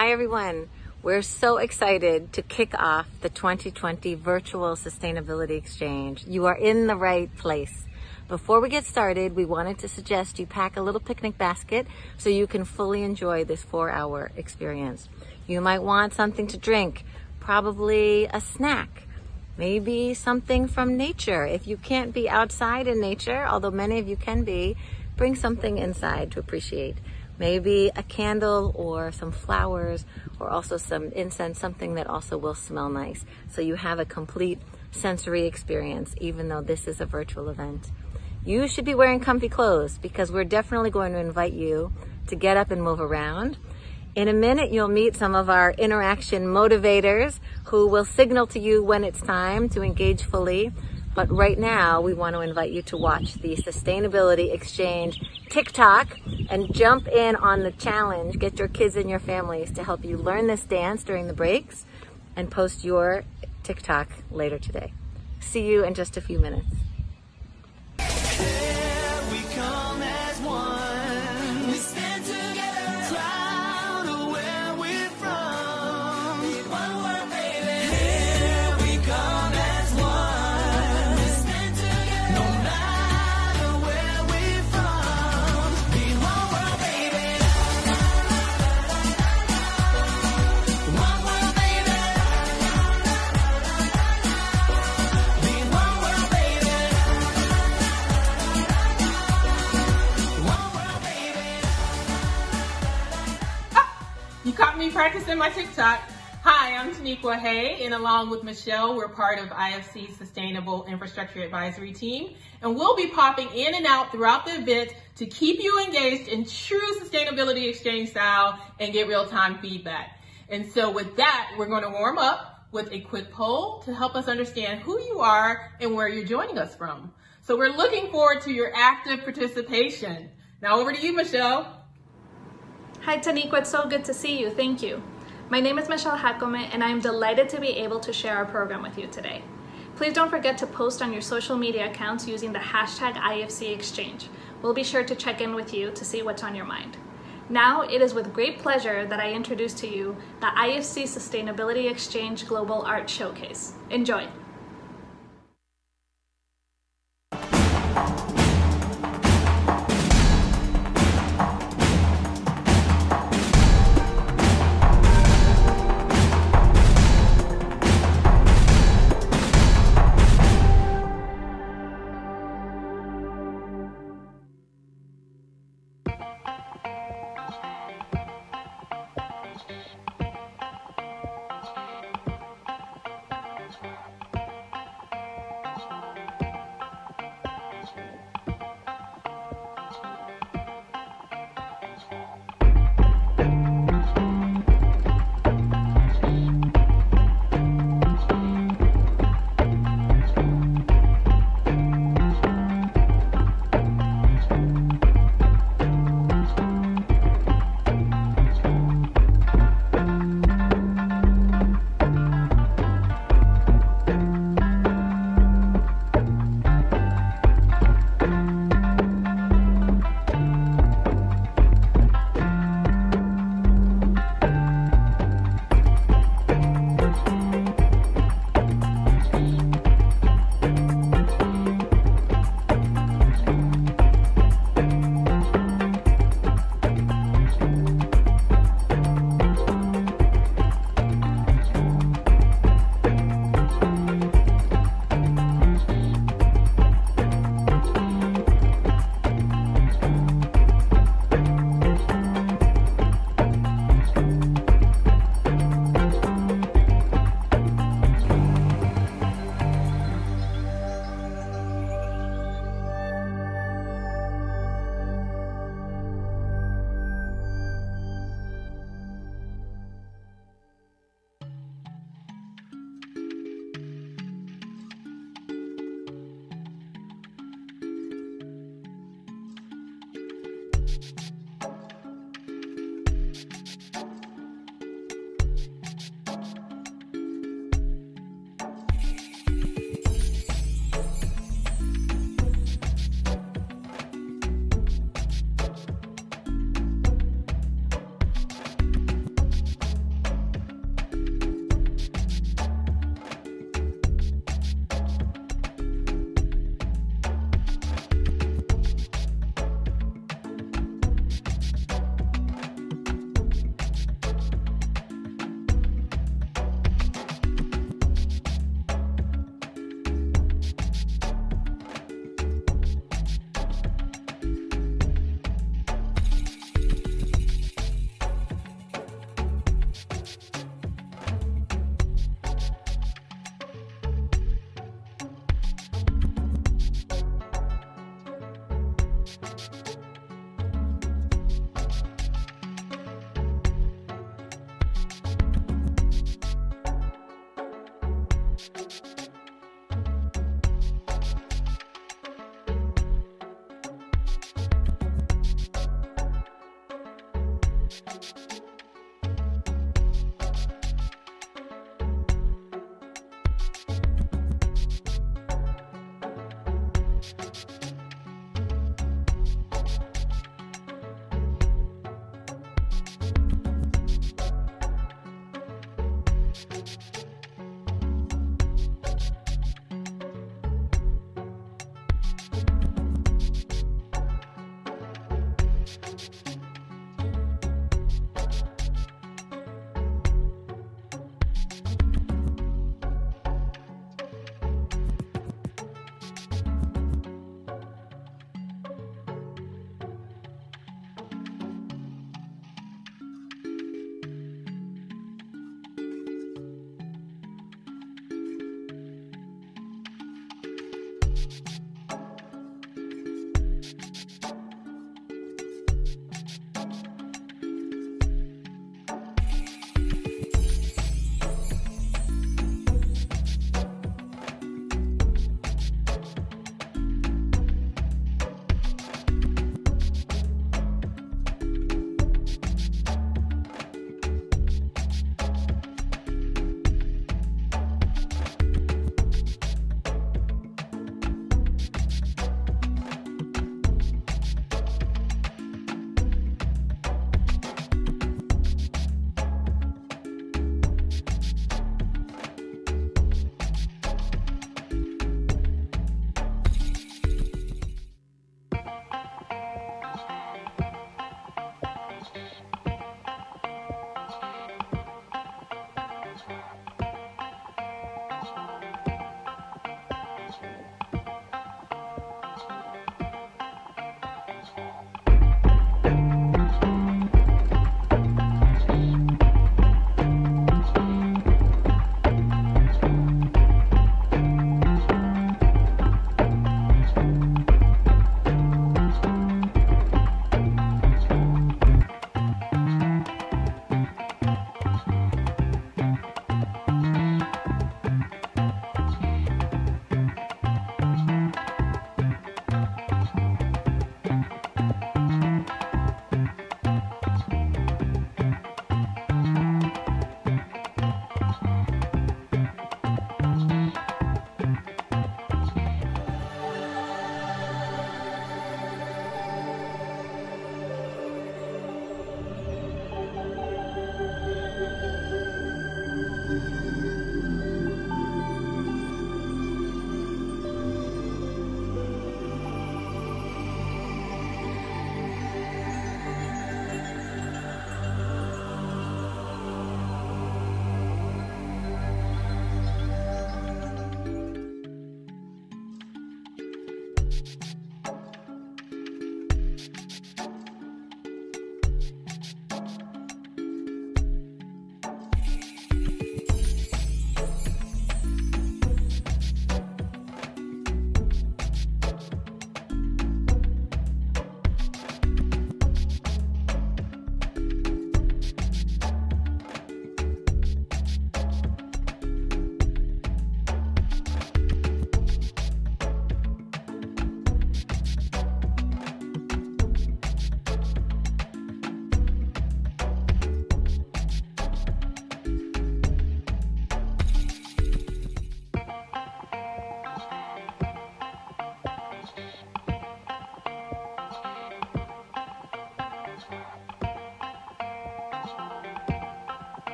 Hi everyone. We're so excited to kick off the 2020 Virtual Sustainability Exchange. You are in the right place. Before we get started, we wanted to suggest you pack a little picnic basket so you can fully enjoy this 4-hour experience. You might want something to drink, probably a snack, maybe something from nature. If you can't be outside in nature, although many of you can be, bring something inside to appreciate. Maybe a candle or some flowers or also some incense, something that also will smell nice. So you have a complete sensory experience, even though this is a virtual event. You should be wearing comfy clothes because we're definitely going to invite you to get up and move around. In a minute, you'll meet some of our interaction motivators who will signal to you when it's time to engage fully. But right now, we want to invite you to watch the Sustainability Exchange TikTok and jump in on the challenge. Get your kids and your families to help you learn this dance during the breaks and post your TikTok later today. See you in just a few minutes. Here we come as one. We stand together, proud of where we're from. Be one world, baby. Here we come as one. We stand together, no matter where we're from. Be one world, baby. One world, baby. Be one world, baby. You caught me practicing my TikTok. Hi, I'm Taniqua Hay, and along with Michelle, we're part of IFC's Sustainable Infrastructure Advisory Team, and we'll be popping in and out throughout the event to keep you engaged in true sustainability exchange style and get real-time feedback. And so with that, we're going to warm up with a quick poll to help us understand who you are and where you're joining us from. So we're looking forward to your active participation. Now over to you, Michelle. Hi Taniqua, it's so good to see you. Thank you. My name is Michelle Jacome and I'm delighted to be able to share our program with you today. Please don't forget to post on your social media accounts using the hashtag IFC Exchange. We'll be sure to check in with you to see what's on your mind. Now, it is with great pleasure that I introduce to you the IFC Sustainability Exchange Global Art Showcase. Enjoy.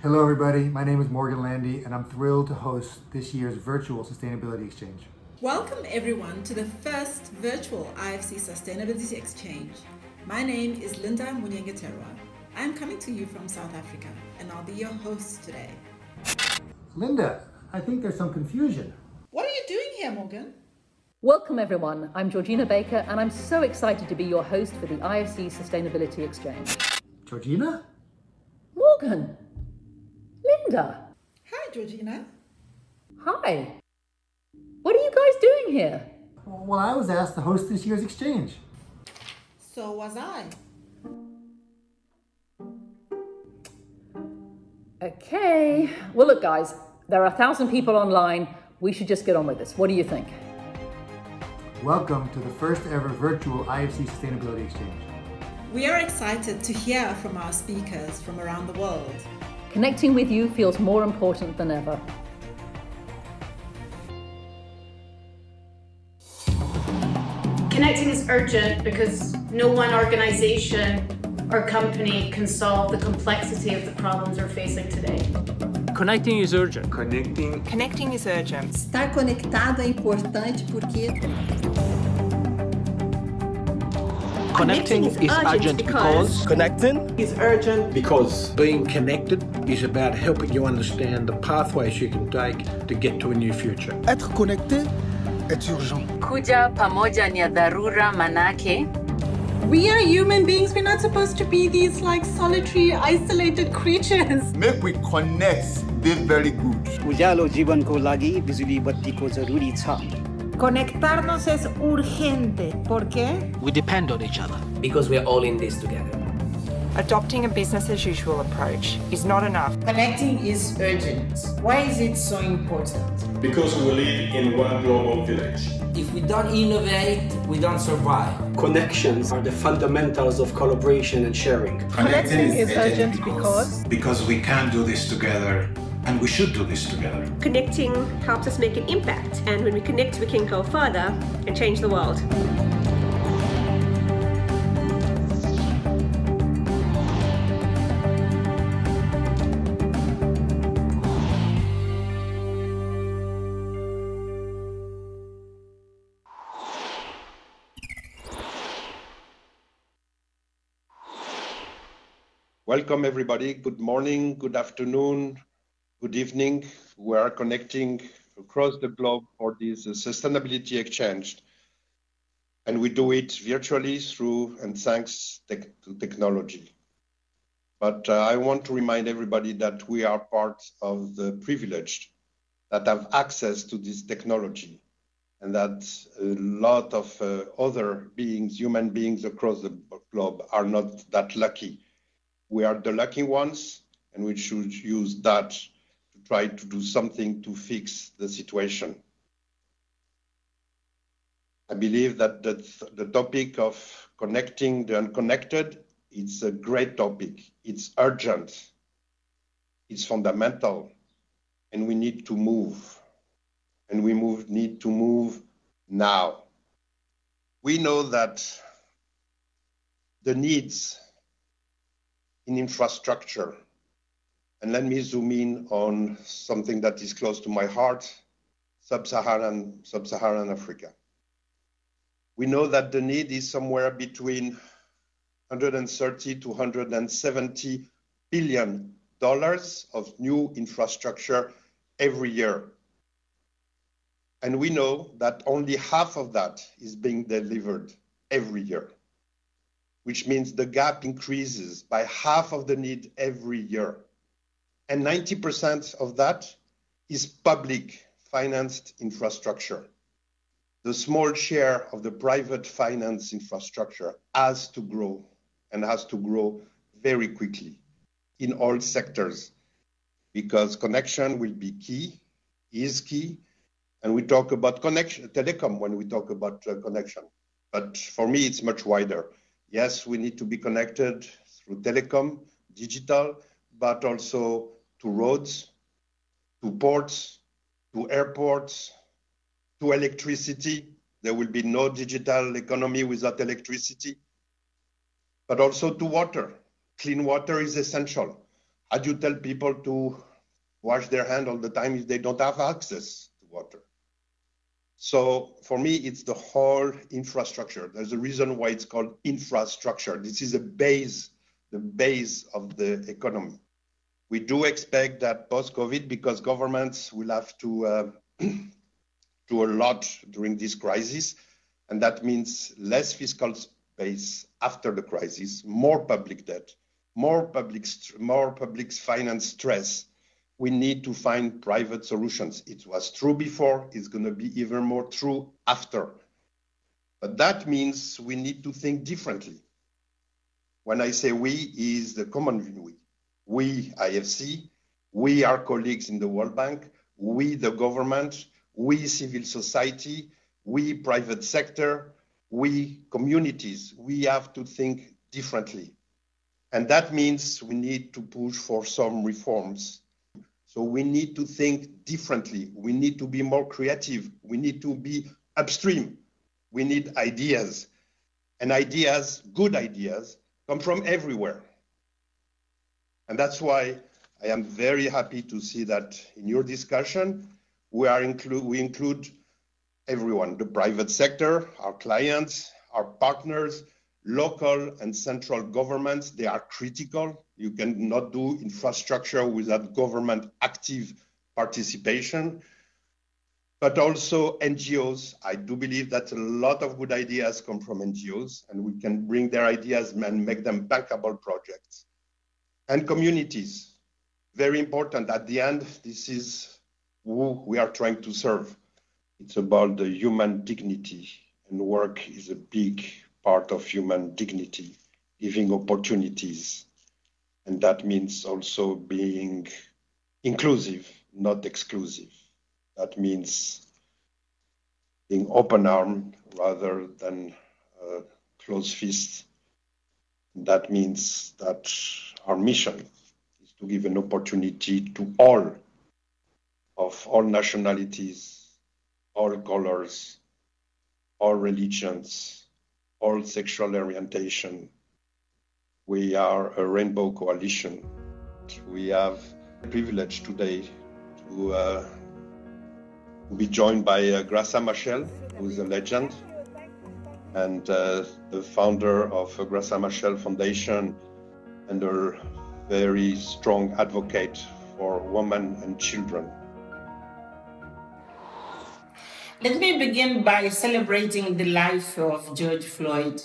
Hello everybody, my name is Morgan Landy and I'm thrilled to host this year's virtual Sustainability Exchange. Welcome everyone to the first virtual IFC Sustainability Exchange. My name is Linda Munyengeterwa. I'm coming to you from South Africa and I'll be your host today. Linda, I think there's some confusion. What are you doing here, Morgan? Welcome everyone, I'm Georgina Baker and I'm so excited to be your host for the IFC Sustainability Exchange. Georgina? Morgan! Linda! Hi, Georgina. Hi! What are you guys doing here? Well, I was asked to host this year's exchange. So was I. Okay, well look guys, there are 1,000 people online, we should just get on with this. What do you think? Welcome to the first ever virtual IFC Sustainability Exchange. We are excited to hear from our speakers from around the world. Connecting with you feels more important than ever. Connecting is urgent because no one organization or company can solve the complexity of the problems we're facing today. Connecting is urgent. Connecting is urgent. Estar conectado é importante porque Connecting is urgent because Connecting is urgent because being connected is about helping you understand the pathways you can take to get to a new future. Être connecté est urgent. Kuja pamoja ni dharura manake. We are human beings. We're not supposed to be these like solitary, isolated creatures. Make we connect, they're very good. उज्यालो जीवनको लागि बिजुली बत्तीको जरुरी छ. Conectarnos es urgente. ¿Por qué? we depend on each other. Because we're all in this together. Adopting a business as usual approach is not enough. Connecting is urgent. Why is it so important? Because we live in one global village. If we don't innovate, we don't survive. Connections are the fundamentals of collaboration and sharing. Connecting is urgent because we can do this together and we should do this together. Connecting helps us make an impact, and when we connect, we can go further and change the world. Welcome everybody. Good morning, good afternoon, good evening. We are connecting across the globe for this Sustainability Exchange. And we do it virtually through and thanks to technology. But I want to remind everybody that we are part of the privileged that have access to this technology, and that a lot of other beings, human beings across the globe are not that lucky. We are the lucky ones, and we should use that to try to do something to fix the situation. I believe that the topic of connecting the unconnected, it's a great topic. It's urgent, it's fundamental, and we need to move. And we need to move now. We know that the needs in infrastructure, and let me zoom in on something that is close to my heart, sub-Saharan Africa. We know that the need is somewhere between 130 to 170 billion dollars of new infrastructure every year. And we know that only half of that is being delivered every year, which means the gap increases by half of the need every year. And 90% of that is public financed infrastructure. The small share of the private finance infrastructure has to grow, and has to grow very quickly in all sectors, because connection will be key, is key. And we talk about connection, telecom, when we talk about connection. But for me, it's much wider. Yes, we need to be connected through telecom, digital, but also to roads, to ports, to airports, to electricity. There will be no digital economy without electricity, but also to water. Clean water is essential. How do you tell people to wash their hands all the time if they don't have access to water? So for me, it's the whole infrastructure. There's a reason why it's called infrastructure. This is the base of the economy. We do expect that post-COVID, because governments will have to do a lot during this crisis, and that means less fiscal space after the crisis, more public debt, more public finance stress. We need to find private solutions. It was true before, it's going to be even more true after. But that means we need to think differently. When I say we, is the common we. We, IFC, we, our colleagues in the World Bank, we, the government, we, civil society, we, private sector, we, communities. We have to think differently. And that means we need to push for some reforms. So we need to think differently. We need to be more creative. We need to be upstream. We need ideas. And ideas, good ideas, come from everywhere. And that's why I am very happy to see that in your discussion, we include everyone, the private sector, our clients, our partners, local and central governments. They are critical. You cannot do infrastructure without government active participation. But also NGOs. I do believe that a lot of good ideas come from NGOs, and we can bring their ideas and make them bankable projects. And communities, very important. At the end, this is who we are trying to serve. It's about the human dignity, and work is a big part of human dignity, giving opportunities. And that means also being inclusive, not exclusive. That means being open-armed rather than closed fist. That means that our mission is to give an opportunity to all nationalities, all colors, all religions, all sexual orientation. We are a rainbow coalition. We have the privilege today to be joined by Graça Machel, who is a legend, and the founder of Graça Machel Foundation, and a very strong advocate for women and children. Let me begin by celebrating the life of George Floyd,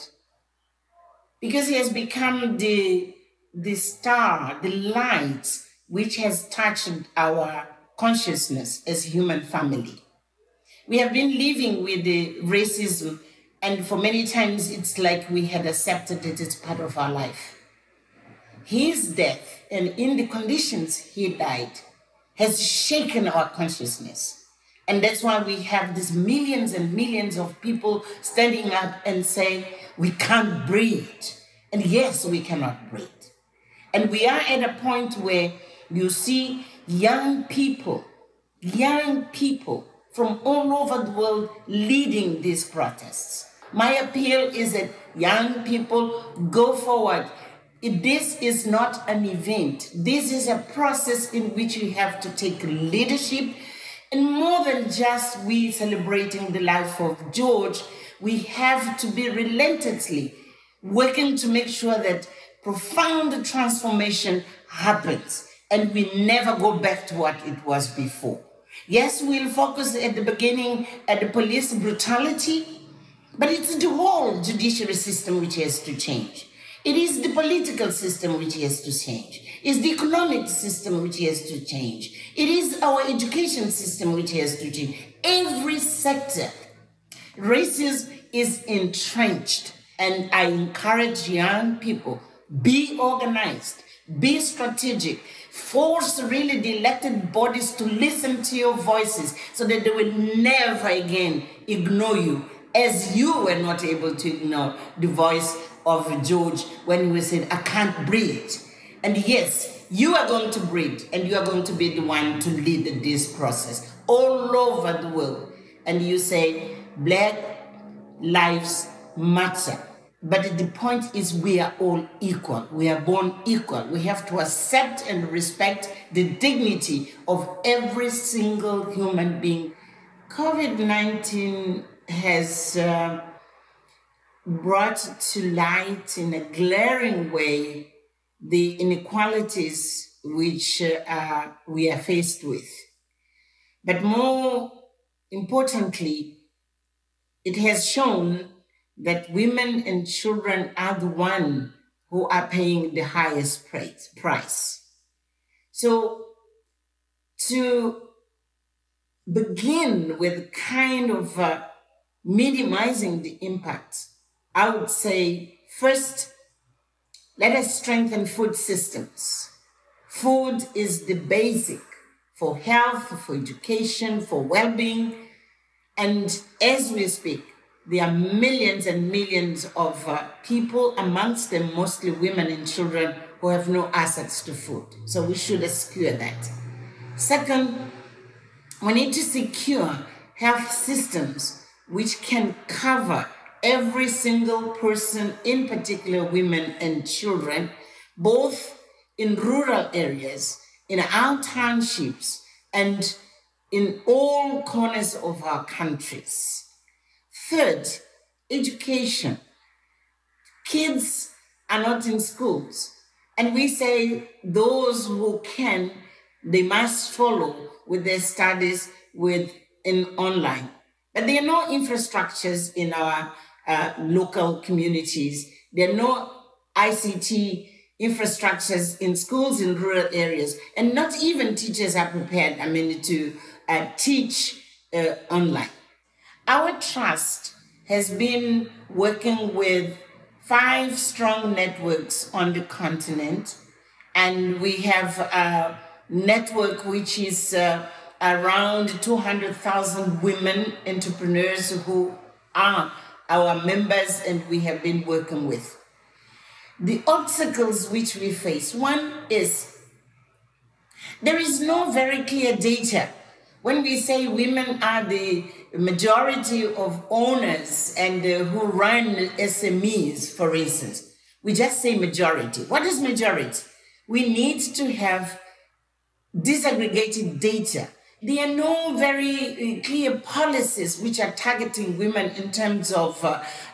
because he has become the star, the light, which has touched our consciousness as human family. We have been living with the racism, and for many times it's like we had accepted it as part of our life. His death, and in the conditions he died, has shaken our consciousness. And that's why we have these millions and millions of people standing up and saying, we can't breathe. And yes, we cannot breathe. And we are at a point where you see young people from all over the world leading these protests. My appeal is that young people go forward. This is not an event. This is a process in which we have to take leadership. And more than just we celebrating the life of George, we have to be relentlessly working to make sure that profound transformation happens and we never go back to what it was before. Yes, we'll focus at the beginning at the police brutality, but it's the whole judiciary system which has to change. It is the political system which has to change. It's the economic system which has to change. It is our education system which has to change. Every sector, racism is entrenched. And I encourage young people, be organized, be strategic, force really the elected bodies to listen to your voices so that they will never again ignore you, as you were not able to ignore the voice of George when he said, I can't breathe. And yes, you are going to breathe, and you are going to be the one to lead this process all over the world. And you say, Black Lives Matter. But the point is we are all equal. We are born equal. We have to accept and respect the dignity of every single human being. COVID-19 has brought to light in a glaring way the inequalities which we are faced with. But more importantly, it has shown that women and children are the ones who are paying the highest price. So to begin with kind of minimizing the impact, I would say, first, let us strengthen food systems. Food is the basic for health, for education, for well-being. And as we speak, there are millions and millions of people, amongst them mostly women and children, who have no access to food. So we should secure that. Second, we need to secure health systems which can cover every single person, in particular women and children, both in rural areas, in our townships, and in all corners of our countries. Third, education. Kids are not in schools, and we say those who can, they must follow with their studies in online. But there are no infrastructures in our local communities. There are no ICT infrastructures in schools in rural areas, and not even teachers are prepared, to teach online. Our trust has been working with 5 strong networks on the continent, and we have a network which is around 200,000 women entrepreneurs who are our members and we have been working with. The obstacles which we face, one is there is no very clear data. When we say women are the majority of owners and who run SMEs, for instance, we just say majority. What is majority? We need to have disaggregated data. There are no very clear policies which are targeting women in terms of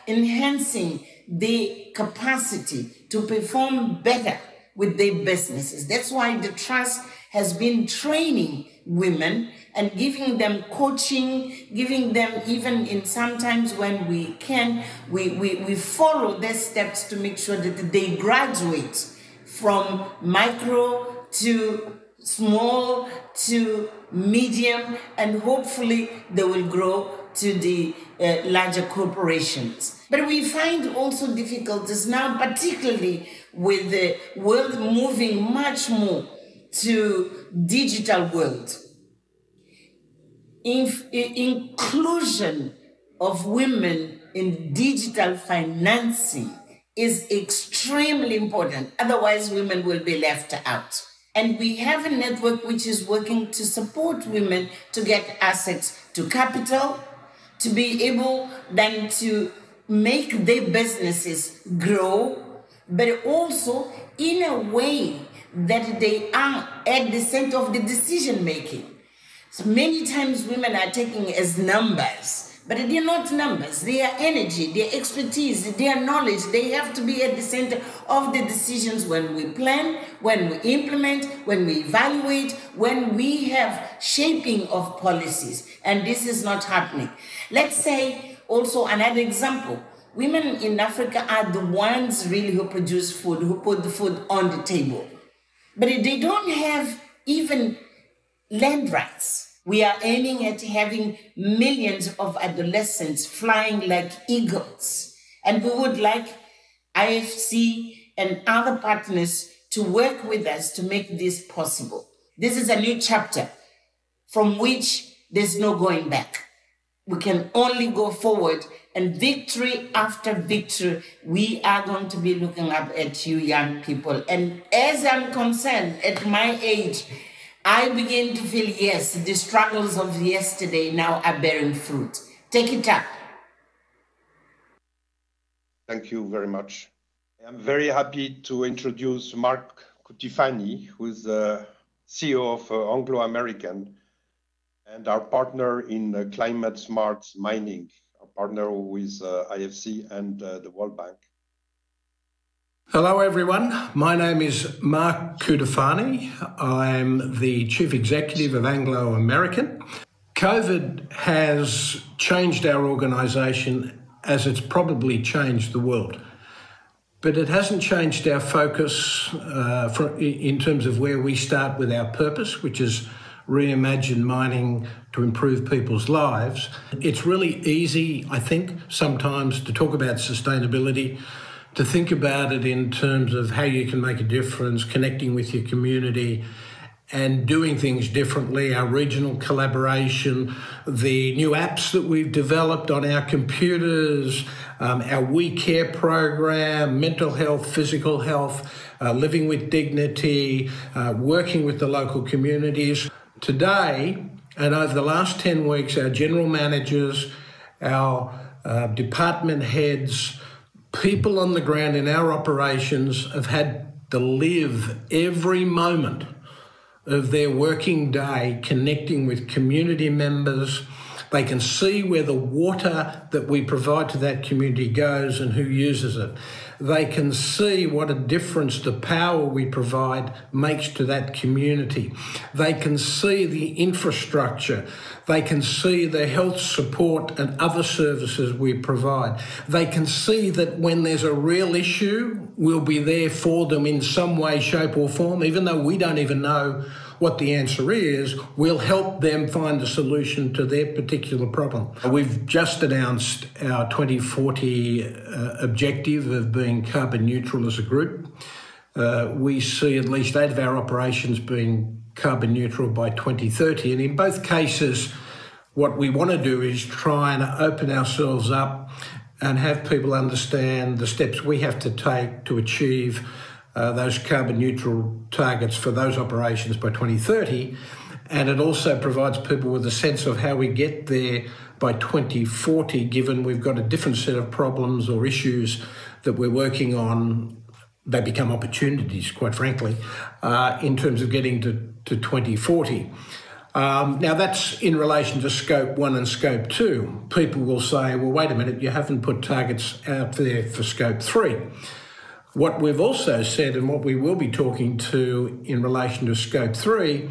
enhancing the capacity to perform better with their businesses. That's why the Trust has been training women and giving them coaching, giving them even in sometimes when we can, we follow their steps to make sure that they graduate from micro to small to medium, and hopefully they will grow to the larger corporations. But we find also difficulties now, particularly with the world moving much more to digital world. Inclusion of women in digital financing is extremely important. Otherwise, women will be left out. And we have a network which is working to support women to get access to capital, to be able then to make their businesses grow, but also in a way that they are at the center of the decision making. So many times women are taken as numbers, but they are not numbers. They are energy, their expertise, their knowledge. They have to be at the center of the decisions when we plan, when we implement, when we evaluate, when we have shaping of policies. And this is not happening. Let's say also another example. Women in Africa are the ones really who produce food, who put the food on the table. But they don't have even land rights. We are aiming at having millions of adolescents flying like eagles. And we would like IFC and other partners to work with us to make this possible. This is a new chapter from which there's no going back. We can only go forward, and victory after victory, we are going to be looking up at you young people. And as I'm concerned, at my age, I begin to feel, yes, the struggles of yesterday now are bearing fruit. Take it up. Thank you very much. I'm very happy to introduce Mark Cutifani, who is the CEO of Anglo American and our partner in climate smart mining, our partner with IFC and the World Bank. Hello everyone, my name is Mark Cutifani. I'm the Chief Executive of Anglo American. COVID has changed our organisation as it's probably changed the world. But it hasn't changed our focus in terms of where we start with our purpose, which is reimagine mining to improve people's lives. It's really easy, I think, sometimes to talk about sustainability, to think about it in terms of how you can make a difference, connecting with your community and doing things differently, our regional collaboration, the new apps that we've developed on our computers, our We Care program, mental health, physical health, living with dignity, working with the local communities. Today, and over the last 10 weeks, our general managers, our department heads, people on the ground in our operations have had to live every moment of their working day connecting with community members. They can see where the water that we provide to that community goes and who uses it. They can see what a difference the power we provide makes to that community. They can see the infrastructure. They can see the health support and other services we provide. They can see that when there's a real issue, we'll be there for them in some way, shape or form. Even though we don't even know what the answer is, we'll help them find a solution to their particular problem. We've just announced our 2040 objective of being carbon neutral as a group. We see at least 8 of our operations being carbon neutral by 2030. And in both cases, what we want to do is try and open ourselves up and have people understand the steps we have to take to achieve those carbon neutral targets for those operations by 2030. And it also provides people with a sense of how we get there by 2040, given we've got a different set of problems or issues that we're working on. They become opportunities, quite frankly, in terms of getting to 2040. Now, that's in relation to Scope 1 and Scope 2. People will say, well, wait a minute, you haven't put targets out there for Scope 3. What we've also said, and what we will be talking to in relation to Scope 3,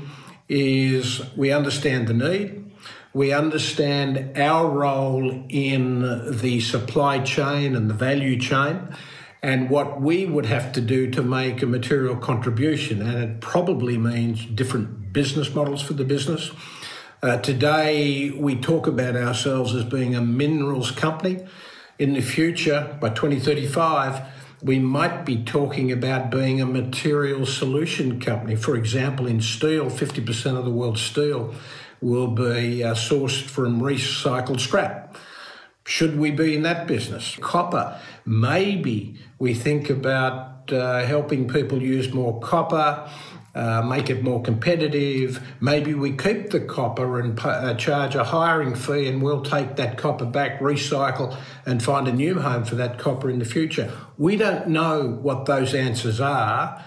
is we understand the need. We understand our role in the supply chain and the value chain, and what we would have to do to make a material contribution. And it probably means different business models for the business. Today, we talk about ourselves as being a minerals company. In the future, by 2035, we might be talking about being a material solution company. For example, in steel, 50% of the world's steel will be sourced from recycled scrap. Should we be in that business? Copper, maybe we think about helping people use more copper, make it more competitive. Maybe we keep the copper and charge a hiring fee, and we'll take that copper back, recycle, and find a new home for that copper in the future. We don't know what those answers are,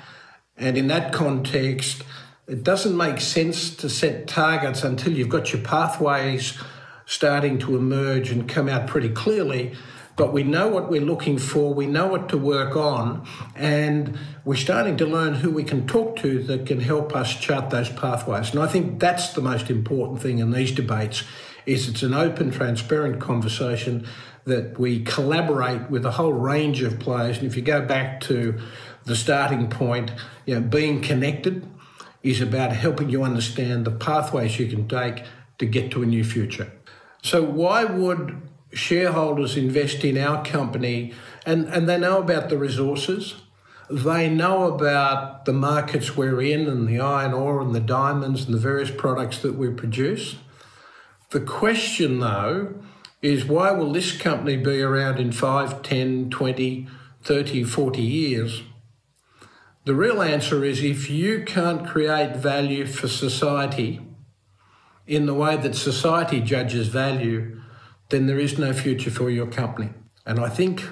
and in that context, it doesn't make sense to set targets until you've got your pathways starting to emerge and come out pretty clearly. But we know what we're looking for, we know what to work on, and we're starting to learn who we can talk to that can help us chart those pathways. And I think that's the most important thing in these debates, is it's an open, transparent conversation that we collaborate with a whole range of players. And if you go back to the starting point, being connected is about helping you understand the pathways you can take to get to a new future. So why would shareholders invest in our company? And they know about the resources. They know about the markets we're in and the iron ore and the diamonds and the various products that we produce. The question, though, is why will this company be around in 5, 10, 20, 30, 40 years? The real answer is if you can't create value for society in the way that society judges value, then there is no future for your company. And I think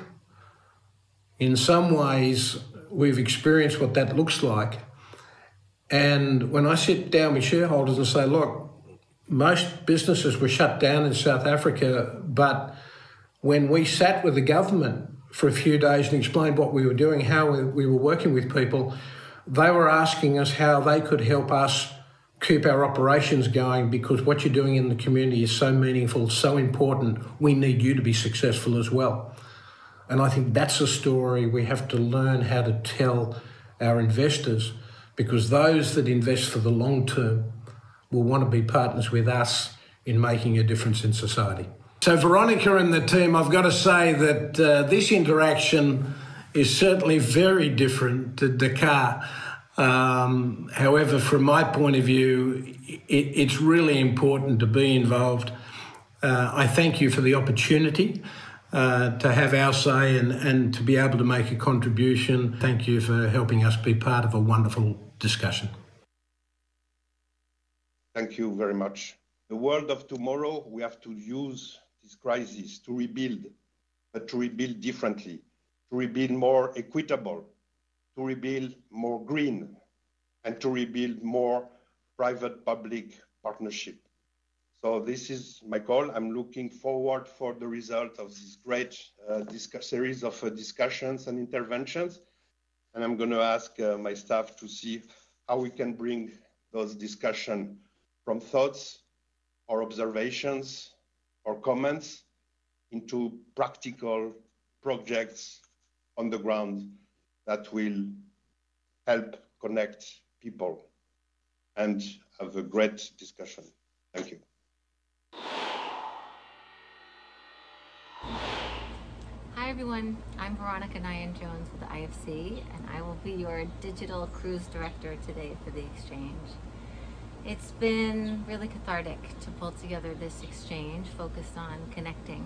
In some ways, we've experienced what that looks like. And when I sit down with shareholders and say, look, most businesses were shut down in South Africa, but when we sat with the government for a few days and explained what we were doing, how we were working with people, they were asking us how they could help us keep our operations going, because what you're doing in the community is so meaningful, so important. We need you to be successful as well. And I think that's a story we have to learn how to tell our investors, because those that invest for the long term will want to be partners with us in making a difference in society. So Veronica and the team, I've got to say that this interaction is certainly very different to Dakar. However, from my point of view, it's really important to be involved. I thank you for the opportunity to have our say and to be able to make a contribution. Thank you for helping us be part of a wonderful discussion. Thank you very much. The world of tomorrow, we have to use this crisis to rebuild, but to rebuild differently, to rebuild more equitable, to rebuild more green, and to rebuild more private-public partnership. So this is my call. I'm looking forward for the result of this great series of discussions and interventions. And I'm going to ask my staff to see how we can bring those discussions from thoughts or observations or comments into practical projects on the ground that will help connect people and have a great discussion. Thank you. Hi everyone, I'm Veronica Nyan-Jones with the IFC, and I will be your digital cruise director today for the exchange. It's been really cathartic to pull together this exchange focused on connecting.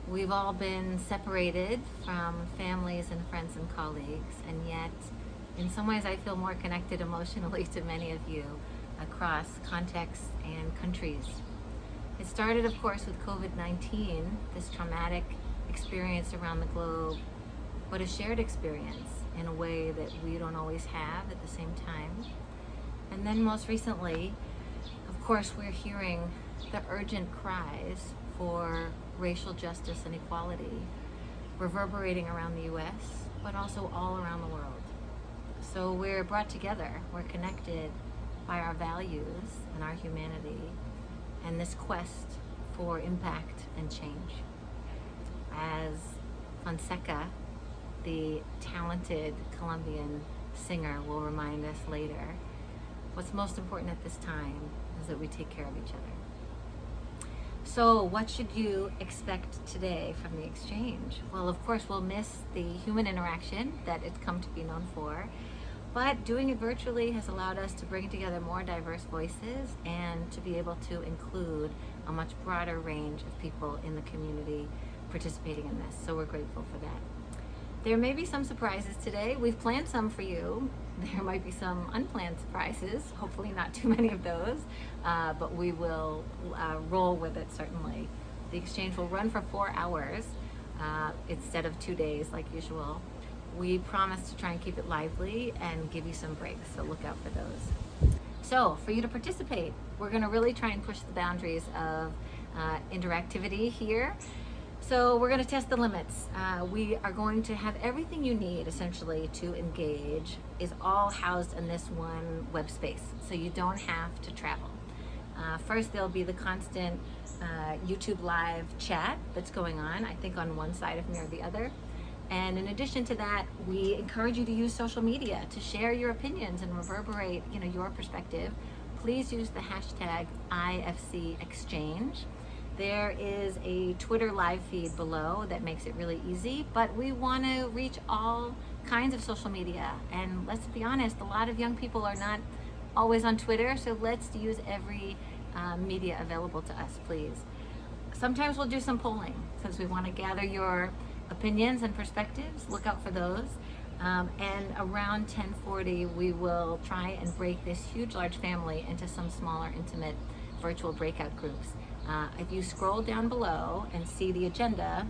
We've all been separated from families and friends and colleagues, and yet in some ways I feel more connected emotionally to many of you across contexts and countries. It started, of course, with COVID-19, this traumatic experience around the globe, but a shared experience in a way that we don't always have at the same time. And then most recently, of course, we're hearing the urgent cries for racial justice and equality reverberating around the US, but also all around the world. So we're brought together, we're connected by our values and our humanity and this quest for impact and change. As Fonseca, the talented Colombian singer, will remind us later, what's most important at this time is that we take care of each other. So what should you expect today from the exchange? Well, of course, we'll miss the human interaction that it's come to be known for, but doing it virtually has allowed us to bring together more diverse voices and to be able to include a much broader range of people in the community participating in this. So we're grateful for that. There may be some surprises today. We've planned some for you. There might be some unplanned surprises, hopefully not too many of those, but we will roll with it certainly. The exchange will run for 4 hours instead of 2 days like usual. We promise to try and keep it lively and give you some breaks, so look out for those. So for you to participate, we're gonna really try and push the boundaries of interactivity here. So we're going to test the limits. We are going to have everything you need essentially to engage is all housed in this one web space, so you don't have to travel. First, there'll be the constant YouTube live chat that's going on, I think on one side of me or the other. And in addition to that, we encourage you to use social media to share your opinions and reverberate, your perspective. Please use the hashtag IFCExchange. There is a Twitter live feed below that makes it really easy, but we want to reach all kinds of social media. And let's be honest, a lot of young people are not always on Twitter, so let's use every media available to us, please. Sometimes we'll do some polling because we want to gather your opinions and perspectives. Look out for those. And around 10:40, we will try and break this huge, large family into some smaller, intimate virtual breakout groups. If you scroll down below and see the agenda,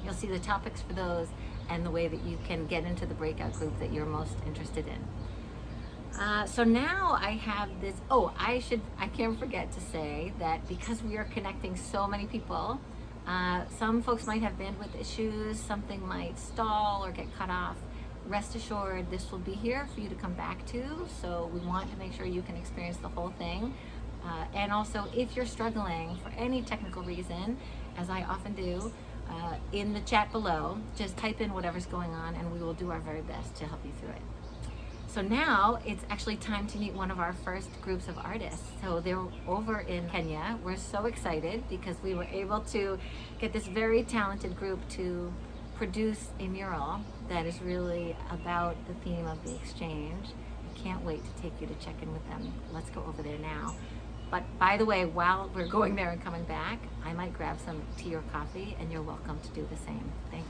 you'll see the topics for those, and the way that you can get into the breakout group that you're most interested in. So now I have this, I can't forget to say that because we are connecting so many people, some folks might have bandwidth issues, something might stall or get cut off. Rest assured, this will be here for you to come back to, so we want to make sure you can experience the whole thing. And also, if you're struggling for any technical reason, as I often do, in the chat below, just type in whatever's going on and we will do our very best to help you through it. So now it's actually time to meet one of our first groups of artists. So they're over in Kenya. We're so excited because we were able to get this very talented group to produce a mural that is really about the theme of the exchange. I can't wait to take you to check in with them. Let's go over there now. But by the way, while we're going there and coming back, I might grab some tea or coffee, and you're welcome to do the same. Thanks.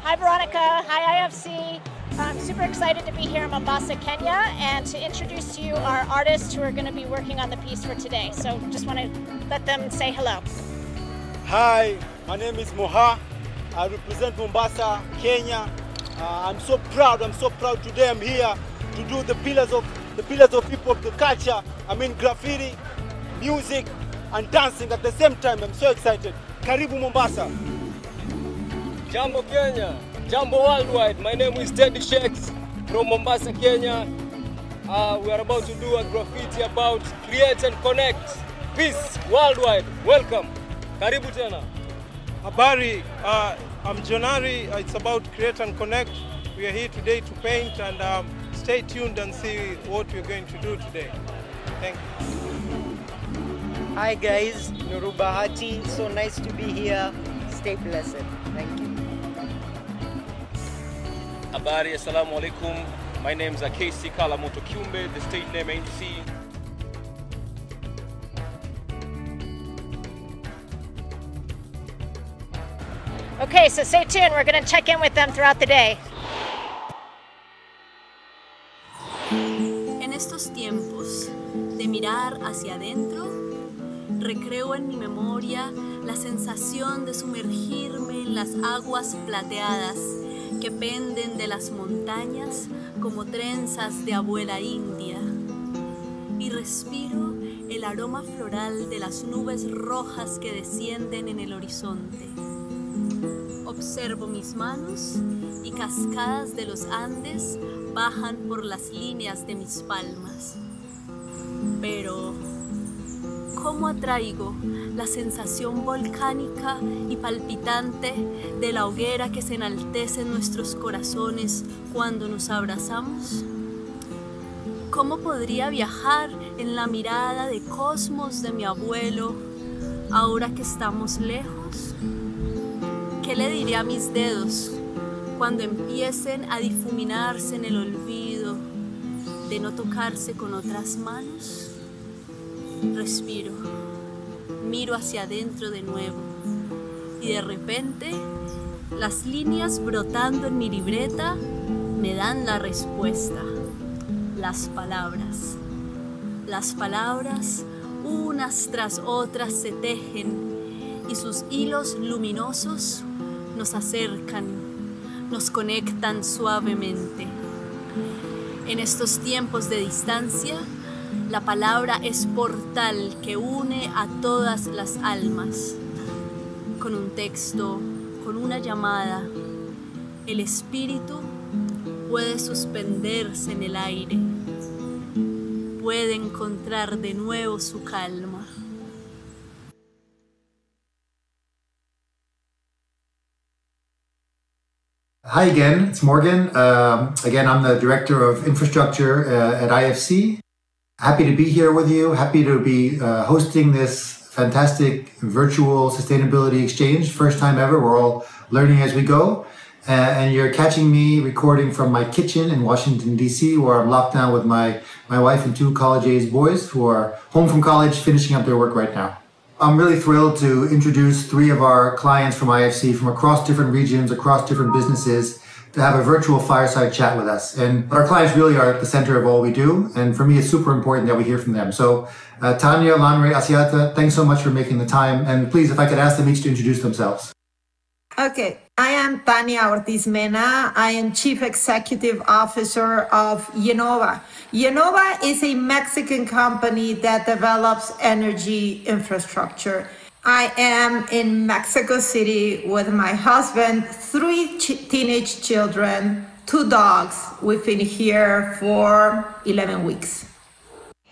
Hi Veronica, hi IFC. I'm super excited to be here in Mombasa, Kenya, and to introduce to you our artists who are going to be working on the piece for today. So just want to let them say hello. Hi, my name is Moha. I represent Mombasa, Kenya. I'm so proud today I'm here to do the pillars of people of the culture. I mean graffiti, music and dancing at the same time. I'm so excited. Karibu Mombasa. Jambo Kenya, Jambo Worldwide. My name is Teddy Shakes from Mombasa, Kenya. We are about to do a graffiti about create and connect. Peace worldwide. Welcome. Karibu tena. Habari, I'm Jonari. It's about create and connect. We are here today to paint, and stay tuned and see what we're going to do today. Thank you. Hi guys, Nuru Bahati. So nice to be here. Stay blessed. Thank you. Habari, assalamu alaikum. My name is Akesi Kalamoto Kiumbe, the state name ANC. Okay, so stay tuned. We're going to check in with them throughout the day. En estos tiempos de mirar hacia adentro, recreo en mi memoria la sensación de sumergirme en las aguas plateadas que penden de las montañas como trenzas de abuela india. Y respiro el aroma floral de las nubes rojas que descienden en el horizonte. Observo mis manos y cascadas de los Andes bajan por las líneas de mis palmas. Pero, ¿cómo atraigo la sensación volcánica y palpitante de la hoguera que se enaltece en nuestros corazones cuando nos abrazamos? ¿Cómo podría viajar en la mirada de cosmos de mi abuelo ahora que estamos lejos? ¿Qué le diré a mis dedos cuando empiecen a difuminarse en el olvido de no tocarse con otras manos? Respiro, miro hacia adentro de nuevo y de repente las líneas brotando en mi libreta me dan la respuesta. Las palabras. Las palabras, unas tras otras, se tejen y sus hilos luminosos nos acercan, nos conectan suavemente. En estos tiempos de distancia, la palabra es portal que une a todas las almas. Con un texto, con una llamada, el espíritu puede suspenderse en el aire, puede encontrar de nuevo su calma. Hi again, it's Morgan. Again, I'm the Director of Infrastructure at IFC. Happy to be here with you. Happy to be hosting this fantastic virtual sustainability exchange. First time ever. We're all learning as we go. And you're catching me recording from my kitchen in Washington, D.C., where I'm locked down with my wife and two college-age boys who are home from college finishing up their work right now. I'm really thrilled to introduce three of our clients from IFC from across different regions, across different businesses, to have a virtual fireside chat with us. And our clients really are at the center of all we do. And for me, it's super important that we hear from them. So Tanya, Lanre, Asiata, thanks so much for making the time. And please, if I could ask them each to introduce themselves. Okay, I am Tania Ortiz Mena. I am Chief Executive Officer of Yenova. Yenova is a Mexican company that develops energy infrastructure. I am in Mexico City with my husband, 3 teenage children, 2 dogs. We've been here for 11 weeks.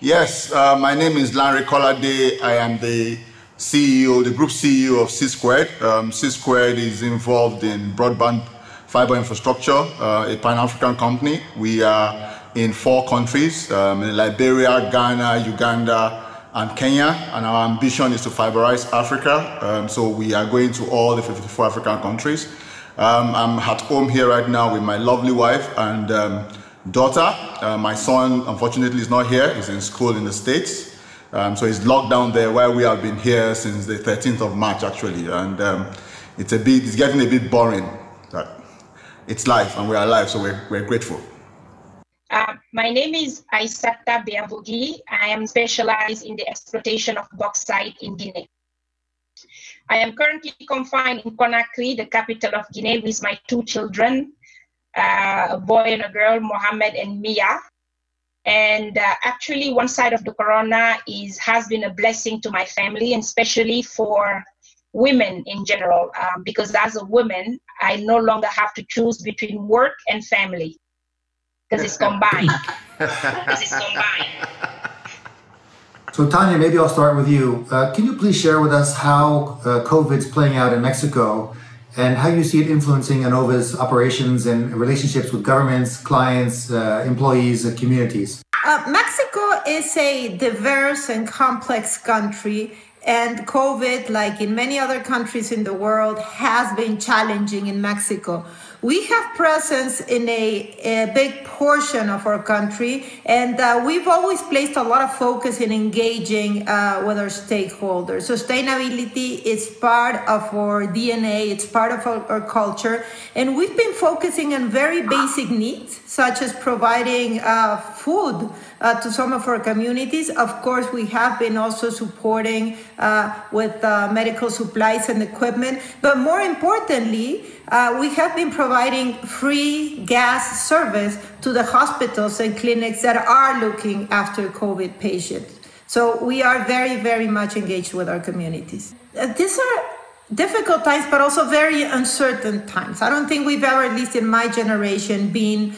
Yes, my name is Larry Colade. I am the CEO, the group CEO of C-Squared. C-Squared is involved in broadband fiber infrastructure, a Pan-African company. We are in 4 countries, in Liberia, Ghana, Uganda, and Kenya, and our ambition is to fiberize Africa. So we are going to all the 54 African countries. I'm at home here right now with my lovely wife and daughter. My son, unfortunately, is not here. He's in school in the States. So he's locked down there while we have been here since the 13th of March, actually. And it's getting a bit boring. But it's life, and we're alive, so we're grateful. My name is Aissata Beavogi. I am specialized in the exploitation of bauxite in Guinea. I am currently confined in Conakry, the capital of Guinea, with my 2 children, a boy and a girl, Mohammed and Mia. And actually, one side of the corona has been a blessing to my family, and especially for women in general, because as a woman, I no longer have to choose between work and family. Because it's combined. So Tania, maybe I'll start with you. Can you please share with us how COVID's playing out in Mexico and how you see it influencing Enova's operations and relationships with governments, clients, employees, and communities? Mexico is a diverse and complex country, and COVID, like in many other countries in the world, has been challenging in Mexico. We have presence in a big portion of our country, and we've always placed a lot of focus in engaging with our stakeholders. Sustainability is part of our DNA, it's part of our culture, and we've been focusing on very basic needs, such as providing food to some of our communities. Of course, we have been also supporting with medical supplies and equipment, but more importantly, we have been providing free gas service to the hospitals and clinics that are looking after COVID patients. So we are very, very much engaged with our communities. These are difficult times, but also very uncertain times. I don't think we've ever, at least in my generation, been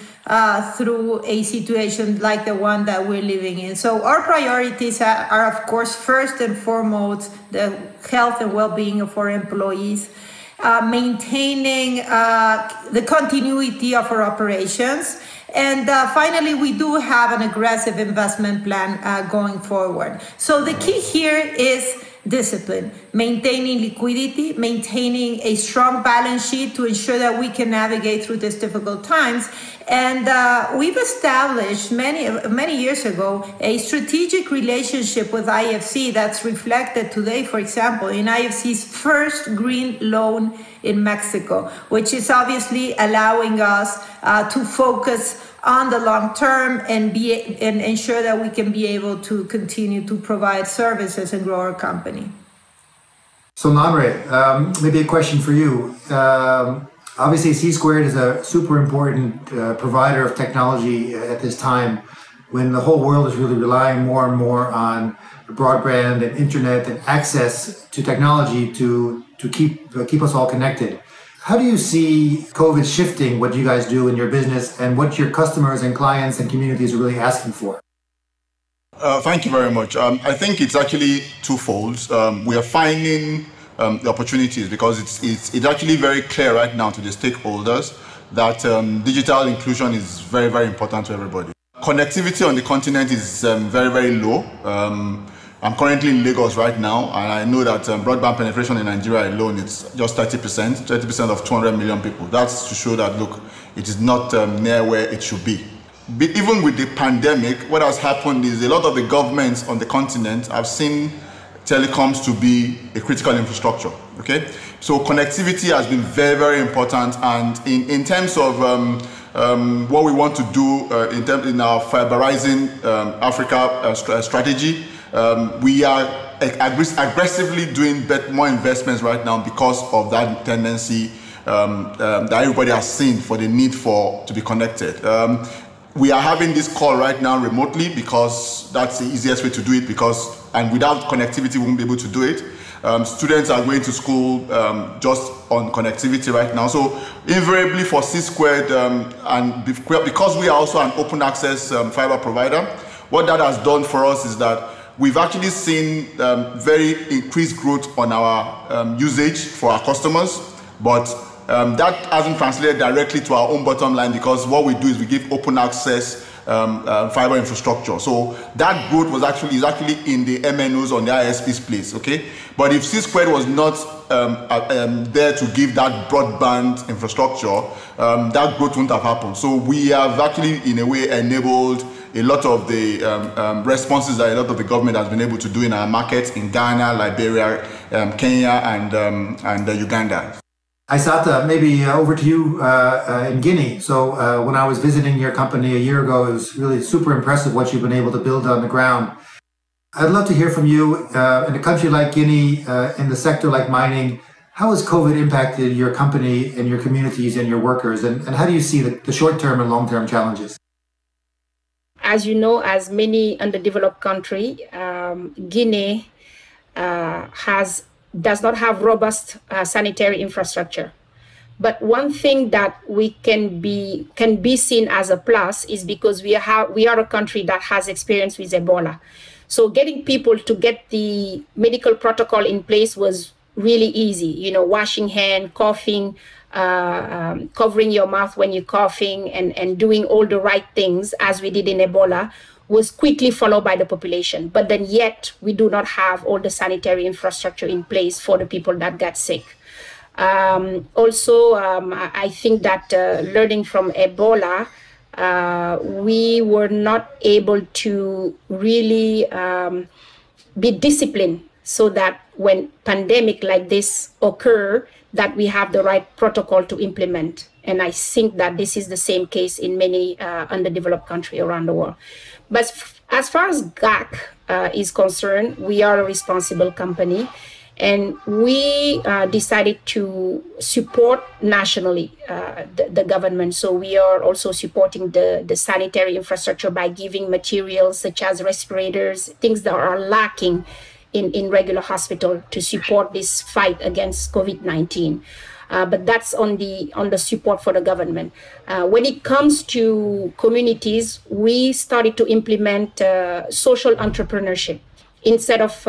through a situation like the one that we're living in. So our priorities are, of course, first and foremost, the health and well-being of our employees, maintaining the continuity of our operations. And finally, we do have an aggressive investment plan going forward. So the key here is discipline, maintaining liquidity, maintaining a strong balance sheet to ensure that we can navigate through these difficult times. And we've established many years ago a strategic relationship with IFC that's reflected today, for example, in IFC's first green loan in Mexico, which is obviously allowing us to focus on the long term and ensure that we can be able to continue to provide services and grow our company. So Namre, maybe a question for you. Obviously, C-Squared is a super important provider of technology at this time when the whole world is really relying more and more on broadband and internet and access to technology to keep us all connected. How do you see COVID shifting what you guys do in your business and what your customers and clients and communities are really asking for? Thank you very much. I think it's actually twofold. We are finding the opportunities because it's actually very clear right now to the stakeholders that digital inclusion is very, very important to everybody. Connectivity on the continent is very, very low. I'm currently in Lagos right now, and I know that broadband penetration in Nigeria alone is just 30% of 200 million people. That's to show that, look, it is not near where it should be. But even with the pandemic, what has happened is a lot of the governments on the continent have seen telecoms to be a critical infrastructure, okay? So connectivity has been very, very important, and in terms of what we want to do in our fiberizing Africa strategy, we are aggressively doing more investments right now because of that tendency that everybody has seen for the need to be connected. We are having this call right now remotely because that's the easiest way to do it, and without connectivity we won't be able to do it. Students are going to school just on connectivity right now. So invariably for C-Squared, and because we are also an open access fiber provider, what that has done for us is that we've actually seen very increased growth on our usage for our customers, but that hasn't translated directly to our own bottom line, because what we do is we give open access fiber infrastructure. So that growth is actually in the MNOs on the ISP's place, okay? But if C-Squared was not there to give that broadband infrastructure, that growth wouldn't have happened. So we have actually, in a way, enabled a lot of the responses that a lot of the government has been able to do in our markets in Ghana, Liberia, Kenya, and Uganda. Aissata, maybe over to you in Guinea. So when I was visiting your company a year ago, it was really super impressive what you've been able to build on the ground. I'd love to hear from you in a country like Guinea, in the sector like mining. How has COVID impacted your company and your communities and your workers? And how do you see the short-term and long-term challenges? As you know, as many underdeveloped countries, Guinea does not have robust sanitary infrastructure. But one thing that we can be seen as a plus is because we are a country that has experience with Ebola. So getting people to get the medical protocol in place was really easy. You know, washing hands, coughing, covering your mouth when you're coughing, and doing all the right things as we did in Ebola was quickly followed by the population. But then yet we do not have all the sanitary infrastructure in place for the people that got sick. I think that learning from Ebola, we were not able to really be disciplined so that when pandemic like this occur, that we have the right protocol to implement. And I think that this is the same case in many underdeveloped countries around the world. But as far as GAC is concerned, we are a responsible company, and we decided to support nationally the government. So we are also supporting the sanitary infrastructure by giving materials such as respirators, things that are lacking in regular hospital to support this fight against COVID-19. But that's on the support for the government. When it comes to communities, we started to implement social entrepreneurship. Instead of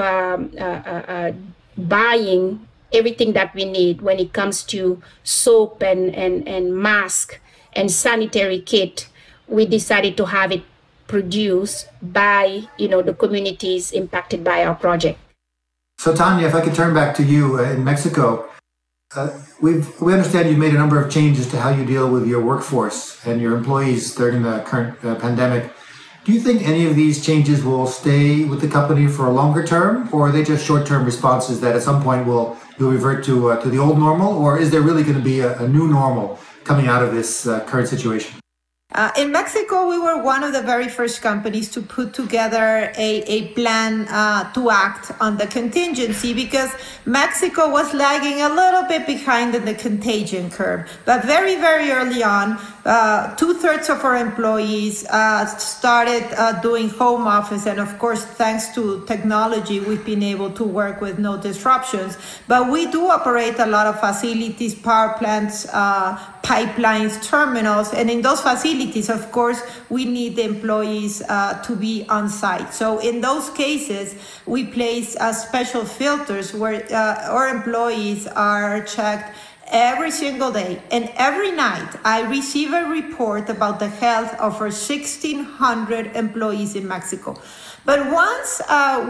buying everything that we need when it comes to soap and mask and sanitary kit, we decided to have it produced by the communities impacted by our project. So Tanya, if I could turn back to you in Mexico. We understand you've made a number of changes to how you deal with your workforce and your employees during the current pandemic. Do you think any of these changes will stay with the company for a longer term, or are they just short-term responses that at some point you'll revert to the old normal, or is there really going to be a new normal coming out of this current situation? In Mexico, we were one of the very first companies to put together a plan to act on the contingency, because Mexico was lagging a little bit behind in the contagion curve. But very, very early on, 2/3 of our employees started doing home office. And of course, thanks to technology, we've been able to work with no disruptions. But we do operate a lot of facilities, power plants, pipelines, terminals, and in those facilities, of course, we need the employees to be on site. So in those cases, we place special filters where our employees are checked every single day. And every night, I receive a report about the health of our 1,600 employees in Mexico. But once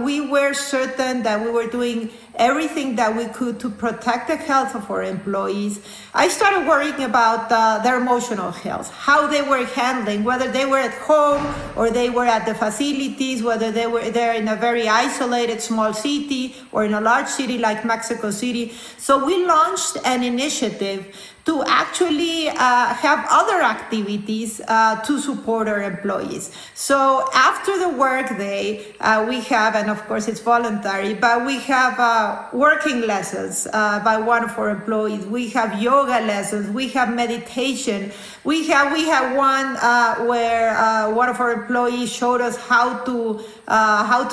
we were certain that we were doing everything that we could to protect the health of our employees, I started worrying about their emotional health, how they were handling, whether they were at home or they were at the facilities, whether they were there in a very isolated small city or in a large city like Mexico City. So we launched an initiative to actually have other activities to support our employees. So after the workday, we have, and of course it's voluntary, but we have working lessons by one of our employees. We have yoga lessons. We have meditation. We have one where one of our employees showed us how to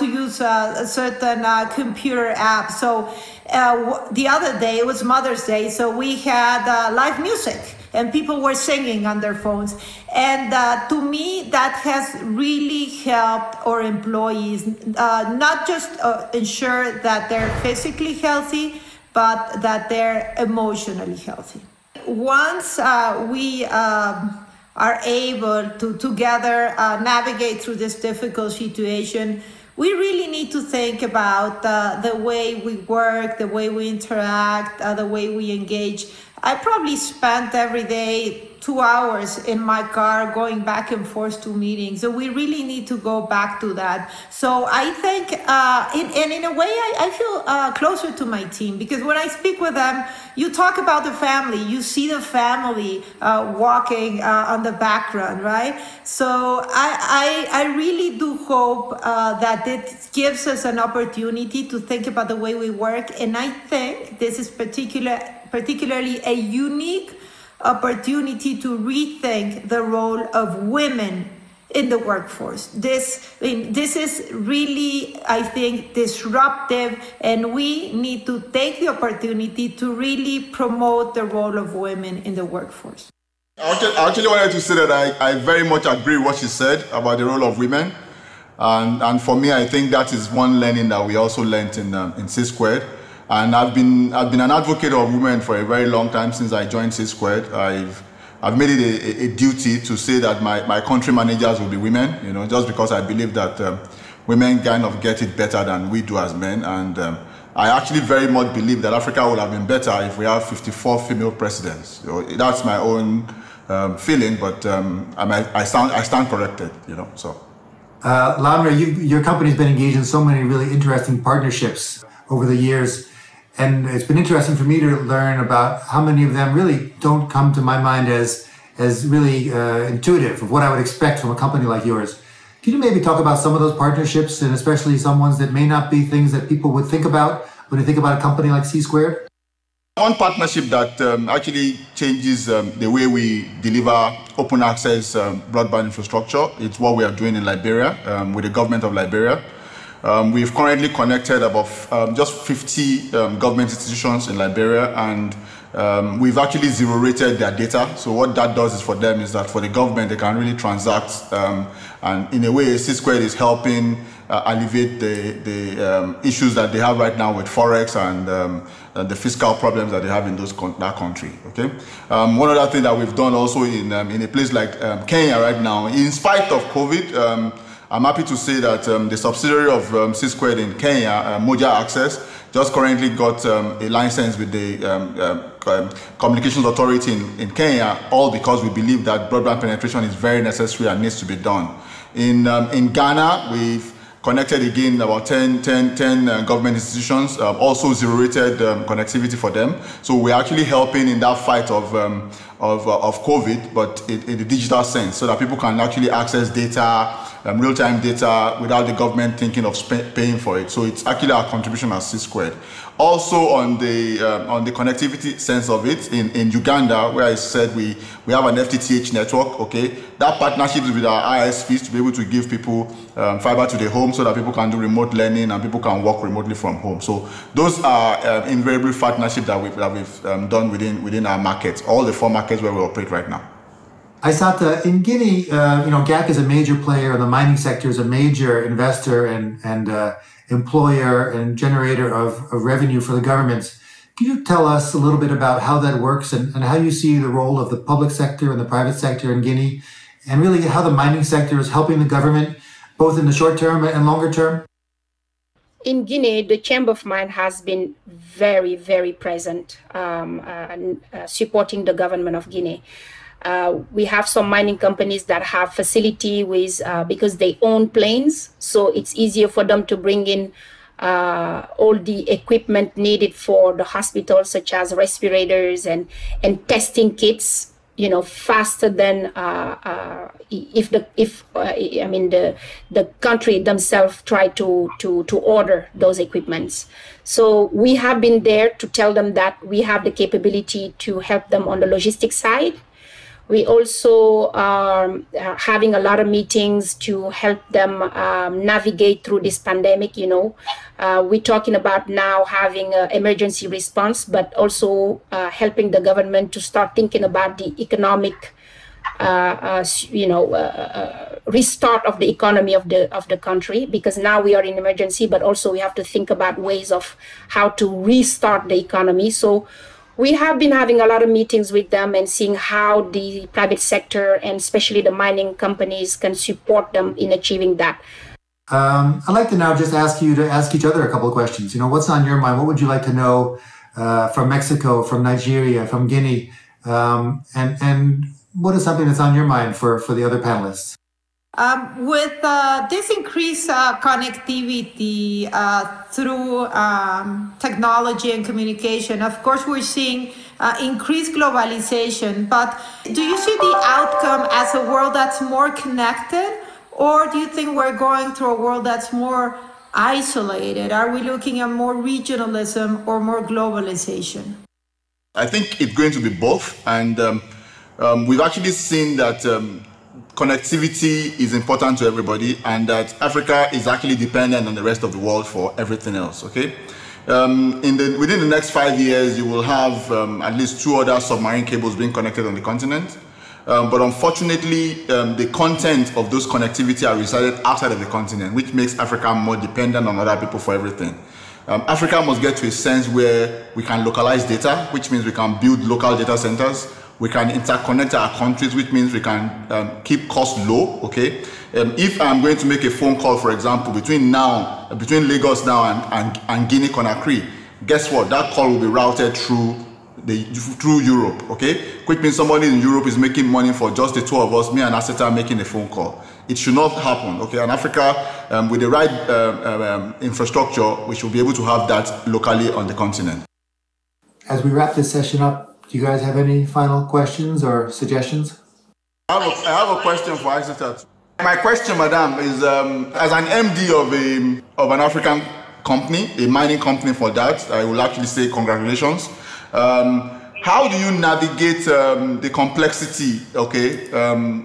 use a certain computer app. So the other day, it was Mother's Day, so we had live music and people were singing on their phones. And to me, that has really helped our employees not just ensure that they're physically healthy, but that they're emotionally healthy. Once we are able to together navigate through this difficult situation, we really need to think about the way we work, the way we interact, the way we engage. I probably spent every day 2 hours in my car going back and forth to meetings. So we really need to go back to that. So I think, in a way, I feel closer to my team, because when I speak with them, you talk about the family, you see the family walking on the background, right? So I really do hope that it gives us an opportunity to think about the way we work. And I think this is particularly a unique opportunity to rethink the role of women in the workforce. This is really, I think, disruptive, and we need to take the opportunity to really promote the role of women in the workforce. I actually wanted to say that I very much agree with what she said about the role of women. And for me, I think that is one learning that we also learned in C Squared. And I've been an advocate of women for a very long time since I joined C Squared. I've made it a duty to say that my country managers will be women, just because I believe that women kind of get it better than we do as men. And I actually very much believe that Africa would have been better if we have 54 female presidents. That's my own feeling, but I stand corrected, so. Laura, your company's been engaged in so many really interesting partnerships over the years. And it's been interesting for me to learn about how many of them really don't come to my mind as really intuitive of what I would expect from a company like yours. Can you maybe talk about some of those partnerships, and especially some ones that may not be things that people would think about when they think about a company like C Squared? One partnership that actually changes the way we deliver open access broadband infrastructure, it's what we are doing in Liberia with the government of Liberia. We've currently connected about just 50 government institutions in Liberia, and we've actually zero-rated their data. So what that does is for them is that for the government, they can really transact, and in a way, C Squared is helping alleviate the issues that they have right now with Forex and the fiscal problems that they have in that country. Okay. One other thing that we've done also in a place like Kenya right now, in spite of COVID, I'm happy to say that the subsidiary of C Squared in Kenya, Moja Access, just currently got a license with the Communications Authority in Kenya, all because we believe that broadband penetration is very necessary and needs to be done. In Ghana, we've connected again about 10 government institutions, also zero-rated connectivity for them. So we're actually helping in that fight of COVID, but in the digital sense, so that people can actually access data, real-time data, without the government thinking of paying for it. So it's actually our contribution as C Squared. Also on the connectivity sense of it, in Uganda, where I said we have an FTTH network, okay? That partnership is with our ISPs to be able to give people fiber to the home so that people can do remote learning and people can work remotely from home. So those are invariably partnerships that we've done within our markets, all the 4 markets where we operate right now. Aissata, in Guinea, GAC is a major player, and the mining sector is a major investor and employer and generator of revenue for the governments. Can you tell us a little bit about how that works and how you see the role of the public sector and the private sector in Guinea, and really how the mining sector is helping the government, both in the short term and longer term? In Guinea, the Chamber of Mines has been very, very present, supporting the government of Guinea. We have some mining companies that have facility with because they own planes, so it's easier for them to bring in all the equipment needed for the hospital, such as respirators and testing kits, you know, faster than the country themselves try to order those equipments. So we have been there to tell them that we have the capability to help them on the logistics side. We also are having a lot of meetings to help them navigate through this pandemic. You know, we're talking about now having an emergency response, but also helping the government to start thinking about the economic, restart of the economy of the country, because now we are in emergency, but also we have to think about ways of how to restart the economy. So we have been having a lot of meetings with them and seeing how the private sector and especially the mining companies can support them in achieving that. I'd like to now just ask you to ask each other a couple of questions. You know, what's on your mind? What would you like to know from Mexico, from Nigeria, from Guinea? And what is something that's on your mind for the other panelists? With this increased connectivity through technology and communication, of course, we're seeing increased globalization. But do you see the outcome as a world that's more connected? Or do you think we're going through a world that's more isolated? Are we looking at more regionalism or more globalization? I think it's going to be both. And we've actually seen that connectivity is important to everybody, and that Africa is actually dependent on the rest of the world for everything else, okay? Within the next 5 years, you will have at least 2 other submarine cables being connected on the continent. But unfortunately, the content of those connectivity are resided outside of the continent, which makes Africa more dependent on other people for everything. Africa must get to a sense where we can localize data, which means we can build local data centers. We can interconnect our countries, which means we can keep costs low, okay? If I'm going to make a phone call, for example, between Lagos now and Guinea-Conakry, guess what? That call will be routed through Europe, okay? Which means somebody in Europe is making money for just the 2 of us, me and Aseta, making a phone call. It should not happen, okay? And Africa, with the right infrastructure, we should be able to have that locally on the continent. As we wrap this session up, do you guys have any final questions or suggestions? I have a question for Aseta. My question, madam, is as an MD of an African company, a mining company for that, I will actually say congratulations. How do you navigate the complexity, okay,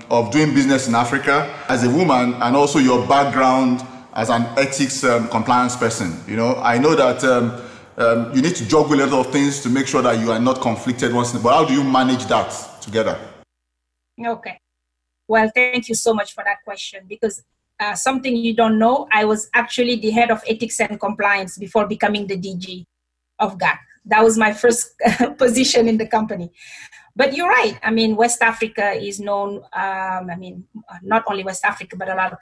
of doing business in Africa as a woman, and also your background as an ethics compliance person? You know, I know that you need to juggle a lot of things to make sure that you are not conflicted once in a while. How do you manage that together? Okay. Well, thank you so much for that question, because something you don't know, I was actually the head of ethics and compliance before becoming the DG of GAC. That was my first position in the company. But you're right. I mean, West Africa is known, not only West Africa, but a lot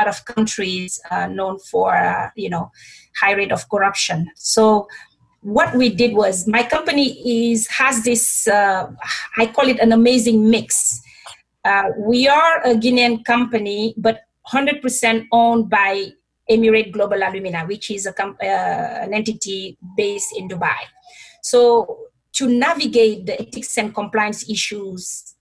of countries known for, high rate of corruption. So what we did was, my company has this, I call it an amazing mix. We are a Guinean company, but 100% owned by Emirate Global Alumina, which is an entity based in Dubai. So to navigate the ethics and compliance issues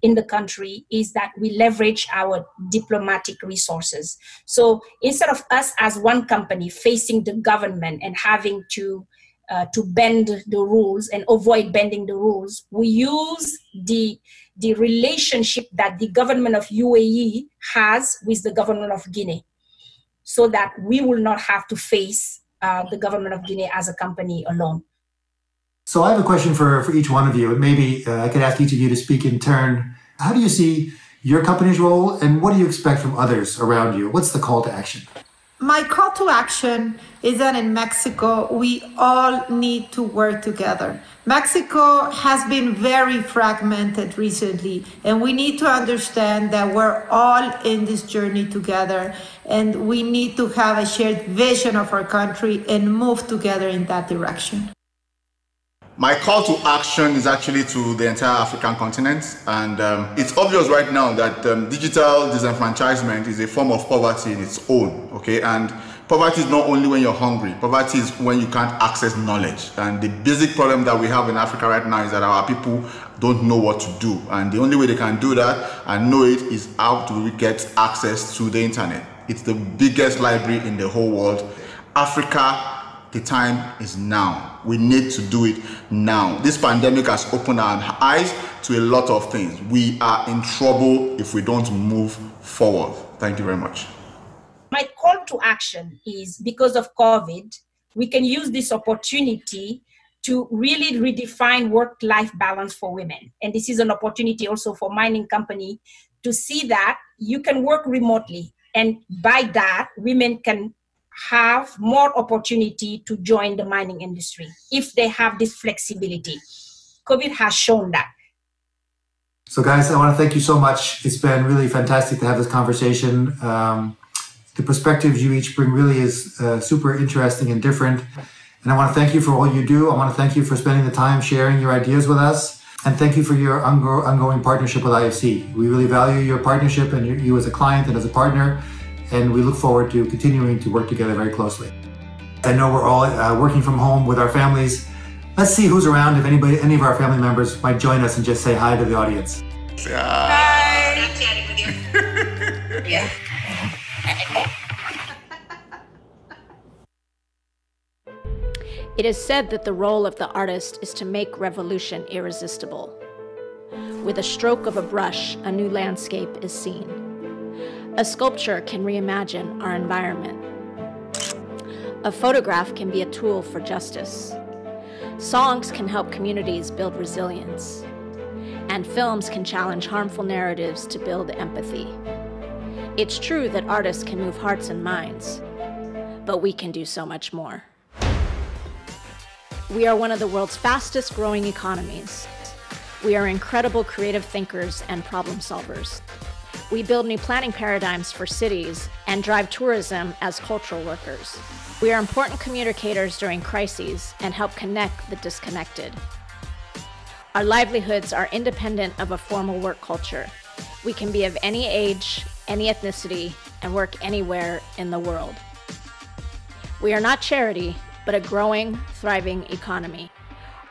in the country is that we leverage our diplomatic resources. So instead of us as one company facing the government and having to bend the rules and avoid bending the rules, we use the relationship that the government of UAE has with the government of Guinea, so that we will not have to face the government of Guinea as a company alone. So I have a question for each one of you, and maybe I could ask each of you to speak in turn. How do you see your company's role, and what do you expect from others around you? What's the call to action? My call to action is that in Mexico, we all need to work together. Mexico has been very fragmented recently, and we need to understand that we're all in this journey together, and we need to have a shared vision of our country and move together in that direction. My call to action is actually to the entire African continent, and it's obvious right now that digital disenfranchisement is a form of poverty in its own, okay? And Poverty is not only when you're hungry. Poverty is when you can't access knowledge. And the basic problem that we have in Africa right now is that our people don't know what to do. And the only way they can do that and know it is how do we get access to the internet. It's the biggest library in the whole world. Africa, the time is now. We need to do it now. This pandemic has opened our eyes to a lot of things. We are in trouble if we don't move forward. Thank you very much. My call to action is, because of COVID, we can use this opportunity to really redefine work-life balance for women. And this is an opportunity also for mining company to see that you can work remotely. And by that, women can have more opportunity to join the mining industry if they have this flexibility. COVID has shown that. So guys, I want to thank you so much. It's been really fantastic to have this conversation. The perspectives you each bring really is super interesting and different. And I want to thank you for all you do. I want to thank you for spending the time sharing your ideas with us. And thank you for your ongoing partnership with IFC. We really value your partnership and you as a client and as a partner. And we look forward to continuing to work together very closely. I know we're all working from home with our families. Let's see who's around, if any of our family members might join us and just say hi to the audience. Hi. I'm chatting with you. Yeah. It is said that the role of the artist is to make revolution irresistible. With a stroke of a brush, a new landscape is seen. A sculpture can reimagine our environment. A photograph can be a tool for justice. Songs can help communities build resilience. And films can challenge harmful narratives to build empathy. It's true that artists can move hearts and minds, but we can do so much more. We are one of the world's fastest growing economies. We are incredible creative thinkers and problem solvers. We build new planning paradigms for cities and drive tourism as cultural workers. We are important communicators during crises and help connect the disconnected. Our livelihoods are independent of a formal work culture. We can be of any age, any ethnicity, and work anywhere in the world. We are not charity, but a growing, thriving economy.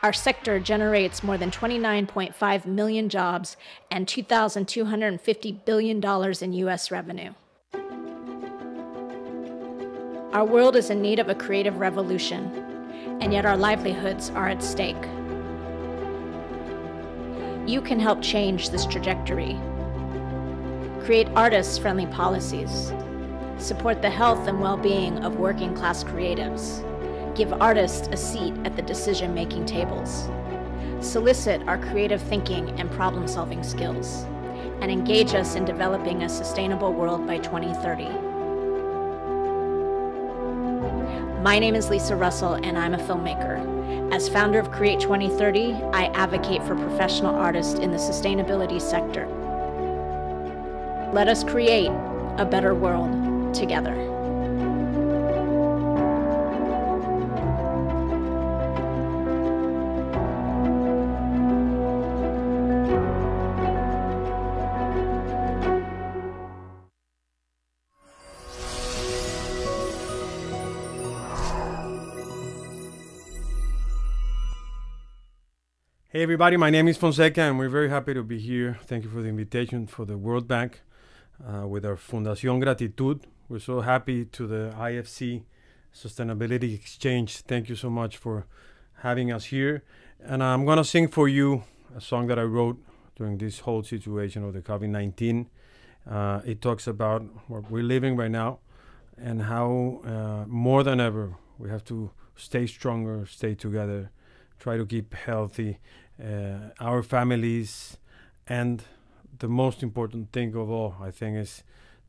Our sector generates more than 29.5 million jobs and $2,250 billion in US revenue. Our world is in need of a creative revolution, and yet our livelihoods are at stake. You can help change this trajectory. Create artist-friendly policies. Support the health and well-being of working-class creatives. Give artists a seat at the decision-making tables. Solicit our creative thinking and problem-solving skills. And engage us in developing a sustainable world by 2030. My name is Lisa Russell, and I'm a filmmaker. As founder of Create 2030, I advocate for professional artists in the sustainability sector. Let us create a better world together. Hey everybody, my name is Fonseca and we're very happy to be here. Thank you for the invitation for the World Bank with our Fundación Gratitud. We're so happy to the IFC Sustainability Exchange. Thank you so much for having us here. And I'm going to sing for you a song that I wrote during this whole situation of the COVID-19. It talks about what we're living right now and how more than ever we have to stay stronger, stay together, try to keep healthy our families, and the most important thing of all, I think, is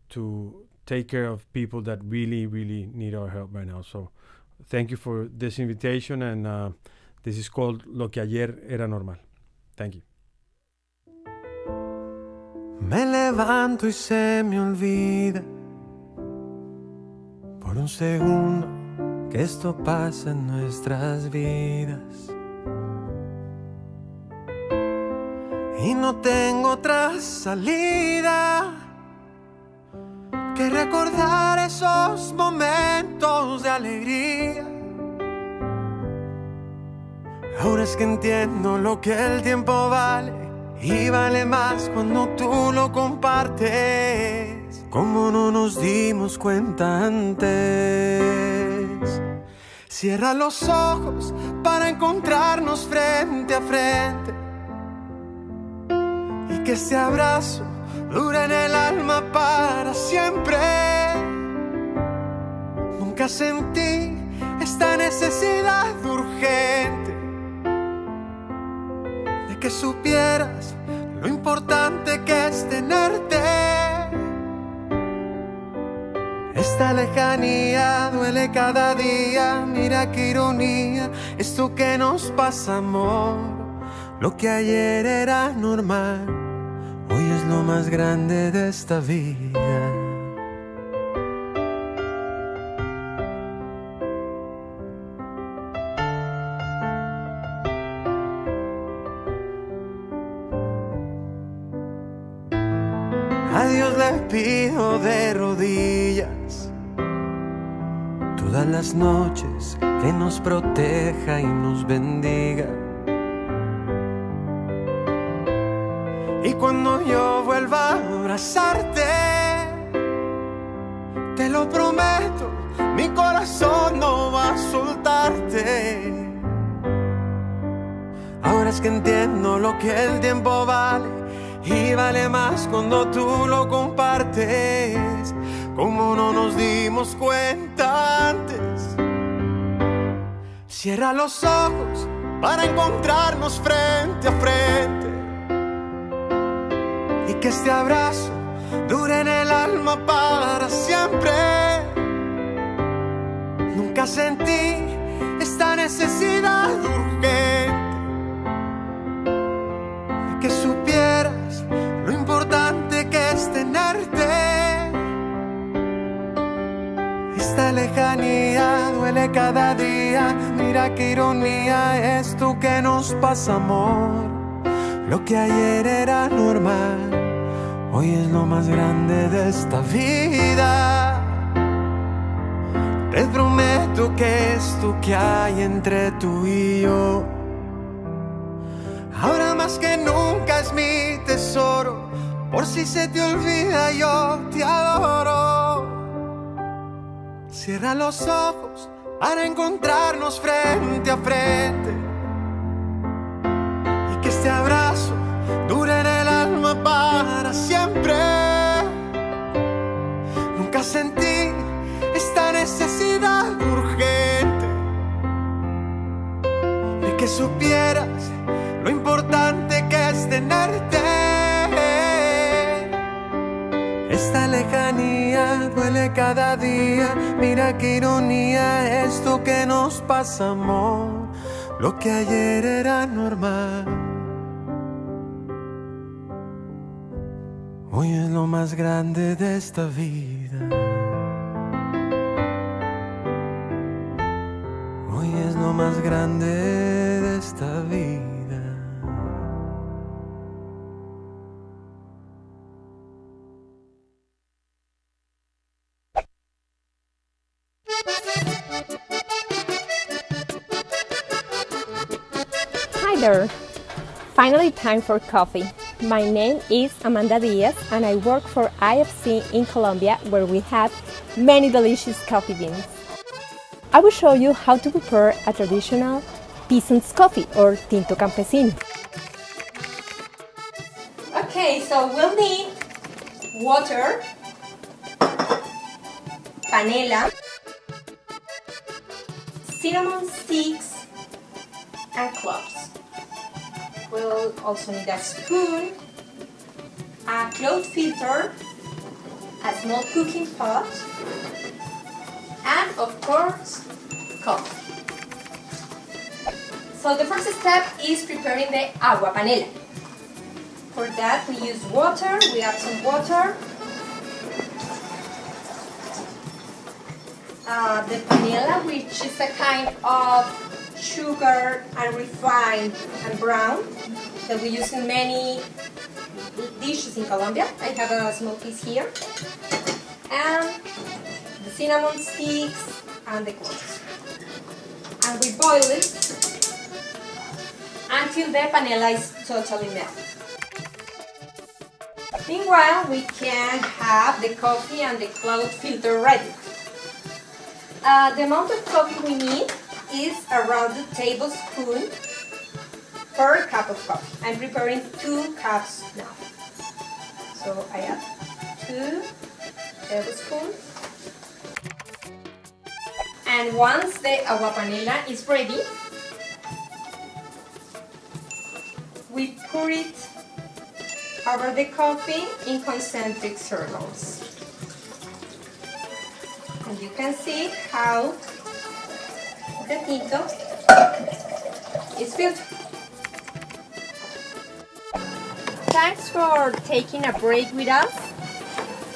to take care of people that really, really need our help right now. So thank you for this invitation, and this is called Lo que ayer era normal. Thank you. Me levanto y se me olvida por un segundo que esto pasa en nuestras vidas. Y no tengo otra salida que recordar esos momentos alegría. Ahora es que entiendo lo que el tiempo vale, y vale más cuando tú lo compartes. Como no nos dimos cuenta antes. Cierra los ojos para encontrarnos frente a frente, y que este abrazo dure en el alma para siempre. Nunca sentí esta necesidad urgente de que supieras lo importante que es tenerte. Esta lejanía duele cada día, mira qué ironía, esto que nos pasa, amor. Lo que ayer era normal, hoy es lo más grande de esta vida. A Dios le pido de rodillas todas las noches que nos proteja y nos bendiga. Y cuando yo vuelva a abrazarte, te lo prometo, mi corazón no va a soltarte. Ahora es que entiendo lo que el tiempo vale, y vale más cuando tú lo compartes. Como no nos dimos cuenta antes. Cierra los ojos para encontrarnos frente a frente, y que este abrazo dure en el alma para siempre. Nunca sentí esta necesidad urgente de que supieras lo importante que es tenerte. Esta lejanía duele cada día, mira qué ironía, esto que nos pasa, amor. Lo que ayer era normal, hoy es lo más grande de esta vida. Te prometo que esto que hay entre tú y yo, ahora más que nunca es mi tesoro. Por si se te olvida, yo te adoro. Cierra los ojos para encontrarnos frente a frente, y que este abrazo dure en el alma para siempre. Nunca sentí esta necesidad urgente de que supieras lo importante que es tenerte. Esta lejanía duele cada día, mira qué ironía, esto que nos pasa, amor. Lo que ayer era normal, hoy es lo más grande de esta vida. Hoy es lo más grande de esta vida. Hi there! Finally time for coffee. My name is Amanda Diaz and I work for IFC in Colombia, where we have many delicious coffee beans. I will show you how to prepare a traditional peasant's coffee or tinto campesino. Okay, so we'll need water, panela, cinnamon sticks, and cloves. We'll also need a spoon, a cloth filter, a small cooking pot, and of course, coffee. So the first step is preparing the agua panela. For that we use water, we add some water. The panela, which is a kind of sugar unrefined and brown that we use in many dishes in Colombia. I have a small piece here. And the cinnamon sticks, and the cloves. And we boil it until the panela is totally melted. Meanwhile, we can have the coffee and the cloud filter ready. The amount of coffee we need is around a tablespoon per cup of coffee. I'm preparing 2 cups now. So I add 2 tablespoons. And once the agua panela is ready, we pour it over the coffee in concentric circles. And you can see how the tinto is filtered. Thanks for taking a break with us.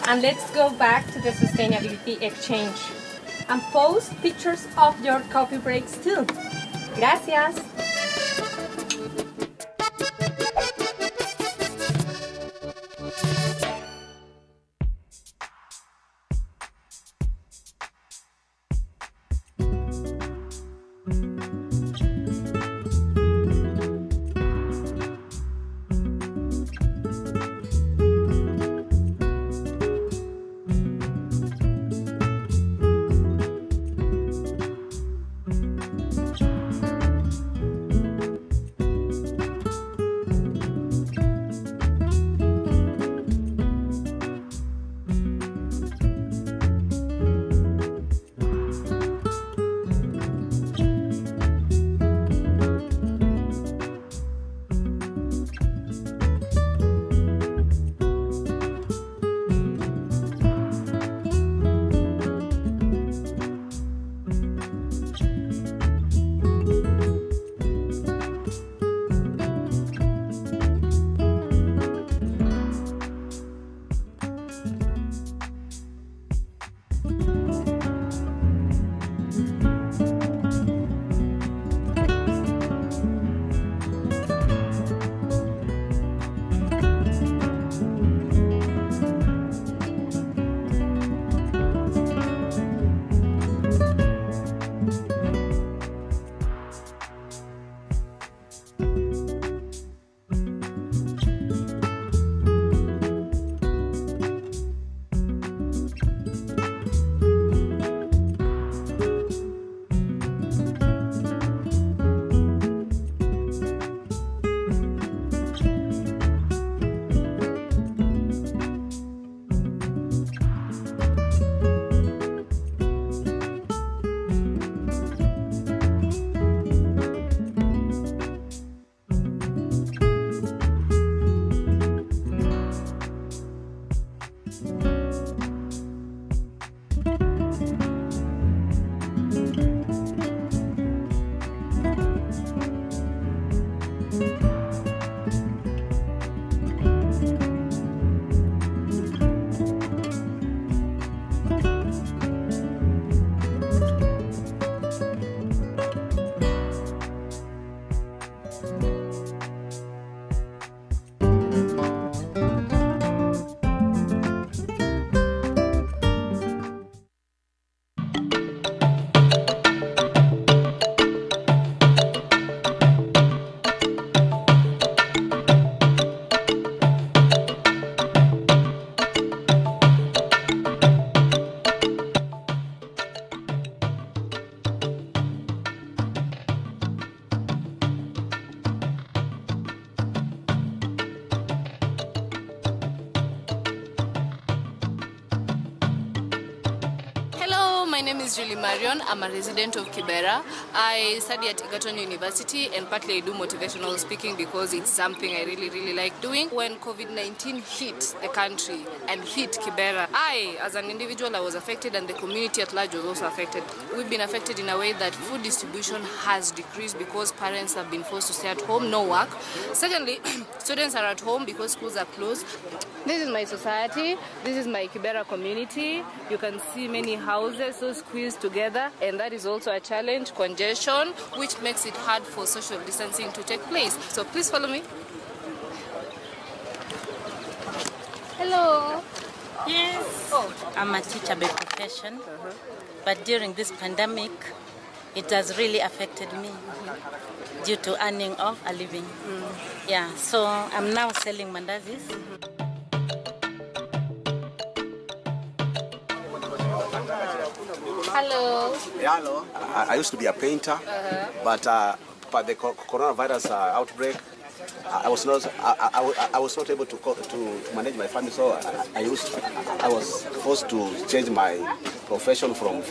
And let's go back to the Sustainability Exchange and post pictures of your coffee breaks too. Gracias. My name is Julie Marion. I'm a resident of Kibera. I study at Egerton University and partly I do motivational speaking because it's something I really like doing. When COVID-19 hit the country and hit Kibera, I, as an individual, I was affected and the community at large was also affected. We've been affected in a way that food distribution has decreased because parents have been forced to stay at home, no work. Secondly, students are at home because schools are closed. This is my society. This is my Kibera community. You can see many houses so squeezed together, and that is also a challenge, congestion, which makes it hard for social distancing to take place. So please follow me. Hello. Yes. I'm a teacher by profession, but during this pandemic, it has really affected me due to earning of a living. Yeah, so I'm now selling mandazis. Hello. Yeah, hello. I used to be a painter, but by the coronavirus outbreak, I was not able to manage my family, so I was forced to change my profession from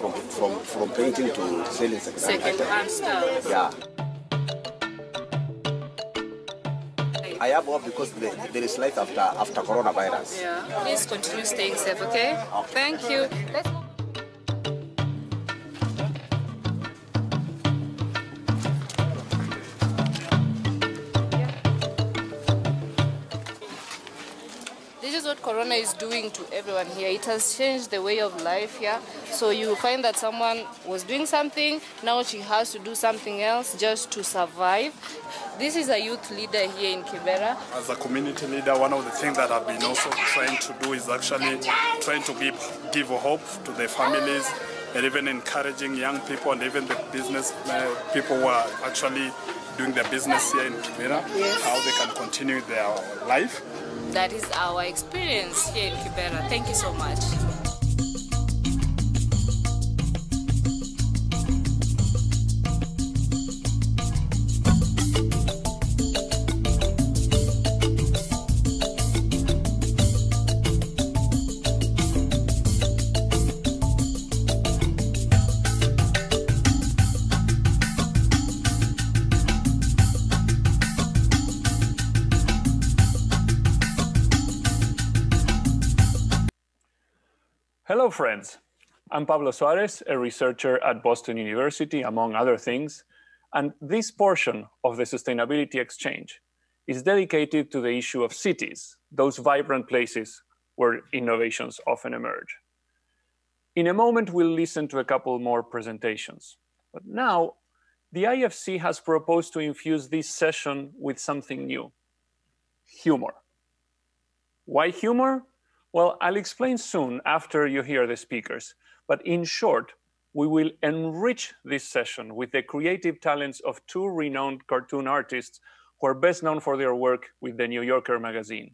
painting to selling second-hand stuff. Yeah. I have hope because there is life after coronavirus. Yeah. Please continue staying safe, okay? Thank you. Let's move. This is what Corona is doing to everyone here. It has changed the way of life here. So you find that someone was doing something, now she has to do something else just to survive. This is a youth leader here in Kibera. As a community leader, one of the things that I've been also trying to do is actually trying to give hope to the families and even encouraging young people and even the business people who are actually doing their business here in Kibera, how they can continue their life. That is our experience here in Kibera. Thank you so much. Hello friends, I'm Pablo Suarez, a researcher at Boston University, among other things, and this portion of the Sustainability Exchange is dedicated to the issue of cities, those vibrant places where innovations often emerge. In a moment, we'll listen to a couple more presentations, but now the IFC has proposed to infuse this session with something new, humor. Why humor? Well, I'll explain soon after you hear the speakers, but in short, we will enrich this session with the creative talents of two renowned cartoon artists who are best known for their work with the New Yorker magazine.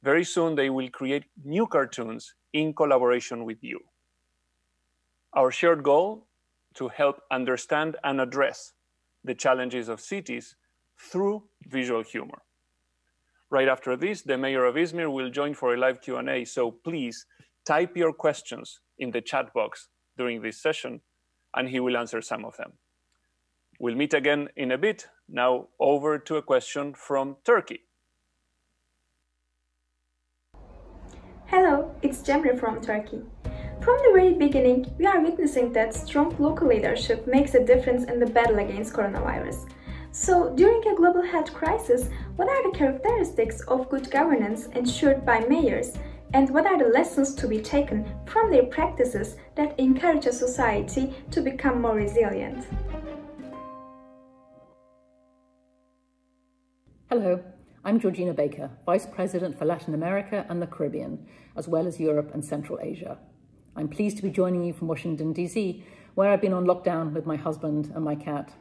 Very soon, they will create new cartoons in collaboration with you. Our shared goal, to help understand and address the challenges of cities through visual humor. Right after this, the mayor of Izmir will join for a live Q&A, so please type your questions in the chat box during this session, and he will answer some of them. We'll meet again in a bit. Now over to a question from Turkey. Hello, it's Cemre from Turkey. From the very beginning, we are witnessing that strong local leadership makes a difference in the battle against coronavirus. So, during a global health crisis, what are the characteristics of good governance ensured by mayors, and what are the lessons to be taken from their practices that encourage a society to become more resilient? Hello, I'm Georgina Baker, Vice President for Latin America and the Caribbean, as well as Europe and Central Asia. I'm pleased to be joining you from Washington, D.C., where I've been on lockdown with my husband and my cat.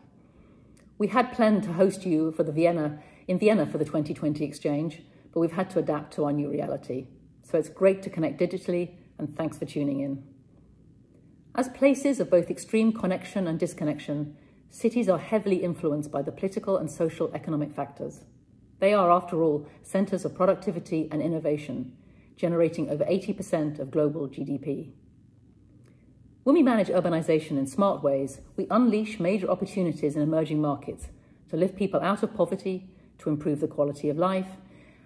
We had planned to host you in Vienna for the 2020 exchange, but we've had to adapt to our new reality. So it's great to connect digitally, and thanks for tuning in. As places of both extreme connection and disconnection, cities are heavily influenced by the political and social economic factors. They are, after all, centers of productivity and innovation, generating over 80% of global GDP. When we manage urbanization in smart ways, we unleash major opportunities in emerging markets to lift people out of poverty, to improve the quality of life,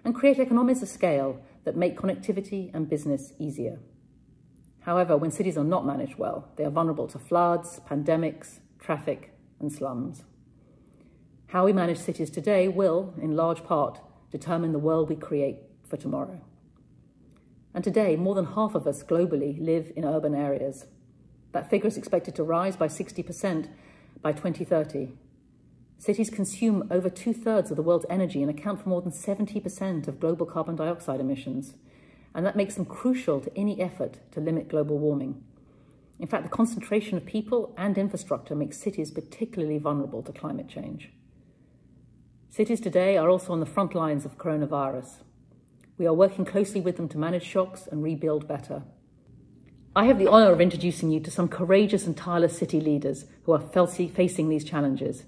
and create economies of scale that make connectivity and business easier. However, when cities are not managed well, they are vulnerable to floods, pandemics, traffic, and slums. How we manage cities today will, in large part, determine the world we create for tomorrow. And today, more than half of us globally live in urban areas. That figure is expected to rise by 60% by 2030. Cities consume over 2/3 of the world's energy and account for more than 70% of global carbon dioxide emissions. and that makes them crucial to any effort to limit global warming. In fact, the concentration of people and infrastructure makes cities particularly vulnerable to climate change. Cities today are also on the front lines of coronavirus. We are working closely with them to manage shocks and rebuild better. I have the honour of introducing you to some courageous and tireless city leaders who are facing these challenges.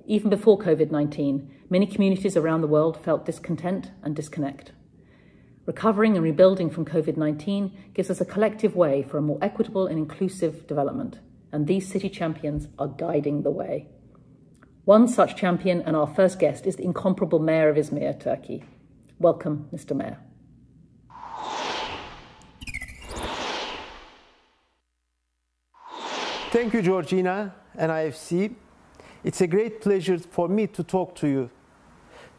Even before COVID-19, many communities around the world felt discontent and disconnect. Recovering and rebuilding from COVID-19 gives us a collective way for a more equitable and inclusive development, and these city champions are guiding the way. One such champion and our first guest is the incomparable Mayor of Izmir, Turkey. Welcome, Mr. Mayor. Thank you, Georgina and IFC. It's a great pleasure for me to talk to you.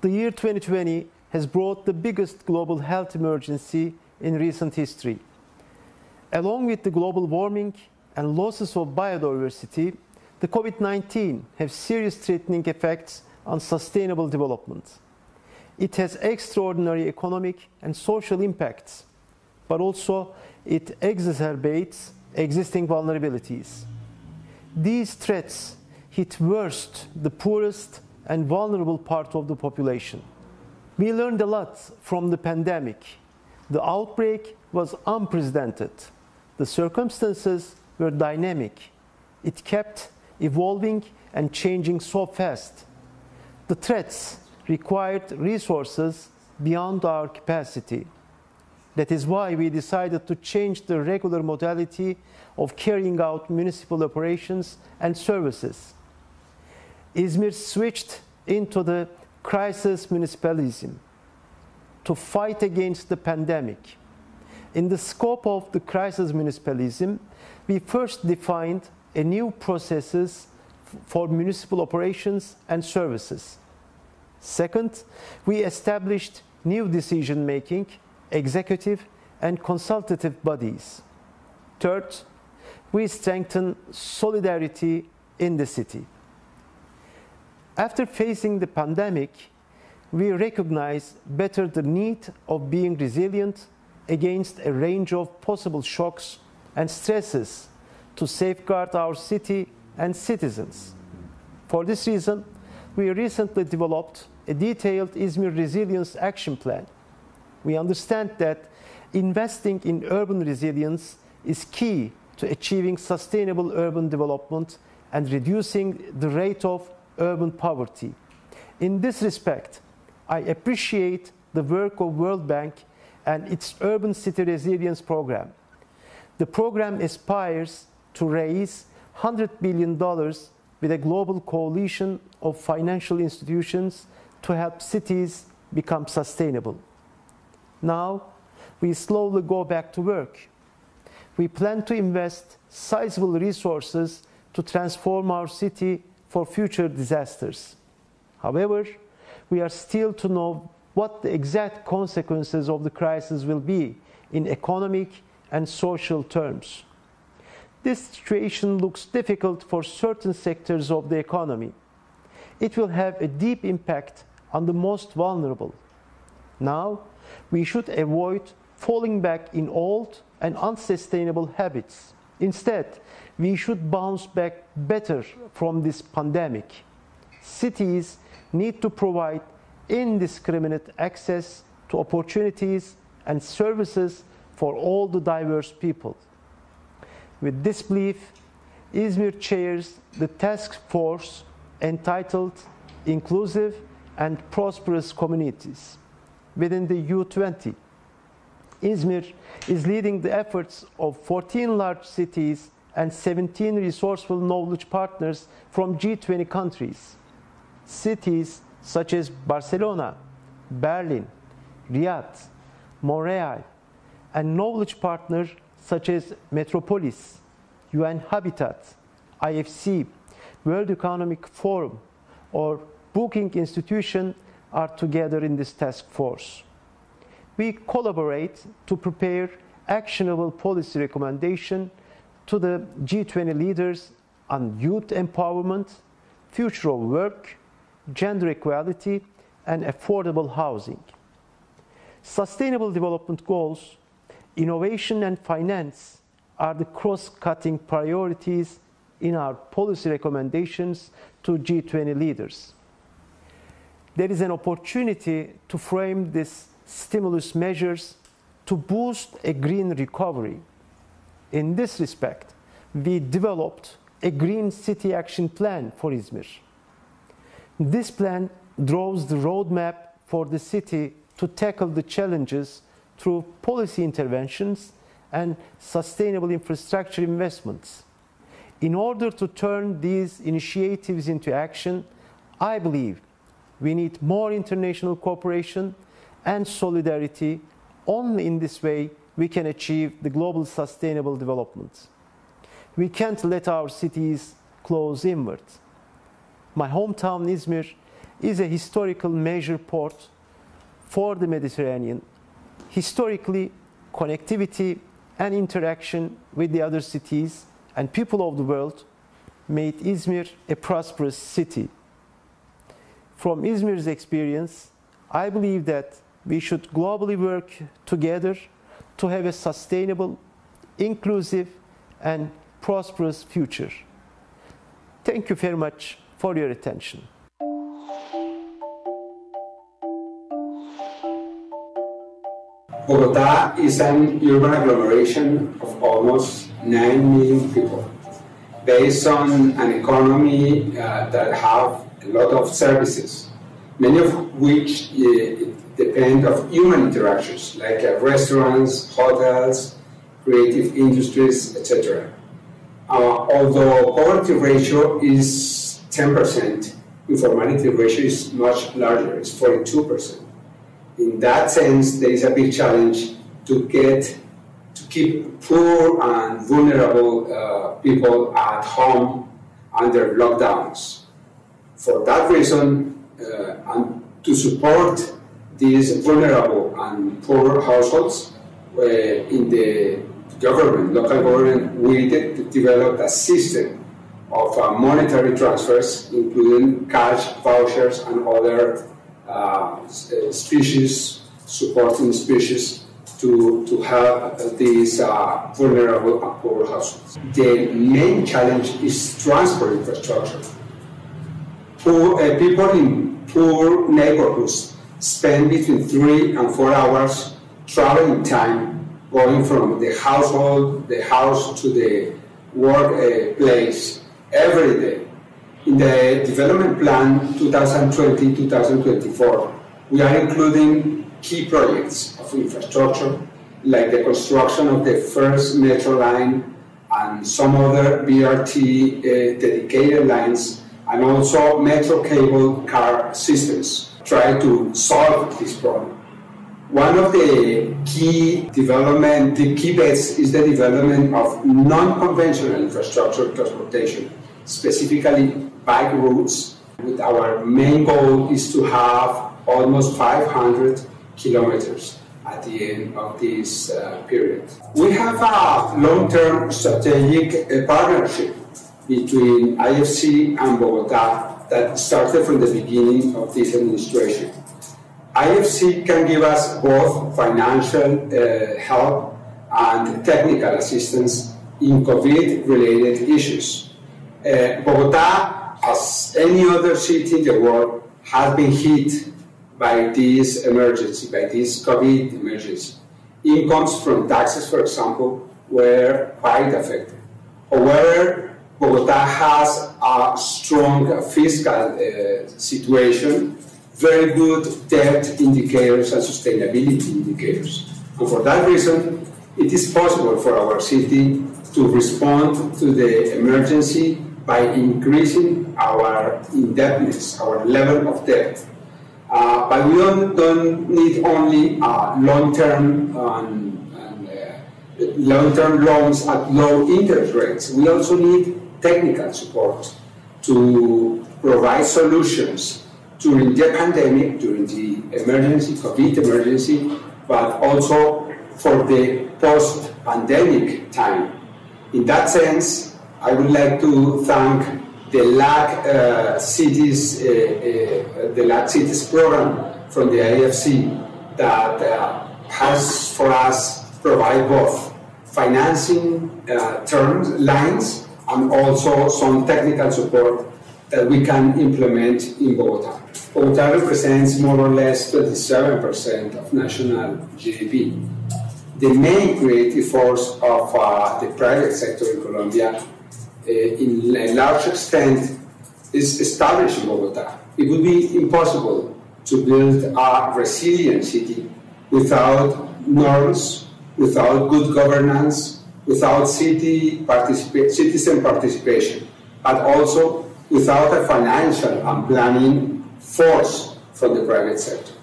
The year 2020 has brought the biggest global health emergency in recent history. Along with the global warming and losses of biodiversity, the COVID-19 have serious threatening effects on sustainable development. It has extraordinary economic and social impacts, but also it exacerbates existing vulnerabilities. These threats hit worst the poorest and vulnerable part of the population. We learned a lot from the pandemic. The outbreak was unprecedented. The circumstances were dynamic. It kept evolving and changing so fast. The threats required resources beyond our capacity. That is why we decided to change the regular modality of carrying out municipal operations and services. Izmir switched into the crisis municipalism to fight against the pandemic. In the scope of the crisis municipalism, we first defined a new processes for municipal operations and services. Second, we established new decision-making, executive and consultative bodies. Third, we strengthened solidarity in the city. After facing the pandemic, we recognize better the need of being resilient against a range of possible shocks and stresses to safeguard our city and citizens. For this reason, we recently developed a detailed Izmir Resilience Action Plan. We understand that investing in urban resilience is key to achieving sustainable urban development and reducing the rate of urban poverty. In this respect, I appreciate the work of World Bank and its Urban City Resilience Program. The program aspires to raise $100 billion with a global coalition of financial institutions to help cities become sustainable. Now, we slowly go back to work. We plan to invest sizable resources to transform our city for future disasters. However, we are still to know what the exact consequences of the crisis will be in economic and social terms. This situation looks difficult for certain sectors of the economy. It will have a deep impact on the most vulnerable. Now, we should avoid falling back in old and unsustainable habits. Instead, we should bounce back better from this pandemic. Cities need to provide indiscriminate access to opportunities and services for all the diverse people. With this belief, Izmir chairs the task force entitled Inclusive and Prosperous Communities within the U20. Izmir is leading the efforts of 14 large cities and 17 resourceful knowledge partners from G20 countries. Cities such as Barcelona, Berlin, Riyadh, Montreal, and knowledge partners such as Metropolis, UN Habitat, IFC, World Economic Forum, or Booking Institution are together in this task force. We collaborate to prepare actionable policy recommendations to the G20 leaders on youth empowerment, future of work, gender equality, and affordable housing. Sustainable Development Goals, innovation and finance are the cross-cutting priorities in our policy recommendations to G20 leaders. There is an opportunity to frame these stimulus measures to boost a green recovery. In this respect, we developed a Green City Action Plan for Izmir. This plan draws the roadmap for the city to tackle the challenges through policy interventions and sustainable infrastructure investments. In order to turn these initiatives into action, I believe we need more international cooperation and solidarity. Only in this way we can achieve the global sustainable development. We can't let our cities close inward. My hometown Izmir is a historical major port for the Mediterranean. Historically, connectivity and interaction with the other cities and people of the world made Izmir a prosperous city. From Izmir's experience, I believe that we should globally work together to have a sustainable, inclusive, and prosperous future. Thank you very much for your attention. Bogota is an urban agglomeration of almost 9 million people, based on an economy that have a lot of services, many of which depend on human interactions, like restaurants, hotels, creative industries, etc. Although poverty ratio is 10%, informality ratio is much larger, it's 42%. In that sense, there is a big challenge to keep poor and vulnerable people at home under lockdowns. For that reason, and to support these vulnerable and poor households, in the government, local government, we developed a system of monetary transfers, including cash, vouchers, and other species, supporting species to help these vulnerable and poor households. The main challenge is transport infrastructure. People in poor neighborhoods spend between 3 and 4 hours traveling time going from the house to the workplace every day. In the development plan 2020-2024, we are including key projects of infrastructure, like the construction of the first metro line and some other BRT dedicated lines, and also metro cable car systems, try to solve this problem. One of the key bets is the development of non-conventional infrastructure transportation, specifically bike routes. With our main goal is to have almost 500 kilometers at the end of this period. We have a long-term strategic partnership between IFC and Bogota that started from the beginning of this administration. IFC can give us both financial help and technical assistance in COVID-related issues. Bogota, as any other city in the world, has been hit by this emergency, by this COVID emergency. Incomes from taxes, for example, were quite affected. However, Bogota has a strong fiscal situation, very good debt indicators and sustainability indicators. And for that reason, it is possible for our city to respond to the emergency by increasing our indebtedness, our level of debt. But we don't need only long-term loans at low interest rates. We also need technical support to provide solutions during the pandemic, during the emergency, COVID emergency, but also for the post-pandemic time. In that sense, I would like to thank the LAC Cities program from the IFC that has for us provide both financing terms, lines, and also some technical support that we can implement in Bogota. Bogota represents more or less 27% of national GDP. The main creative force of the private sector in Colombia, in a large extent, is established in Bogota. It would be impossible to build a resilient city without norms, without good governance, without citizen participation, but also without a financial and planning force from the private sector.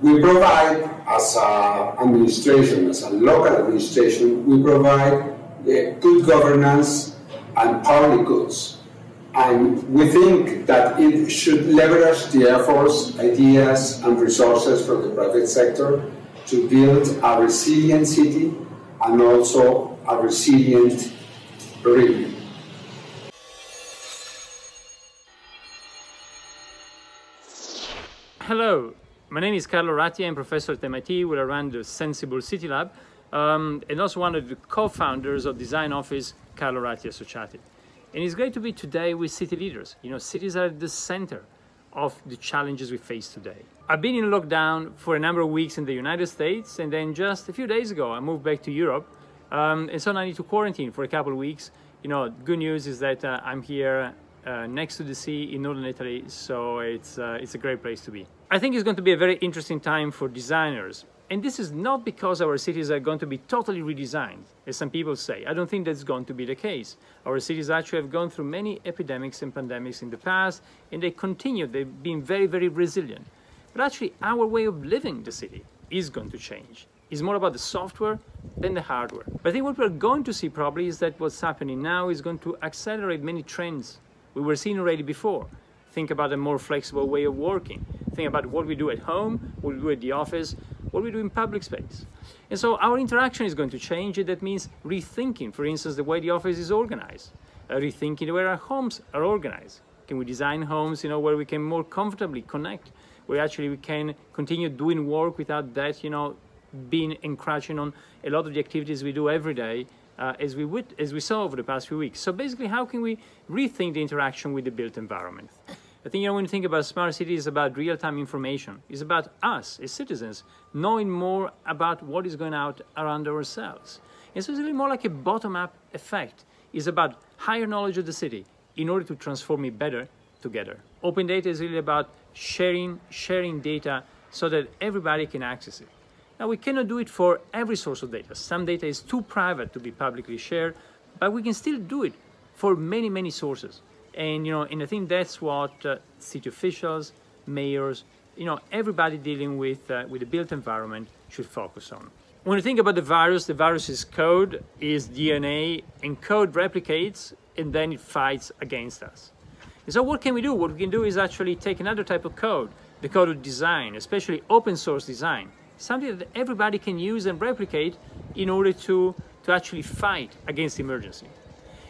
We provide, as an administration, as a local administration, we provide good governance and public goods. And we think that it should leverage the efforts, ideas, and resources from the private sector to build a resilient city and also a resilient region. Hello, my name is Carlo Ratti. I'm professor at MIT, where I run the Sensible City Lab, and also one of the co-founders of design office Carlo Ratti Associati. And it's great to be today with city leaders. You know, cities are at the center of the challenges we face today. I've been in lockdown for a number of weeks in the United States, and then just a few days ago, I moved back to Europe, and so now I need to quarantine for a couple of weeks. You know, good news is that I'm here next to the sea in northern Italy, so it's a great place to be. I think it's going to be a very interesting time for designers. And this is not because our cities are going to be totally redesigned, as some people say. I don't think that's going to be the case. Our cities actually have gone through many epidemics and pandemics in the past, and they continue. They've been very, very resilient. But actually, our way of living the city is going to change. It's more about the software than the hardware. But I think what we're going to see probably is that what's happening now is going to accelerate many trends we were seeing already before. Think about a more flexible way of working. Think about what we do at home, what we do at the office, what we do in public space. And so our interaction is going to change, and that means rethinking, for instance, the way the office is organized, rethinking the way our homes are organized. Can we design homes, you know, where we can more comfortably connect, where actually we can continue doing work without that, you know, being encroaching on a lot of the activities we do every day, as we saw over the past few weeks. So basically, how can we rethink the interaction with the built environment? I think, you know, when you think about smart cities, it's about real-time information. It's about us as citizens knowing more about what is going on around ourselves. And so it's really more like a bottom-up effect. It's about higher knowledge of the city in order to transform it better together. Open data is really about sharing data so that everybody can access it. Now, we cannot do it for every source of data. Some data is too private to be publicly shared, but we can still do it for many, many sources. And, you know, and I think that's what city officials, mayors, you know, everybody dealing with the built environment should focus on. When you think about the virus is code, is DNA, and code replicates, and then it fights against us. And so what can we do? What we can do is actually take another type of code, the code of design, especially open source design, something that everybody can use and replicate in order to actually fight against emergency.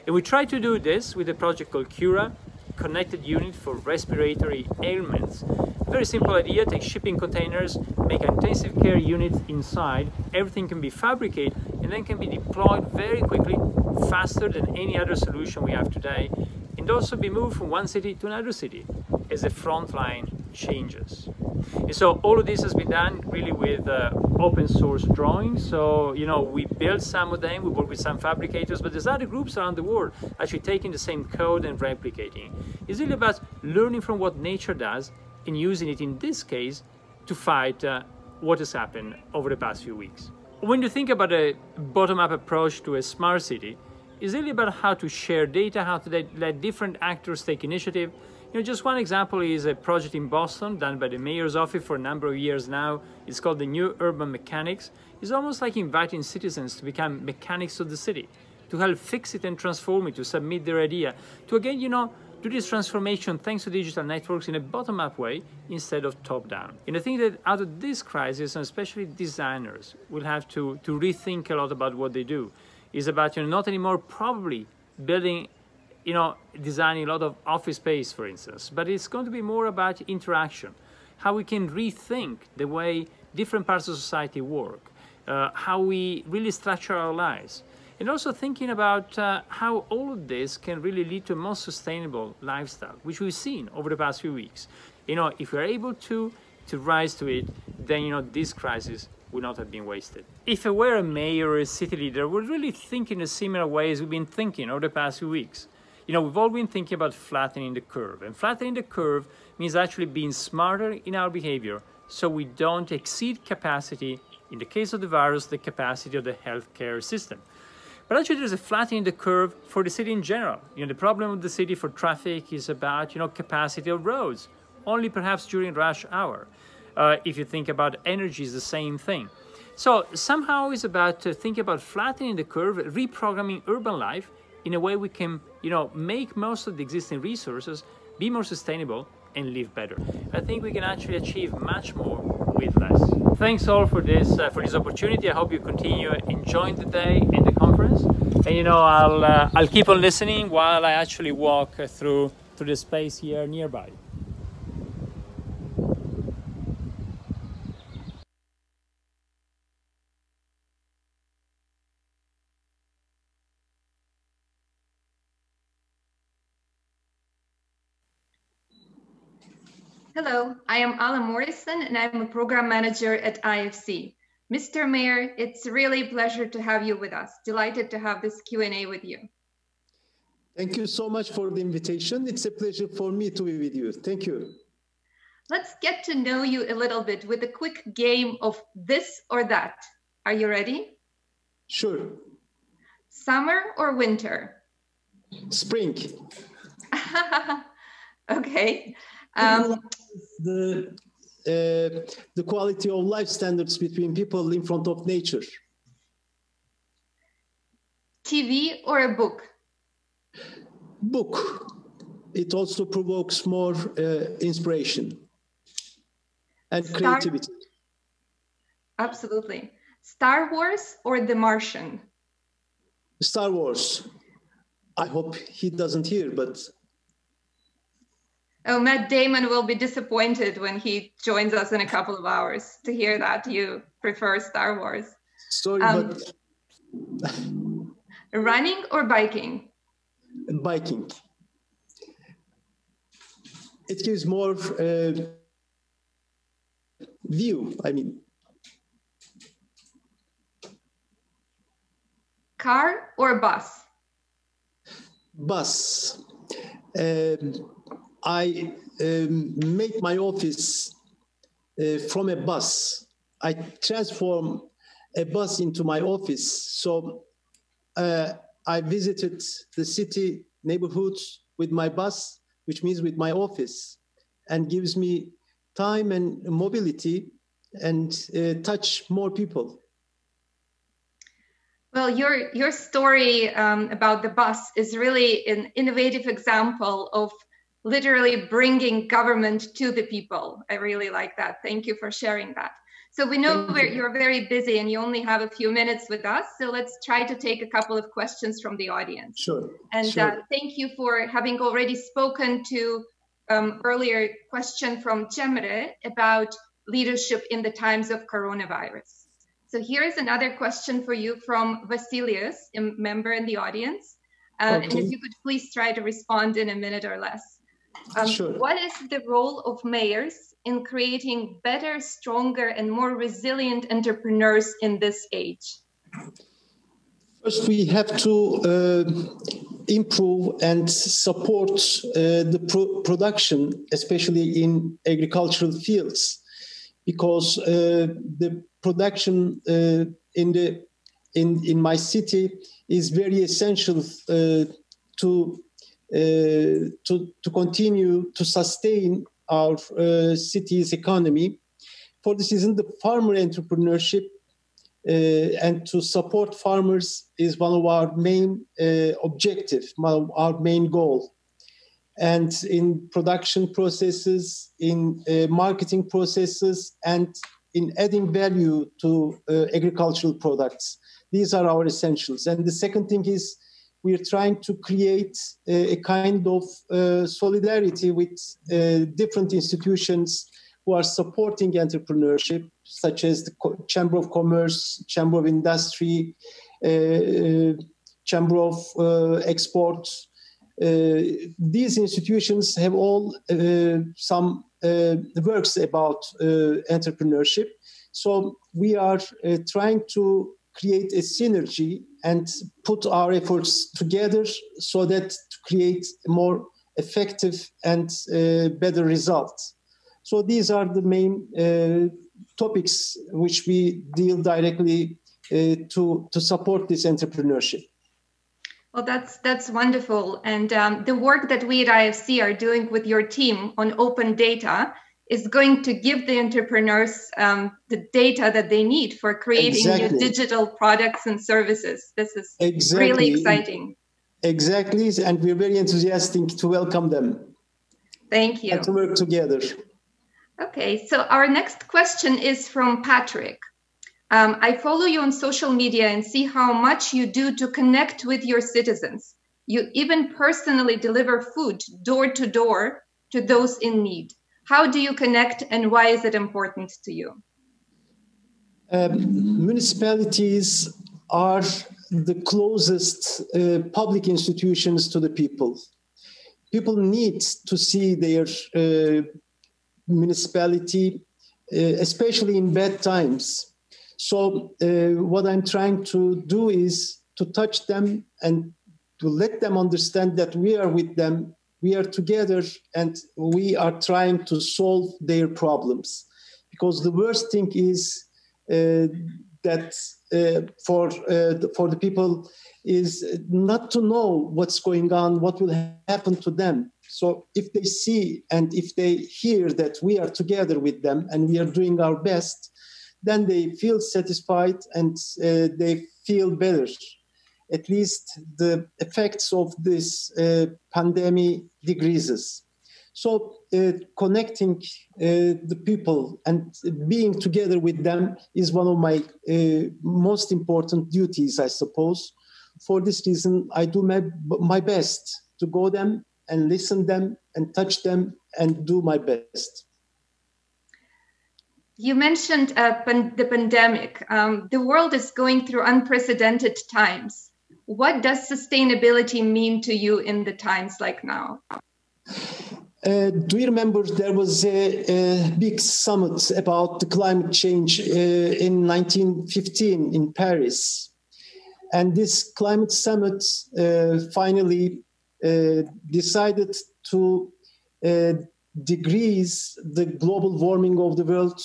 And we try to do this with a project called Cura, Connected Unit for Respiratory Ailments. A very simple idea: take shipping containers, make an intensive care unit inside, everything can be fabricated and then can be deployed very quickly, faster than any other solution we have today, and also be moved from one city to another city as the front line changes. And so all of this has been done really with open source drawings. So, you know, we built some of them, we work with some fabricators, but there's other groups around the world actually taking the same code and replicating. It's really about learning from what nature does and using it in this case to fight what has happened over the past few weeks. When you think about a bottom-up approach to a smart city, it's really about how to share data, how to let different actors take initiative. You know, just one example is a project in Boston done by the mayor's office for a number of years now. It's called the New Urban Mechanics. It's almost like inviting citizens to become mechanics of the city, to help fix it and transform it, to submit their idea, to again, you know, do this transformation thanks to digital networks in a bottom-up way instead of top-down. And I think that out of this crisis, and especially designers, will have to rethink a lot about what they do. It's about, you know, not anymore probably building, you know, designing a lot of office space, for instance, but it's going to be more about interaction, how we can rethink the way different parts of society work, how we really structure our lives, and also thinking about how all of this can really lead to a more sustainable lifestyle, which we've seen over the past few weeks. You know, if we're able to rise to it, then, you know, this crisis would not have been wasted. If I were a mayor or a city leader, we're really thinking in similar ways we've been thinking over the past few weeks. You know, we've all been thinking about flattening the curve, and flattening the curve means actually being smarter in our behavior so we don't exceed capacity, in the case of the virus, the capacity of the healthcare system. But actually there's a flattening the curve for the city in general. You know, the problem of the city for traffic is about, you know, capacity of roads, only perhaps during rush hour. If you think about energy, it's the same thing. So somehow it's about thinking about flattening the curve, reprogramming urban life in a way we can, you know, make most of the existing resources, be more sustainable, and live better. I think we can actually achieve much more with less. Thanks all for this opportunity. I hope you continue enjoying the day and the conference. And, you know, I'll keep on listening while I actually walk through the space here nearby. Hello, I am Alan Morrison and I'm a program manager at IFC. Mr. Mayor, it's really a pleasure to have you with us. Delighted to have this Q&A with you. Thank you so much for the invitation. It's a pleasure for me to be with you. Thank you. Let's get to know you a little bit with a quick game of this or that. Are you ready? Sure. Summer or winter? Spring. Okay. The quality of life standards between people in front of nature. TV or a book? Book. It also provokes more inspiration and creativity. Absolutely. Star Wars or The Martian? Star Wars. I hope he doesn't hear, but... Oh, Matt Damon will be disappointed when he joins us in a couple of hours to hear that you prefer Star Wars. Sorry, but... Running or biking? Biking. It gives more view, I mean. Car or bus? Bus. I make my office from a bus. I transform a bus into my office. So I visited the city neighborhoods with my bus, which means with my office, and gives me time and mobility and touch more people. Well, your story about the bus is really an innovative example of literally bringing government to the people. I really like that. Thank you for sharing that. So we know you're very busy and you only have a few minutes with us. So let's try to take a couple of questions from the audience. Sure. And sure. Thank you for having already spoken to earlier question from Cemre about leadership in the times of coronavirus. So here is another question for you from Vasilius, a member in the audience. And if you could please try to respond in a minute or less. Sure. What is the role of mayors in creating better, stronger, and more resilient entrepreneurs in this age? First, we have to improve and support the production, especially in agricultural fields, because the production in my city is very essential to continue to sustain our city's economy. For this reason, the farmer entrepreneurship and to support farmers is one of our main objectives, our main goal. And in production processes, in marketing processes, and in adding value to agricultural products. These are our essentials. And the second thing is we are trying to create a kind of solidarity with different institutions who are supporting entrepreneurship. such as the Chamber of Commerce, Chamber of Industry, Chamber of Exports. These institutions have all some works about entrepreneurship. So we are trying to create a synergy and put our efforts together so that to create a more effective and better results. So these are the main topics which we deal directly to support this entrepreneurship. Well, that's wonderful. And the work that we at IFC are doing with your team on open data is going to give the entrepreneurs the data that they need for creating new digital products and services. This is really exciting. Exactly, and we're very enthusiastic to welcome them. Thank you. And to work together. Okay, so our next question is from Patrick. I follow you on social media and see how much you do to connect with your citizens. You even personally deliver food door to door to those in need. How do you connect and why is it important to you? Municipalities are the closest public institutions to the people. People need to see their municipality, especially in bad times. So what I'm trying to do is to touch them and to let them understand that we are with them, we are together, and we are trying to solve their problems. Because the worst thing is that for the people is not to know what's going on, what will happen to them. So if they see and if they hear that we are together with them and we are doing our best, then they feel satisfied and they feel better. At least the effects of this pandemic decreases. So connecting the people and being together with them is one of my most important duties, I suppose. For this reason, I do my best to go them and listen them and touch them and do my best. You mentioned the pandemic. The world is going through unprecedented times. What does sustainability mean to you in the times like now? Do you remember there was a big summit about the climate change in 1915 in Paris? And this climate summit finally decided to decrease the global warming of the world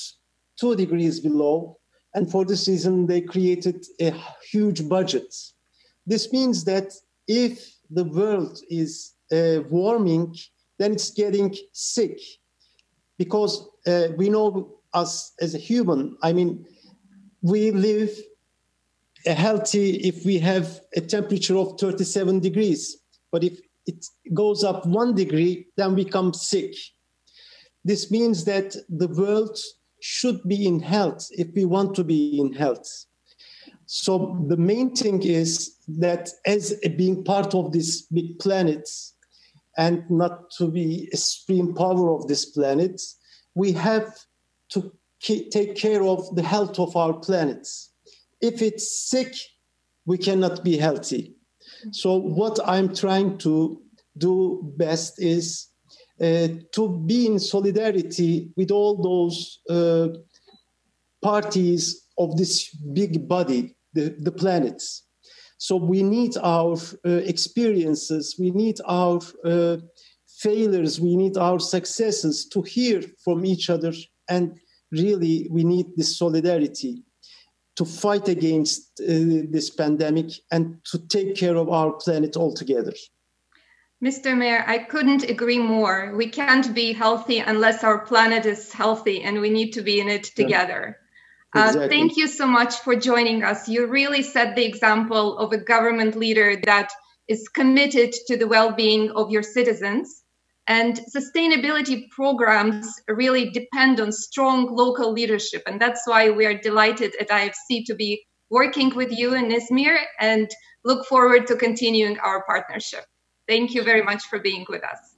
2 degrees below. And for this reason, they created a huge budget. This means that if the world is warming, then it's getting sick. Because we know us as a human, I mean, we live healthy if we have a temperature of 37 degrees. But if it goes up 1 degree, then we become sick. This means that the world should be in health if we want to be in health. So the main thing is that as being part of this big planet and not to be a supreme power of this planet, we have to take care of the health of our planet. If it's sick, we cannot be healthy. So what I'm trying to do best is to be in solidarity with all those parties of this big body, the planets. So we need our experiences, we need our failures, we need our successes to hear from each other. And really, we need this solidarity to fight against this pandemic and to take care of our planet altogether. Mr. Mayor, I couldn't agree more. We can't be healthy unless our planet is healthy, and we need to be in it together. Exactly. Thank you so much for joining us. You really set the example of a government leader that is committed to the well-being of your citizens. And sustainability programs really depend on strong local leadership. And that's why we are delighted at IFC to be working with you in Izmir and look forward to continuing our partnership. Thank you very much for being with us.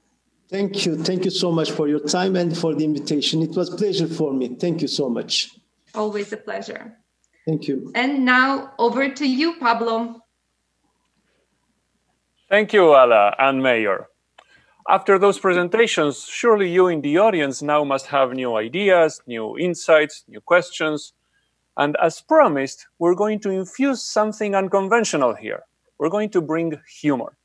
Thank you. Thank you so much for your time and for the invitation. It was a pleasure for me. Thank you so much. Always a pleasure. Thank you. And now over to you, Pablo. Thank you, Ala and Mayor. After those presentations, surely you in the audience now must have new ideas, new insights, new questions. And as promised, we're going to infuse something unconventional here. We're going to bring humor.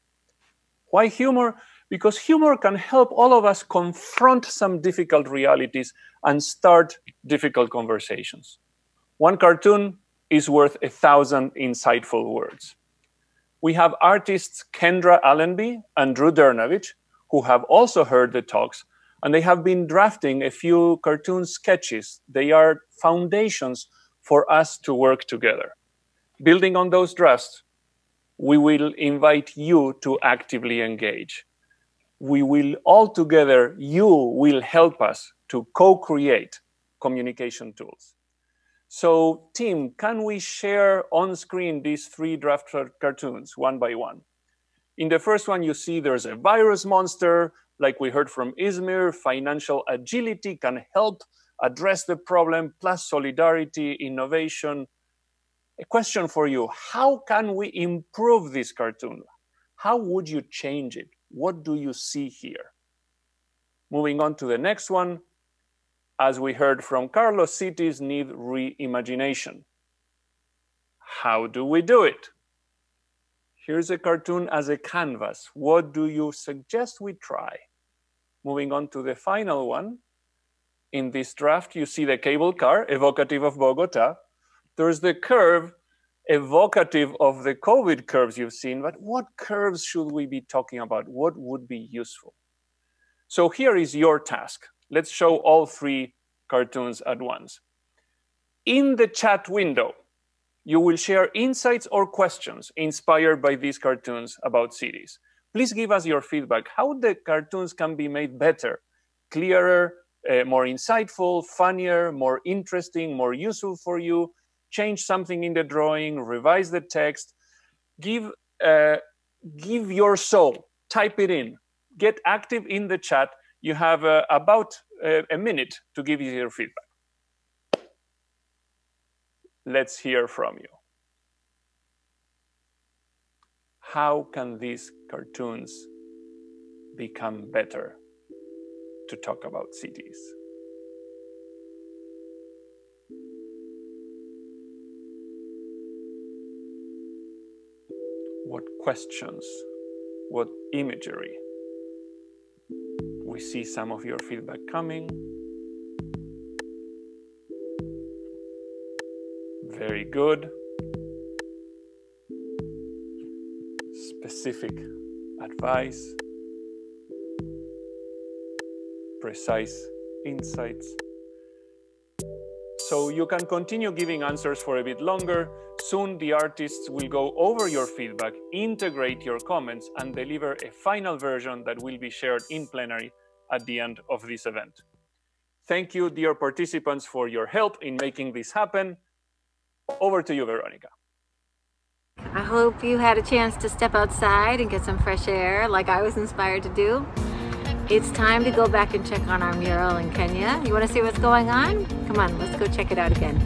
Why humor? Because humor can help all of us confront some difficult realities and start difficult conversations. One cartoon is worth 1,000 insightful words. We have artists Kendra Allenby and Drew Dernovich, who have also heard the talks, and they have been drafting a few cartoon sketches. They are foundations for us to work together. Building on those drafts, we will invite you to actively engage. We will all together, you will help us to co-create communication tools. So team, can we share on screen these 3 draft cartoons one by one? In the first one, you see there's a virus monster, like we heard from Izmir. Financial agility can help address the problem, plus solidarity, innovation. A question for you, how can we improve this cartoon? How would you change it? What do you see here? Moving on to the next one, as we heard from Carlos, cities need reimagination. How do we do it? Here's a cartoon as a canvas. What do you suggest we try? Moving on to the final one. In this draft, you see the cable car, evocative of Bogota. There's the curve, evocative of the COVID curves you've seen, but what curves should we be talking about? What would be useful? So here is your task. Let's show all 3 cartoons at once. In the chat window, you will share insights or questions inspired by these cartoons about cities. Please give us your feedback, how the cartoons can be made better, clearer, more insightful, funnier, more interesting, more useful for you. Change something in the drawing, revise the text, give your soul, type it in, get active in the chat. You have about a minute to give you your feedback. Let's hear from you. How can these cartoons become better to talk about cities? What questions, what imagery? We see some of your feedback coming. Very good. Specific advice. Precise insights. So you can continue giving answers for a bit longer. Soon the artists will go over your feedback, integrate your comments, and deliver a final version that will be shared in plenary at the end of this event. Thank you, dear participants, for your help in making this happen. Over to you, Veronica. I hope you had a chance to step outside and get some fresh air like I was inspired to do. It's time to go back and check on our mural in Kenya. You want to see what's going on? Come on, let's go check it out again.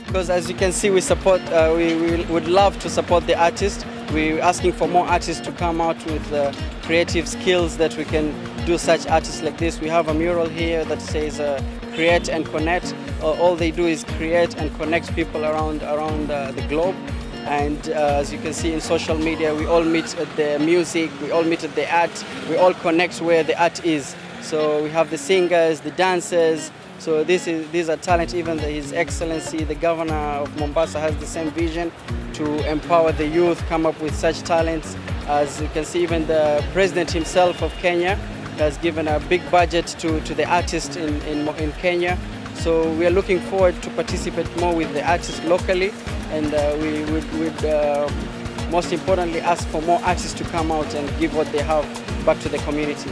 Because as you can see, we support, we would love to support the artists. We're asking for more artists to come out with creative skills that we can do such artists like this. We have a mural here that says create and connect. All they do is create and connect people around the globe. And as you can see in social media, we all meet at the music, we all meet at the art, we all connect where the art is. So we have the singers, the dancers. So these are talent. Even His Excellency, the Governor of Mombasa, has the same vision to empower the youth, come up with such talents. As you can see, even the President himself of Kenya has given a big budget to the artists in Kenya. So we are looking forward to participate more with the artists locally, and we would most importantly ask for more artists to come out and give what they have back to the community.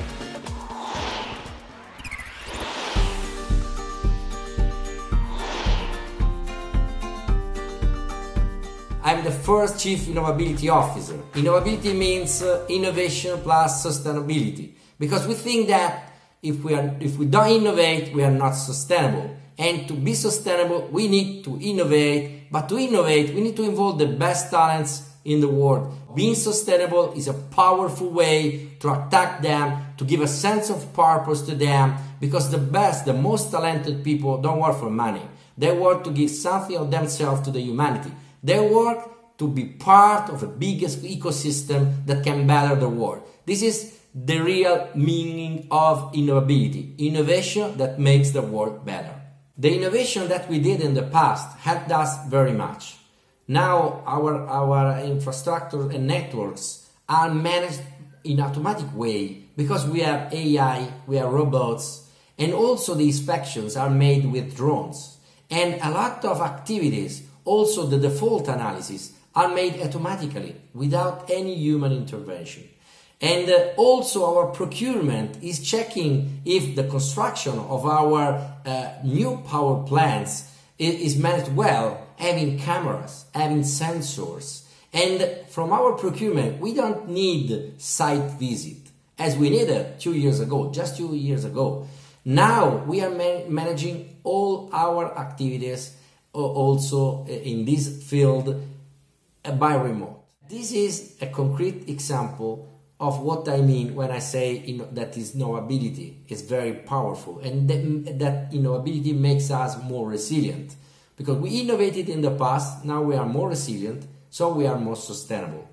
I'm the first Chief Innovability Officer. Innovability means innovation plus sustainability, because we think that If we don't innovate, we are not sustainable. And to be sustainable, we need to innovate. But to innovate, we need to involve the best talents in the world. Being sustainable is a powerful way to attack them, to give a sense of purpose to them, because the best, the most talented people don't work for money. They work to give something of themselves to the humanity. They work to be part of a biggest ecosystem that can better the world. This is the real meaning of innovability, innovation that makes the world better. The innovation that we did in the past helped us very much. Now our infrastructure and networks are managed in automatic way because we have AI, we have robots, and also the inspections are made with drones. And a lot of activities, also the default analysis, are made automatically without any human intervention. And also our procurement is checking if the construction of our new power plants is managed well, having cameras, having sensors. And from our procurement, we don't need site visit as we needed 2 years ago, just 2 years ago. Now we are managing all our activities also in this field by remote. This is a concrete example of what I mean when I say that innovability is very powerful, and that innovability makes us more resilient. Because we innovated in the past, now we are more resilient, so we are more sustainable.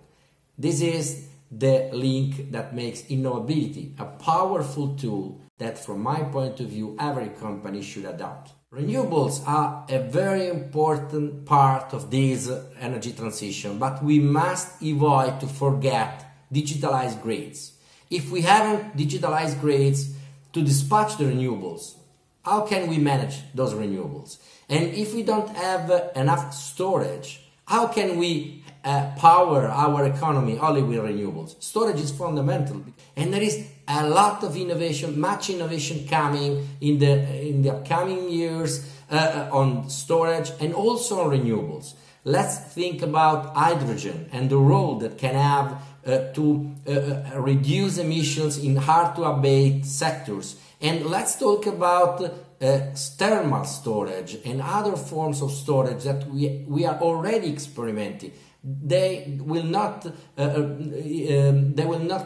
This is the link that makes innovability a powerful tool that, from my point of view, every company should adopt. Renewables are a very important part of this energy transition, but we must avoid to forget digitalized grids. If we haven't digitalized grids to dispatch the renewables, how can we manage those renewables? And if we don't have enough storage, how can we power our economy only with renewables? Storage is fundamental, and there is a lot of innovation, much innovation coming in the upcoming years on storage and also on renewables. Let's think about hydrogen and the role that can have to reduce emissions in hard-to-abate sectors. And let's talk about thermal storage and other forms of storage that we are already experimenting. They will not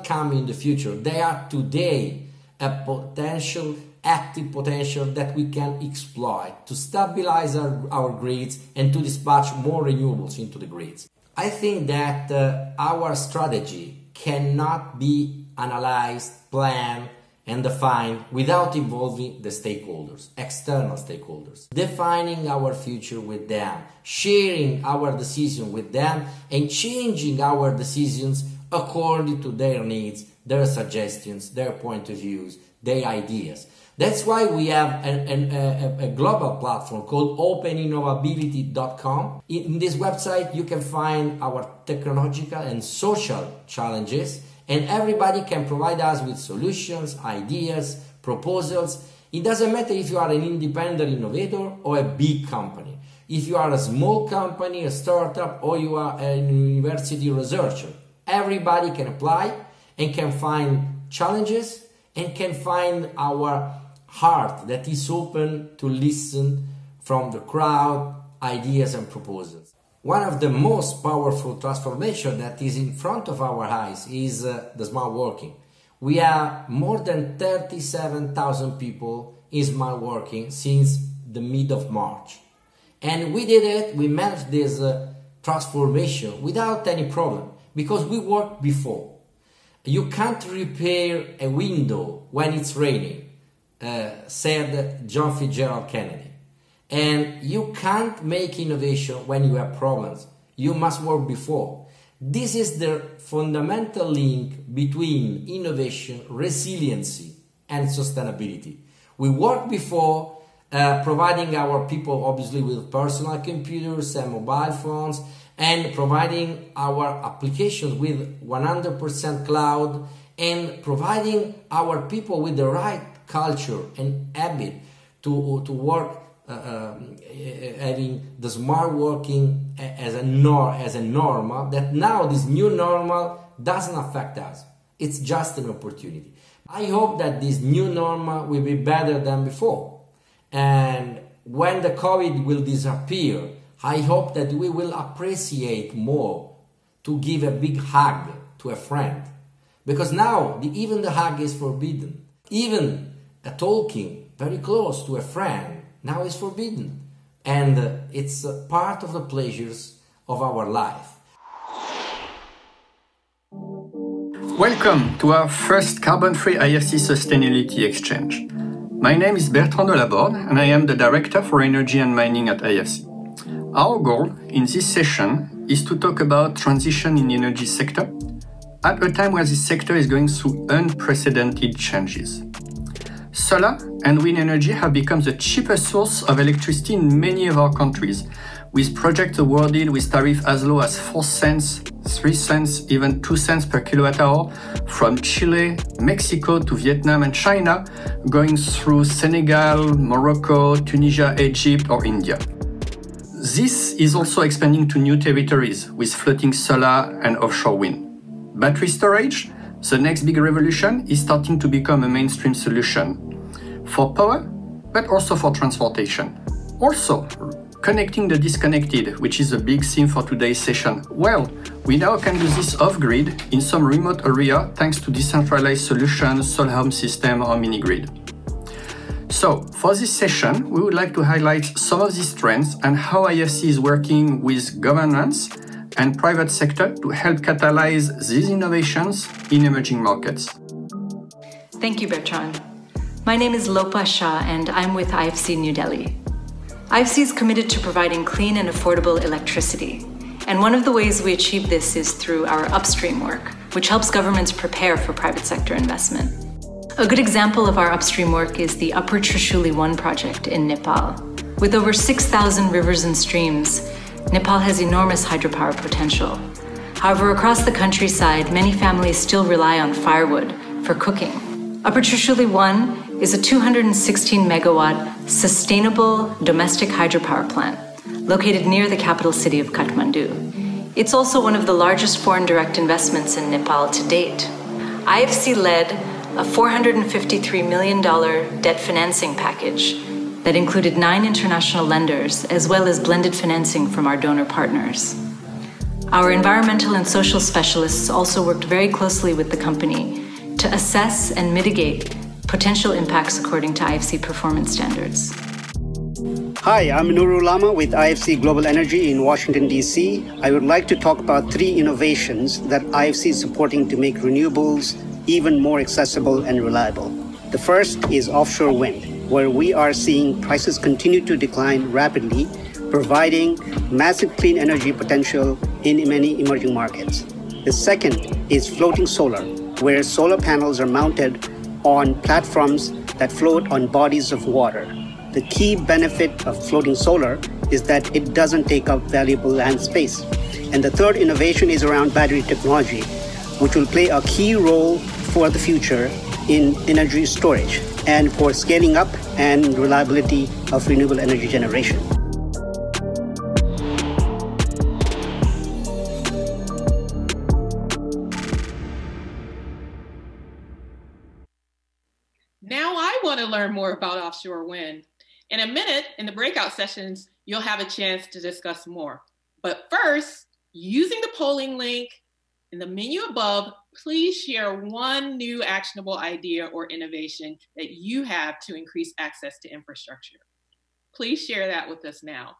come in the future. They are today a potential, active potential that we can exploit to stabilize our grids and to dispatch more renewables into the grids. I think that our strategy cannot be analyzed, planned, and defined without involving the stakeholders, external stakeholders, defining our future with them, sharing our decision with them, and changing our decisions according to their needs, their suggestions, their point of views, their ideas. That's why we have a global platform called openinnovability.com. In this website, you can find our technological and social challenges, and everybody can provide us with solutions, ideas, proposals. It doesn't matter if you are an independent innovator or a big company. If you are a small company, a startup, or you are a university researcher, everybody can apply and can find challenges and can find our heart that is open to listen from the crowd, ideas and proposals. One of the most powerful transformations that is in front of our eyes is the smart working. We have more than 37,000 people in smart working since the mid of March. And we did it, we managed this transformation without any problem because we worked before. You can't repair a window when it's raining, said John Fitzgerald Kennedy. And you can't make innovation when you have problems. You must work before. This is the fundamental link between innovation, resiliency, and sustainability. We work before, providing our people obviously with personal computers and mobile phones, and providing our applications with 100% cloud, and providing our people with the right culture and habit to work, having the smart working as a normal, that now this new normal doesn't affect us. It's just an opportunity. I hope that this new normal will be better than before. And when the COVID will disappear, I hope that we will appreciate more to give a big hug to a friend. Because now even the hug is forbidden. Even a talking very close to a friend now is forbidden. And it's part of the pleasures of our life. Welcome to our first carbon-free IFC Sustainability Exchange. My name is Bertrand Delaborde and I am the Director for Energy and Mining at IFC. Our goal in this session is to talk about transition in the energy sector at a time where this sector is going through unprecedented changes. Solar and wind energy have become the cheapest source of electricity in many of our countries, with projects awarded with tariffs as low as 4 cents, 3 cents, even 2 cents per kilowatt hour from Chile, Mexico to Vietnam and China, going through Senegal, Morocco, Tunisia, Egypt or India. This is also expanding to new territories with floating solar and offshore wind. Battery storage, the next big revolution, is starting to become a mainstream solution for power, but also for transportation. Also, connecting the disconnected, which is a big theme for today's session. Well, we now can do this off-grid in some remote area thanks to decentralized solutions, solar home system or mini-grid. So, for this session, we would like to highlight some of these trends and how IFC is working with governments and private sector to help catalyze these innovations in emerging markets. Thank you, Bertrand. My name is Lopa Shah and I'm with IFC New Delhi. IFC is committed to providing clean and affordable electricity. And one of the ways we achieve this is through our upstream work, which helps governments prepare for private sector investment. A good example of our upstream work is the Upper Trishuli 1 project in Nepal. With over 6,000 rivers and streams, Nepal has enormous hydropower potential. However, across the countryside, many families still rely on firewood for cooking. Upper Trishuli 1 is a 216 megawatt sustainable domestic hydropower plant located near the capital city of Kathmandu. It's also one of the largest foreign direct investments in Nepal to date. IFC led a $453 million debt financing package that included 9 international lenders as well as blended financing from our donor partners. Our environmental and social specialists also worked very closely with the company to assess and mitigate potential impacts according to IFC performance standards. Hi, I'm Nurul Lama with IFC Global Energy in Washington, D.C. I would like to talk about 3 innovations that IFC is supporting to make renewables even more accessible and reliable. The first is offshore wind, where we are seeing prices continue to decline rapidly, providing massive clean energy potential in many emerging markets. The second is floating solar, where solar panels are mounted on platforms that float on bodies of water. The key benefit of floating solar is that it doesn't take up valuable land space. And the third innovation is around battery technology, which will play a key role for the future in energy storage and for scaling up and reliability of renewable energy generation. Now I want to learn more about offshore wind. In a minute, in the breakout sessions, you'll have a chance to discuss more. But first, using the polling link in the menu above, please share one new actionable idea or innovation that you have to increase access to infrastructure. Please share that with us now.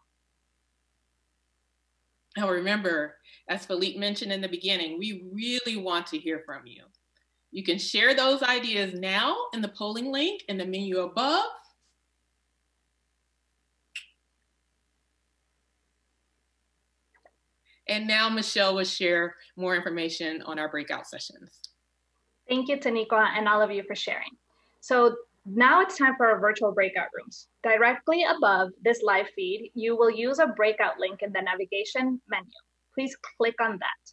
Now remember, as Philippe mentioned in the beginning, we really want to hear from you. You can share those ideas now in the polling link in the menu above. And now Michelle will share more information on our breakout sessions. Thank you, Taniqua, and all of you for sharing. So now it's time for our virtual breakout rooms. Directly above this live feed, you will use a breakout link in the navigation menu. Please click on that.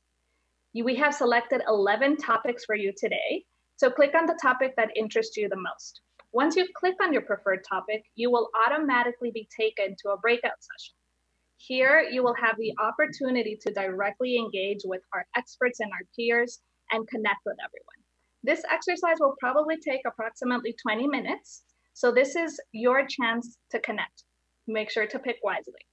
We have selected 11 topics for you today, so click on the topic that interests you the most. Once you click on your preferred topic, you will automatically be taken to a breakout session. Here, you will have the opportunity to directly engage with our experts and our peers and connect with everyone. This exercise will probably take approximately 20 minutes. So this is your chance to connect. Make sure to pick wisely.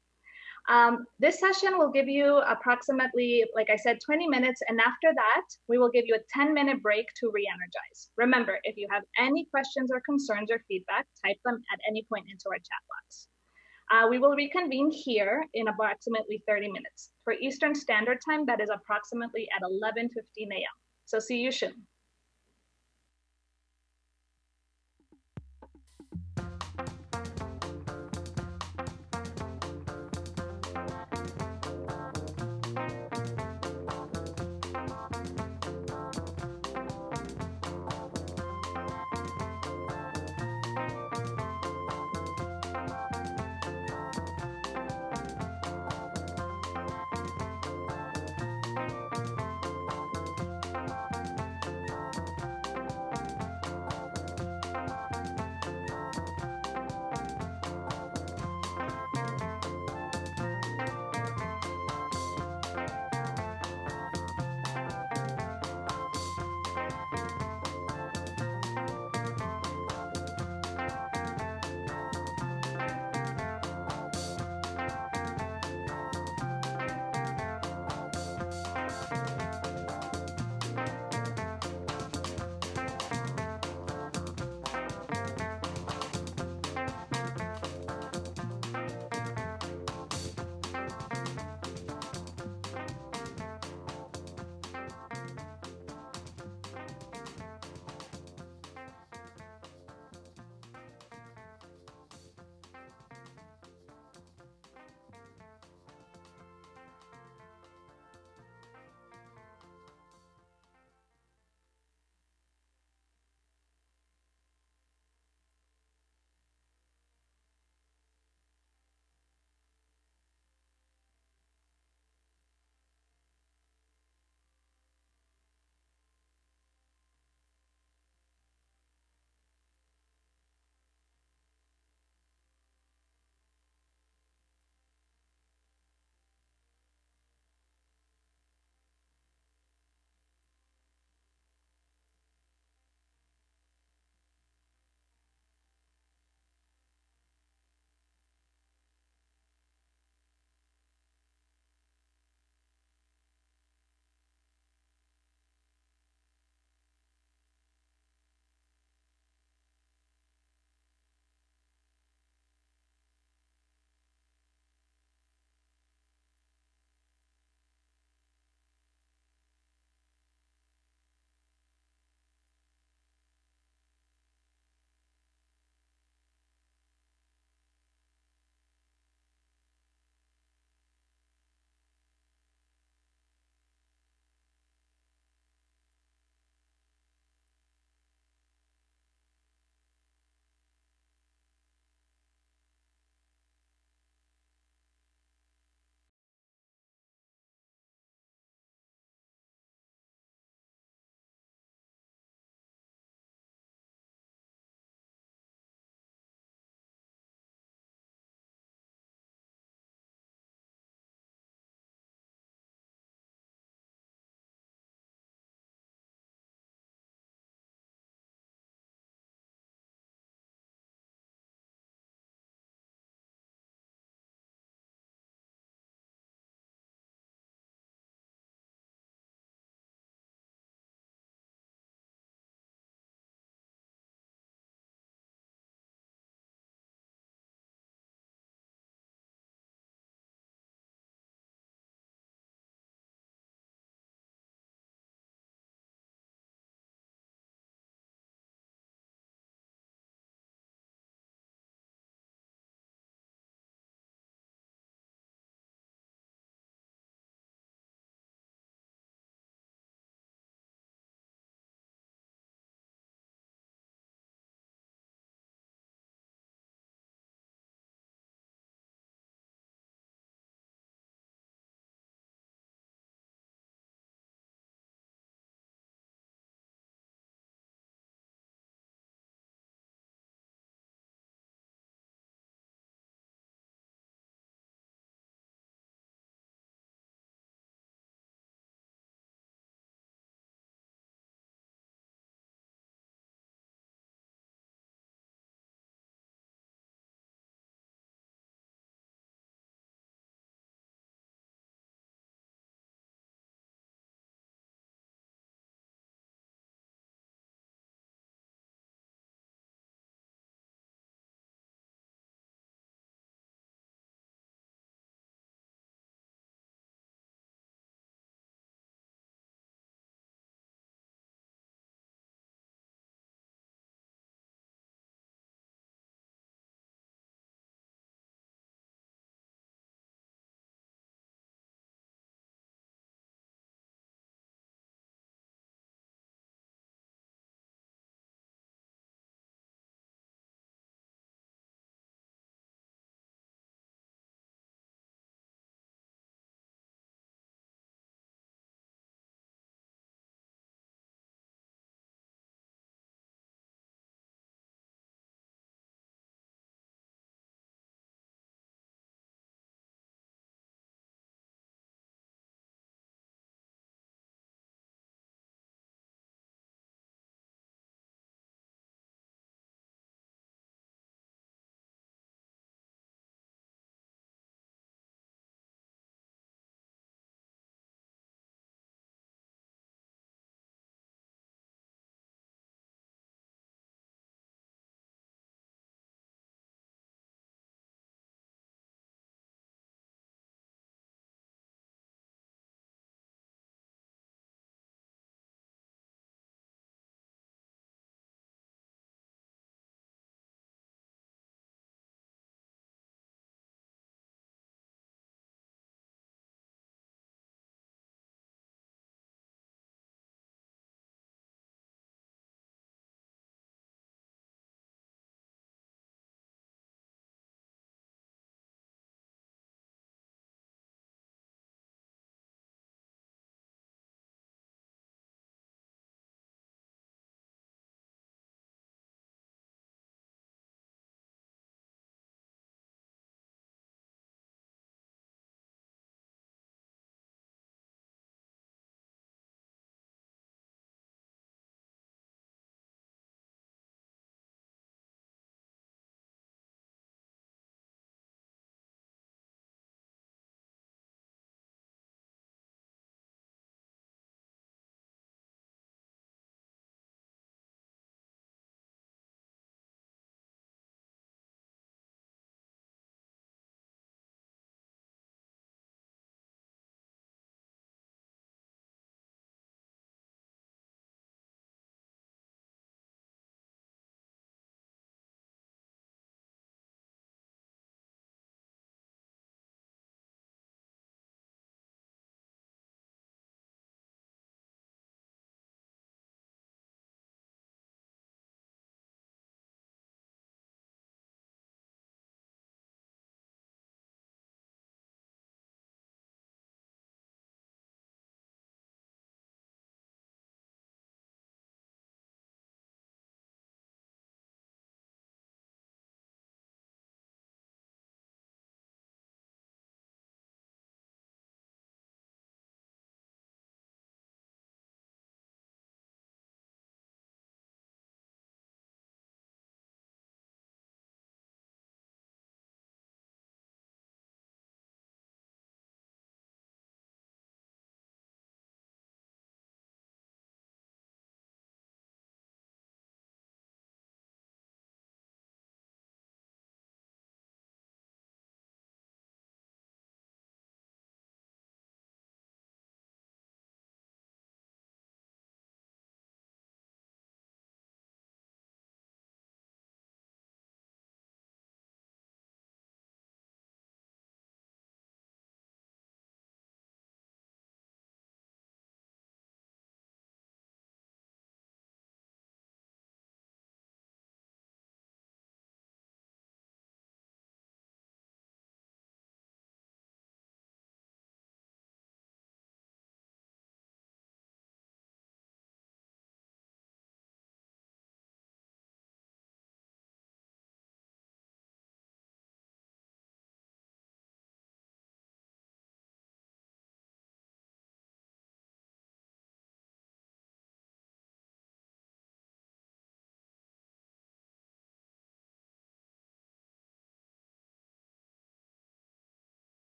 This session will give you approximately, like I said, 20 minutes. And after that, we will give you a 10-minute break to re-energize. Remember, if you have any questions or concerns or feedback, type them at any point into our chat box. We will reconvene here in approximately 30 minutes. For Eastern Standard Time, that is approximately at 11:15 a.m. So see you soon.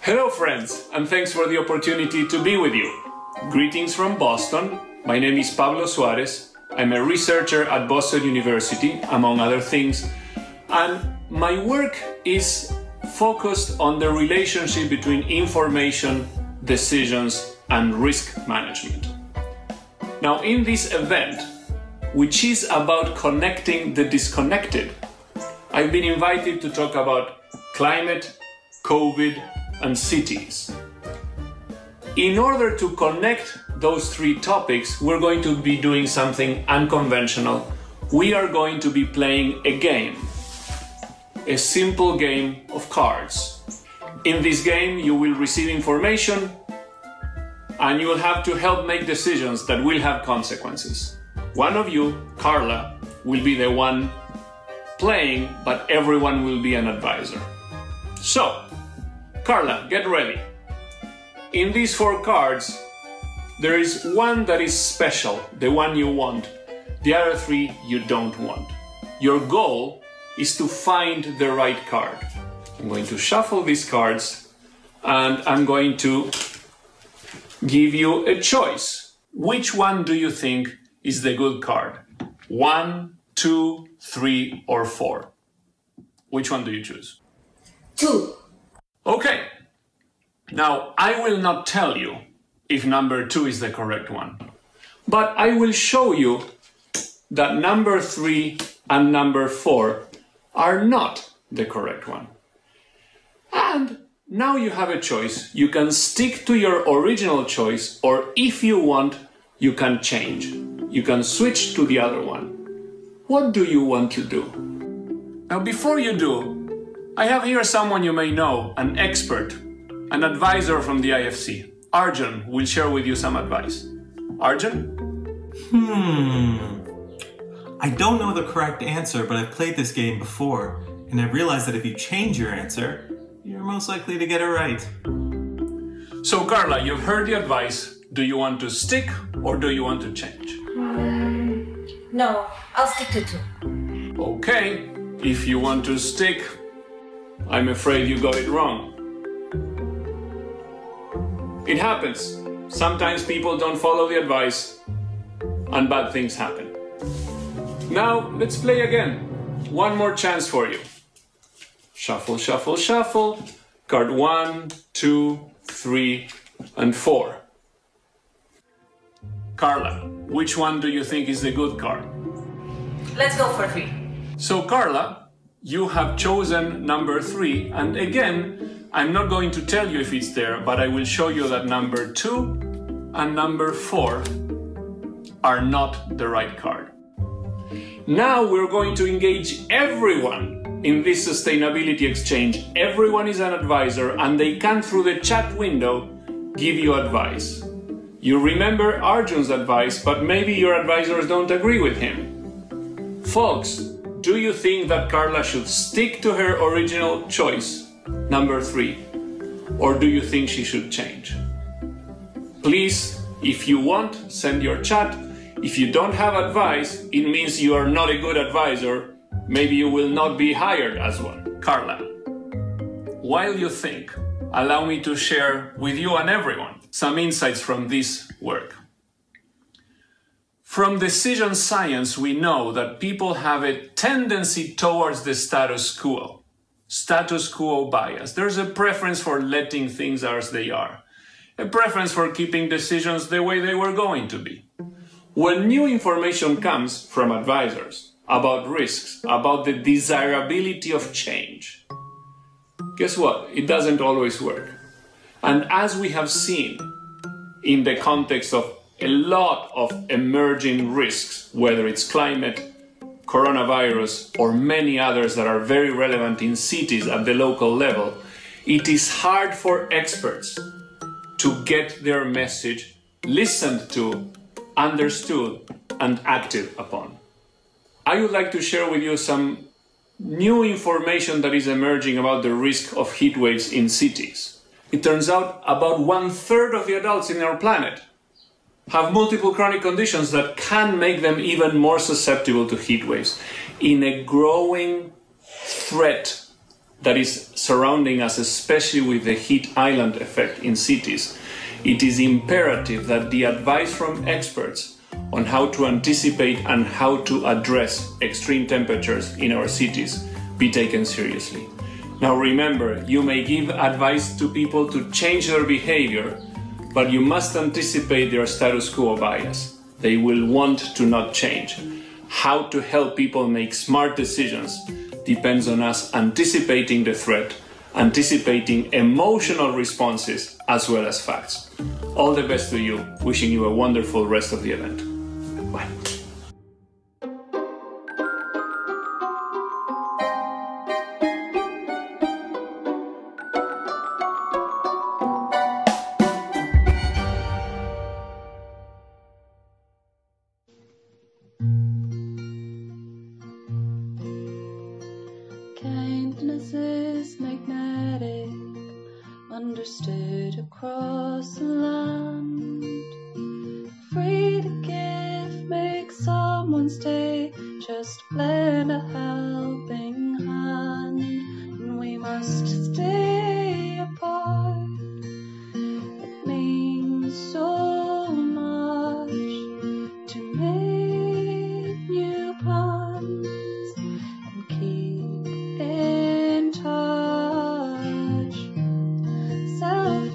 Hello friends, and thanks for the opportunity to be with you. Greetings from Boston. My name is Pablo Suarez. I'm a researcher at Boston University, among other things, and my work is focused on the relationship between information, decisions, and risk management. Now, in this event, which is about connecting the disconnected, I've been invited to talk about climate, COVID, and cities. In order to connect those three topics, we're going to be doing something unconventional. We are going to be playing a game, a simple game of cards. In this game, you will receive information and you will have to help make decisions that will have consequences. One of you, Carla, will be the one playing, but everyone will be an advisor. So, Carla, get ready. In these 4 cards, there is one that is special, the one you want. The other 3 you don't want. Your goal is to find the right card. I'm going to shuffle these cards and I'm going to give you a choice. Which one do you think is the good card? 1, 2, 3, or 4? Which one do you choose? 2. Okay. Now, I will not tell you if number 2 is the correct one, but I will show you that number 3 and number 4 are not the correct one. And now you have a choice. You can stick to your original choice, or if you want, you can change. You can switch to the other one. What do you want to do? Now, before you do, I have here someone you may know, an expert, an advisor from the IFC. Arjun will share with you some advice. Arjun? I don't know the correct answer, but I've played this game before, and I've realized that if you change your answer, you're most likely to get it right. So Carla, you've heard the advice. Do you want to stick or do you want to change? No, I'll stick to 2. Okay, if you want to stick, I'm afraid you got it wrong. It happens. Sometimes people don't follow the advice and bad things happen. Now, let's play again. One more chance for you. Shuffle, shuffle, shuffle. Card 1, 2, 3, and 4. Carla, which one do you think is the good card? Let's go for 3. So Carla, you have chosen number 3, and again, I'm not going to tell you if it's there, but I will show you that number 2 and number 4 are not the right card. Now we're going to engage everyone in this sustainability exchange. Everyone is an advisor and they can, through the chat window, give you advice. You remember Arjun's advice, but maybe your advisors don't agree with him. Folks, do you think that Carla should stick to her original choice, number 3, or do you think she should change? Please, if you want, send your chat. If you don't have advice, it means you are not a good advisor. Maybe you will not be hired as one. Carla, while you think, allow me to share with you and everyone some insights from this work. From decision science, we know that people have a tendency towards the status quo bias. There's a preference for letting things as they are, a preference for keeping decisions the way they were going to be. When new information comes from advisors about risks, about the desirability of change, guess what? It doesn't always work. And as we have seen in the context of a lot of emerging risks, whether it's climate, coronavirus, or many others that are very relevant in cities at the local level, it is hard for experts to get their message listened to, understood, and acted upon. I would like to share with you some new information that is emerging about the risk of heat waves in cities. It turns out about 1/3 of the adults in our planet have multiple chronic conditions that can make them even more susceptible to heat waves. In a growing threat that is surrounding us, especially with the heat island effect in cities, it is imperative that the advice from experts on how to anticipate and how to address extreme temperatures in our cities be taken seriously. Now remember, you may give advice to people to change their behavior, but you must anticipate their status quo bias. They will want to not change. How to help people make smart decisions depends on us anticipating the threat, anticipating emotional responses as well as facts. All the best to you. Wishing you a wonderful rest of the event. Bye. Kindness is magnetic, understood across the land. Free to give, make someone stay, just lend a helping hand. And we must stay apart. It means so much to make new plans and keep in touch. Self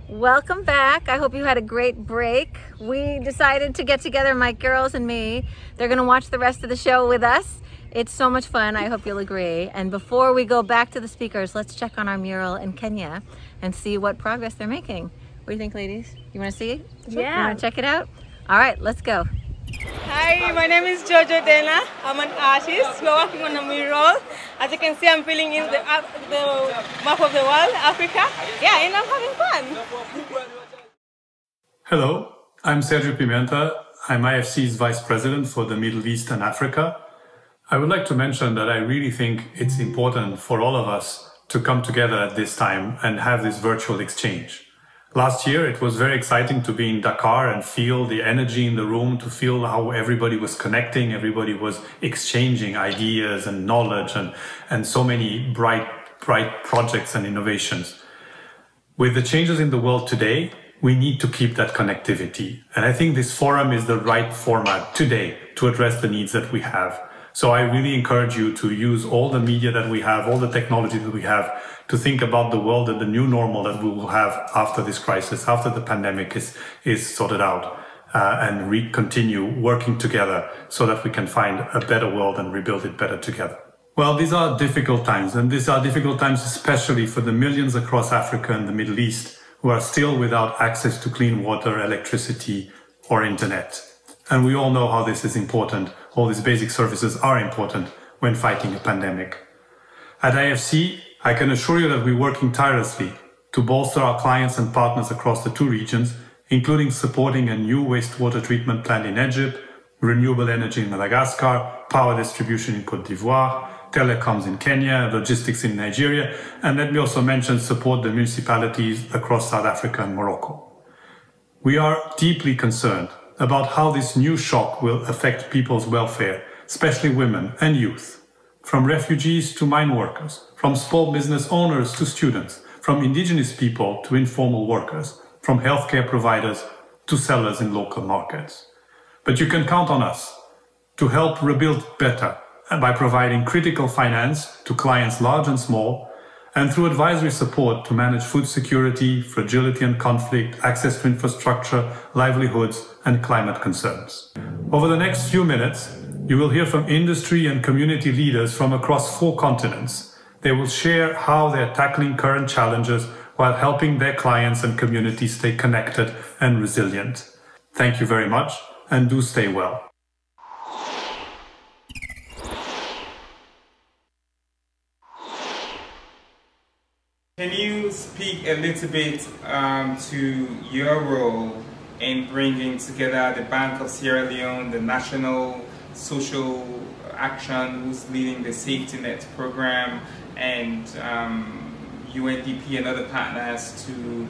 Welcome back. I hope you had a great break. We decided to get together, my girls and me. They're going to watch the rest of the show with us. It's so much fun. I hope you'll agree. And before we go back to the speakers, let's check on our mural in Kenya and see what progress they're making. What do you think, ladies? You want to see it? Yeah. You want to check it out? All right, let's go. Hi, my name is Jojo Dena. I'm an artist. We're working on a mural. As you can see, I'm filling in the map of the world, Africa. Yeah, and I'm having fun. Hello, I'm Sergio Pimenta. I'm IFC's Vice President for the Middle East and Africa. I would like to mention that I really think it's important for all of us to come together at this time and have this virtual exchange. Last year, it was very exciting to be in Dakar and feel the energy in the room, to feel how everybody was connecting, everybody was exchanging ideas and knowledge and so many bright projects and innovations. With the changes in the world today, we need to keep that connectivity. And I think this forum is the right format today to address the needs that we have. So I really encourage you to use all the media that we have, all the technology that we have, to think about the world and the new normal that we will have after this crisis, after the pandemic is sorted out, and continue working together so that we can find a better world and rebuild it better together. Well, these are difficult times, and these are difficult times especially for the millions across Africa and the Middle East who are still without access to clean water, electricity, or internet. And we all know how this is important. All these basic services are important when fighting a pandemic. At IFC, I can assure you that we're working tirelessly to bolster our clients and partners across the two regions, including supporting a new wastewater treatment plant in Egypt, renewable energy in Madagascar, power distribution in Côte d'Ivoire, telecoms in Kenya, logistics in Nigeria, and let me also mention support the municipalities across South Africa and Morocco. We are deeply concerned about how this new shock will affect people's welfare, especially women and youth, from refugees to mine workers, from small business owners to students, from indigenous people to informal workers, from healthcare providers to sellers in local markets. But you can count on us to help rebuild better by providing critical finance to clients large and small, and through advisory support to manage food security, fragility and conflict, access to infrastructure, livelihoods, and climate concerns. Over the next few minutes, you will hear from industry and community leaders from across 4 continents. They will share how they're tackling current challenges while helping their clients and communities stay connected and resilient. Thank you very much, and do stay well. Can you speak a little bit to your role in bringing together the Bank of Sierra Leone, the National Social Action, who's leading the Safety Net program, and UNDP and other partners, to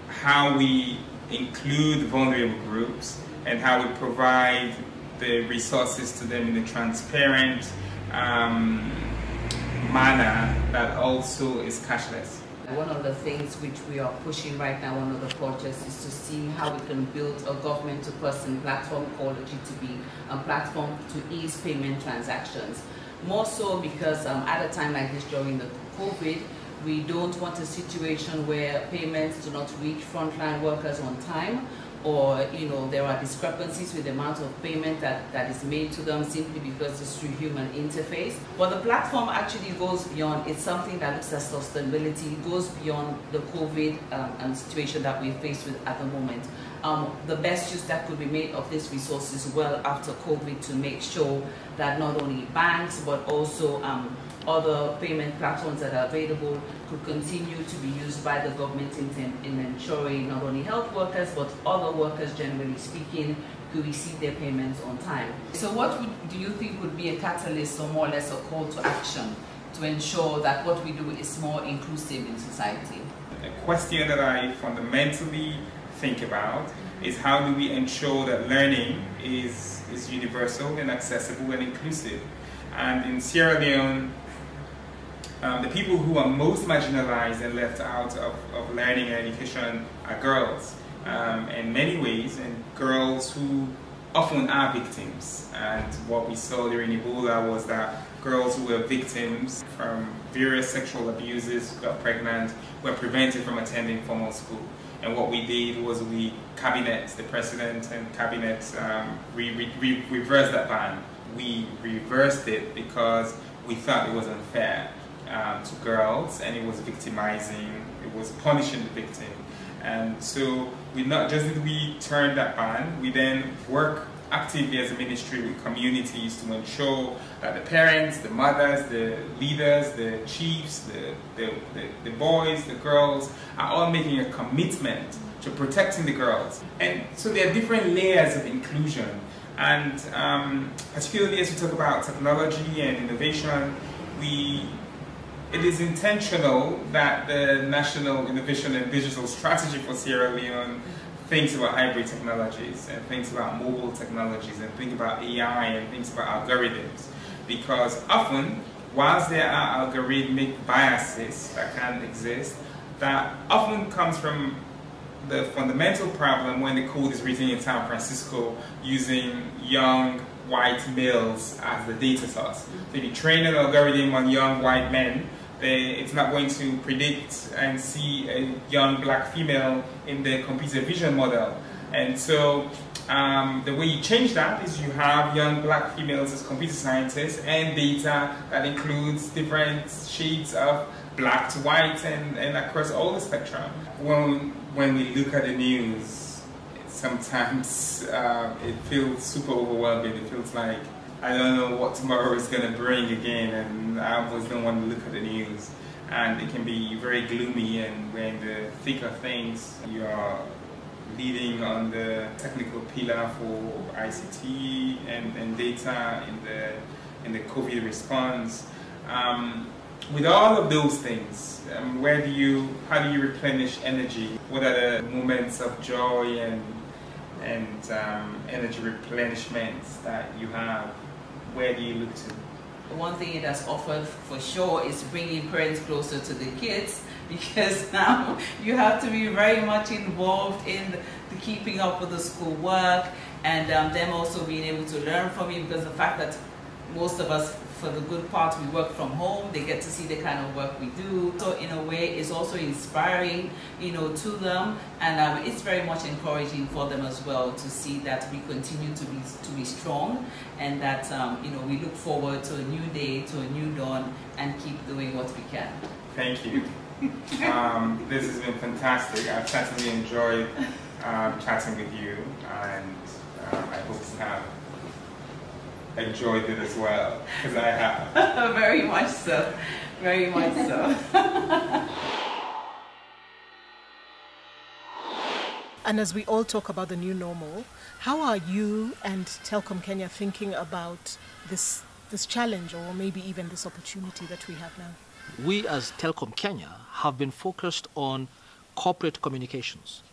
how we include vulnerable groups and how we provide the resources to them in a transparent manner that also is cashless? One of the things which we are pushing right now, one of the projects, is to see how we can build a government-to-person platform called GTB, a platform to ease payment transactions. More so because at a time like this during the COVID, we don't want a situation where payments do not reach frontline workers on time, or there are discrepancies with the amount of payment that is made to them simply because it's through human interface. But the platform actually goes beyond. It's something that looks at sustainability. It goes beyond the COVID situation that we're faced with at the moment. The best use that could be made of this resource is well after COVID, to make sure that not only banks but also other payment platforms that are available could continue to be used by the government in ensuring not only health workers but other workers, generally speaking, could receive their payments on time. So what do you think would be a catalyst, or more or less a call to action, to ensure that what we do is more inclusive in society? A question that I fundamentally think about is how do we ensure that learning is universal and accessible and inclusive. And in Sierra Leone, the people who are most marginalized and left out of learning and education are girls in many ways, and girls who often are victims. And what we saw during Ebola was that girls who were victims from various sexual abuses, got pregnant, were prevented from attending formal school. And what we did was the president and cabinet, we reversed that ban. We reversed it because we thought it was unfair to girls, and it was victimizing, it was punishing the victim. And so not just did we turn that ban, we then work actively as a ministry with communities to ensure that the parents, the mothers, the leaders, the chiefs, the boys, the girls are all making a commitment to protecting the girls. And so there are different layers of inclusion. And particularly as we talk about technology and innovation, it is intentional that the National Innovation and Digital Strategy for Sierra Leone thinks about hybrid technologies and thinks about mobile technologies and think about AI and thinks about algorithms. Because often, whilst there are algorithmic biases that can exist, that often comes from the fundamental problem when the code is written in San Francisco using young white males as the data source. So if you train an algorithm on young white men, it's not going to predict and see a young black female in the computer vision model. And so the way you change that is you have young black females as computer scientists and data that includes different shades of black to white and across all the spectrum. When we look at the news, sometimes it feels super overwhelming. It feels like I don't know what tomorrow is going to bring again, and I always don't want to look at the news. And it can be very gloomy, and when the thick of things, you are leading on the technical pillar for ICT and data in the COVID response. With all of those things, how do you replenish energy? What are the moments of joy and energy replenishments that you have? Where do you look to? One thing it has offered for sure is bringing parents closer to the kids, because now you have to be very much involved in the keeping up with the school work, and them also being able to learn from you, because the fact that most of us, for the good part, we work from home, they get to see the kind of work we do. So in a way, it's also inspiring, to them, and it's very much encouraging for them as well to see that we continue to be strong, and that we look forward to a new day, to a new dawn, and keep doing what we can. Thank you. This has been fantastic. I've certainly enjoyed chatting with you, and I hope to have enjoyed it as well, because I have. Very much so. Very much so. And as we all talk about the new normal, how are you and Telkom Kenya thinking about this challenge, or maybe even this opportunity that we have now? We as Telkom Kenya have been focused on corporate communications,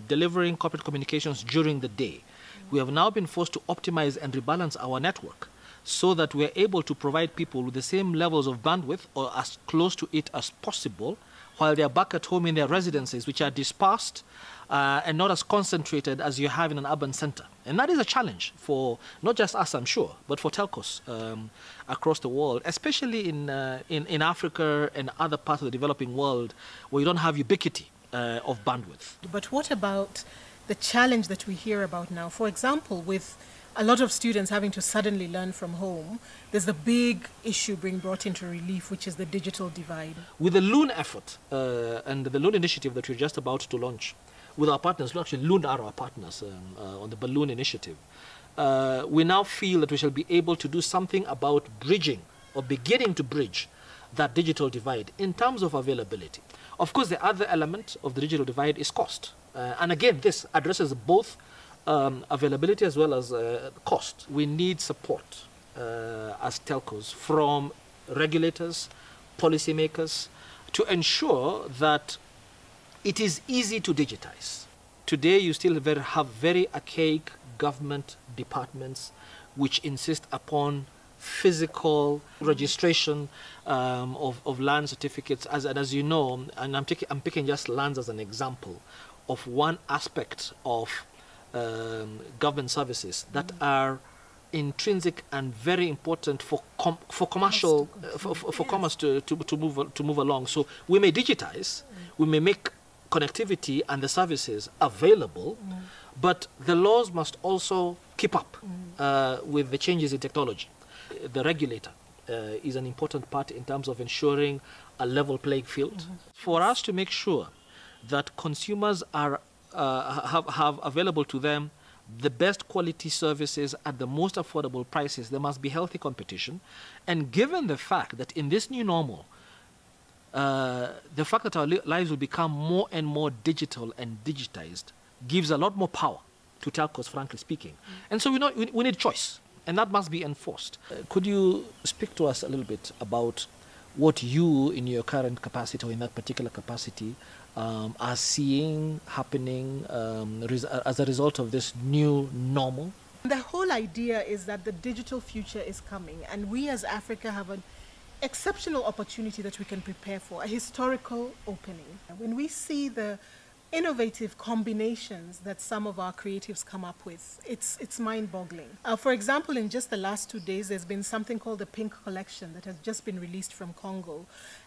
delivering corporate communications during the day. We have now been forced to optimize and rebalance our network so that we're able to provide people with the same levels of bandwidth, or as close to it as possible, while they're back at home in their residences, which are dispersed and not as concentrated as you have in an urban center. And that is a challenge for not just us, I'm sure, but for telcos across the world, especially in Africa and other parts of the developing world where you don't have ubiquity of bandwidth. But what about the challenge that we hear about now? For example, with a lot of students having to suddenly learn from home, there's the big issue being brought into relief, which is the digital divide. With the Loon effort and the Loon initiative that we're just about to launch with our partners, actually Loon are our partners on the Balloon initiative, we now feel that we shall be able to do something about bridging, or beginning to bridge, that digital divide in terms of availability. Of course, the other element of the digital divide is cost. And again, this addresses both availability as well as cost. We need support as telcos from regulators, policymakers, to ensure that it is easy to digitize. Today, you still have very archaic government departments which insist upon physical registration of land certificates. As you know, and I'm picking just lands as an example of one aspect of government services that are intrinsic and very important for commercial for commerce to move along. So we may digitize, we may make connectivity and the services available, but the laws must also keep up with the changes in technology. The regulator is an important part in terms of ensuring a level playing field. For us to make sure that consumers are have available to them the best quality services at the most affordable prices, there must be healthy competition. And given the fact that in this new normal, the fact that our lives will become more and more digital and digitized gives a lot more power to telcos, frankly speaking. And so we need choice, and that must be enforced. Could you speak to us a little bit about what you, in your current capacity or in that particular capacity, are seeing happening as a result of this new normal? The whole idea is that the digital future is coming, and we as Africa have an exceptional opportunity that we can prepare for, a historical opening. When we see the innovative combinations that some of our creatives come up with, it's mind-boggling. For example, in just the last 2 days, there's been something called the Pink Collection that has just been released from Congo.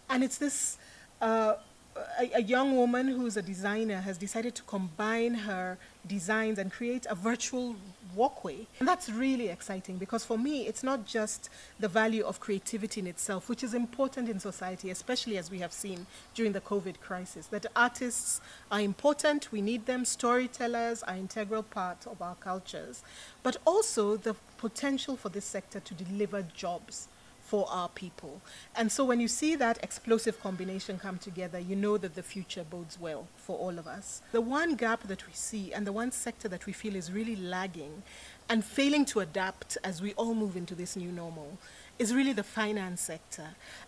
And it's this, a young woman who's a designer has decided to combine her designs and create a virtual walkway. And that's really exciting, because for me, it's not just the value of creativity in itself, which is important in society, especially as we have seen during the COVID crisis, that artists are important, we need them, storytellers are an integral part of our cultures, but also the potential for this sector to deliver jobs for our people. And so when you see that explosive combination come together, you know that the future bodes well for all of us. The one gap that we see and the one sector that we feel is really lagging and failing to adapt as we all move into this new normal is really the finance sector.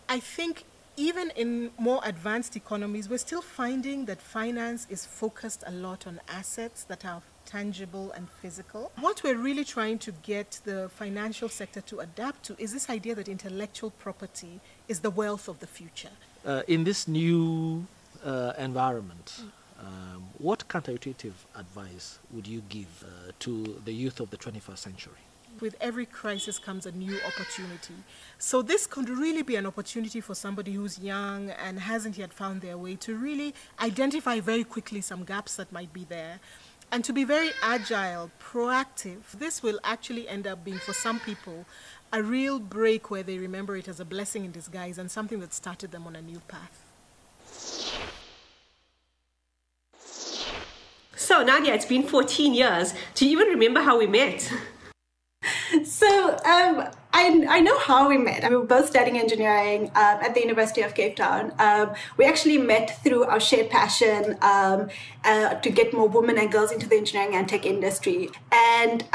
I think even in more advanced economies, we're still finding that finance is focused a lot on assets that are tangible and physical. What we're really trying to get the financial sector to adapt to is this idea that intellectual property is the wealth of the future. In this new environment, what counterintuitive advice would you give to the youth of the 21st century? With every crisis comes a new opportunity. So this could really be an opportunity for somebody who's young and hasn't yet found their way to really identify very quickly some gaps that might be there, and to be very agile, proactive. This will actually end up being, for some people, a real break where they remember it as a blessing in disguise and something that started them on a new path. So Nadia, it's been 14 years. Do you even remember how we met? So I know how we met. We were both studying engineering at the University of Cape Town. We actually met through our shared passion to get more women and girls into the engineering and tech industry. And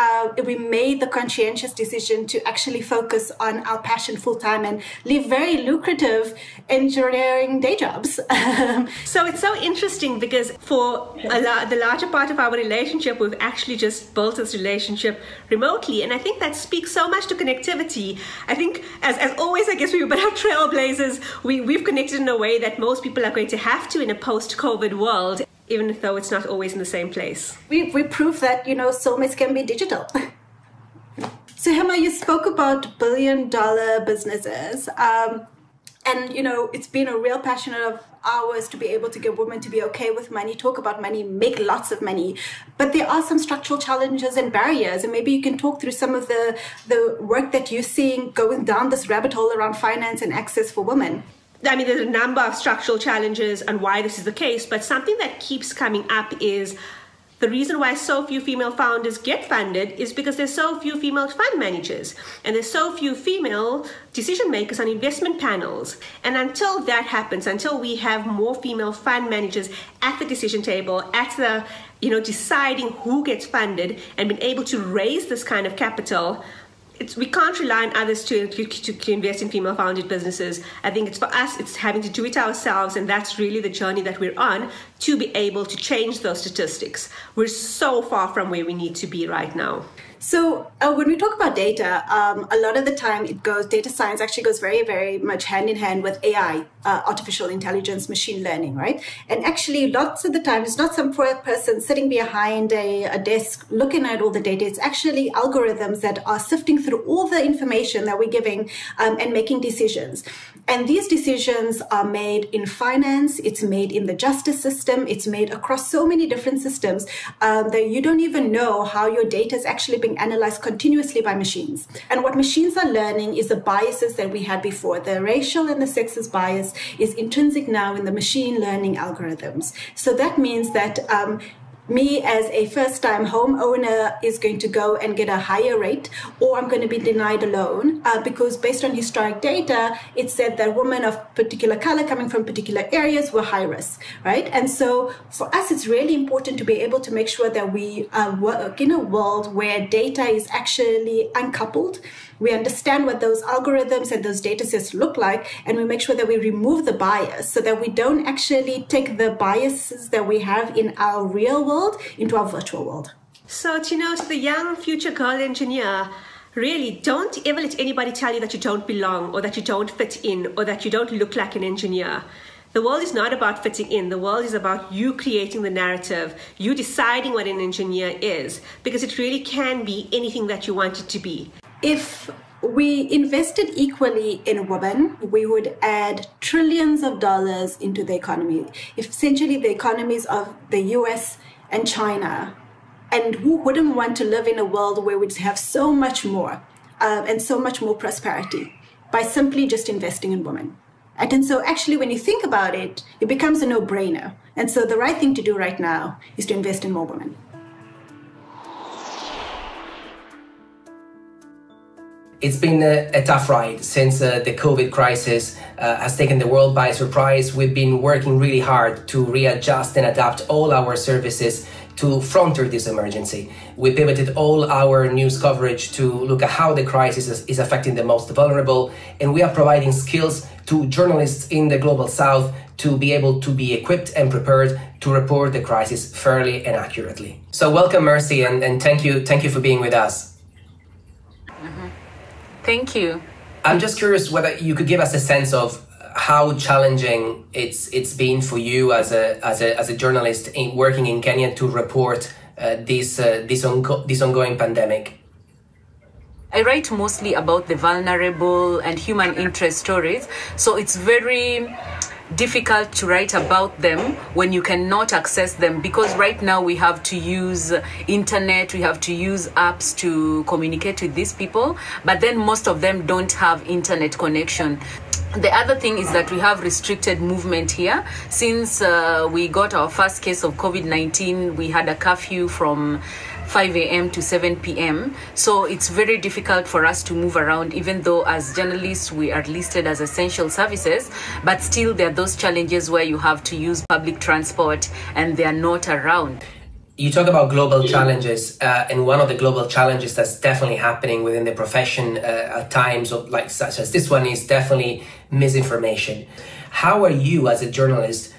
we made the conscientious decision to actually focus on our passion full-time and leave very lucrative engineering day jobs. So it's so interesting because for the larger part of our relationship, we've actually just built this relationship remotely. And I think that speaks so much to connectivity. I think, as always, I guess we were but our trailblazers. We've connected in a way that most people are going to have to in a post-COVID world, even though it's not always in the same place. We prove that, soulmates can be digital. So Hema, you spoke about billion-dollar businesses. And, it's been a real passion of ours to be able to get women to be okay with money, talk about money, make lots of money. But there are some structural challenges and barriers. And maybe you can talk through some of the work that you're seeing going down this rabbit hole around finance and access for women. I mean, there's a number of structural challenges and why this is the case. But something that keeps coming up is the reason why so few female founders get funded is because there's so few female fund managers and there's so few female decision makers on investment panels. And until that happens, until we have more female fund managers at the decision table, at the, deciding who gets funded and being able to raise this kind of capital, we can't rely on others to invest in female-founded businesses. I think it's for us, it's having to do it ourselves, and that's really the journey that we're on to be able to change those statistics. We're so far from where we need to be right now. So when we talk about data, a lot of the time data science actually goes very, very much hand in hand with AI, artificial intelligence, machine learning, right? And actually lots of the time, it's not some poor person sitting behind a desk looking at all the data. It's actually algorithms that are sifting through all the information that we're giving and making decisions. And these decisions are made in finance, it's made in the justice system, system. It's made across so many different systems that you don't even know how your data is actually being analyzed continuously by machines. And what machines are learning is the biases that we had before. The racial and the sexist bias is intrinsic now in the machine learning algorithms. So that means that me as a first-time homeowner is going to go and get a higher rate, or I'm going to be denied a loan because based on historic data, it said that women of particular color coming from particular areas were high risk, right? And so for us, it's really important to be able to make sure that we work in a world where data is actually uncoupled. We understand what those algorithms and those data sets look like, and we make sure that we remove the bias so that we don't actually take the biases that we have in our real world into our virtual world. So, to the young future girl engineer, really don't ever let anybody tell you that you don't belong or that you don't fit in or that you don't look like an engineer. The world is not about fitting in. The world is about you creating the narrative, you deciding what an engineer is, because it really can be anything that you want it to be. If we invested equally in women, we would add trillions of dollars into the economy. If essentially the economies of the US and China, and who wouldn't want to live in a world where we'd have so much more and so much more prosperity by simply just investing in women? And so actually, when you think about it, it becomes a no-brainer. And so the right thing to do right now is to invest in more women. It's been a tough ride since the COVID crisis has taken the world by surprise. We've been working really hard to readjust and adapt all our services to fronter this emergency. We pivoted all our news coverage to look at how the crisis is affecting the most vulnerable, and we are providing skills to journalists in the Global South to be able to be equipped and prepared to report the crisis fairly and accurately. So welcome, Mercy, and thank you for being with us. Thank you. I'm just curious whether you could give us a sense of how challenging it's been for you as a journalist working in Kenya to report this ongoing pandemic. I write mostly about the vulnerable and human interest stories, so it's very difficult to write about them when you cannot access them, because right now we have to use internet, we have to use apps to communicate with these people, but then most of them don't have internet connection. The other thing is that we have restricted movement here. Since we got our first case of COVID-19, we had a curfew from 5 a.m. to 7 p.m. So it's very difficult for us to move around, even though as journalists we are listed as essential services, but still there are those challenges where you have to use public transport and they are not around. You talk about global challenges, and one of the global challenges that's definitely happening within the profession at times, such as this one, is definitely misinformation. How are you as a journalist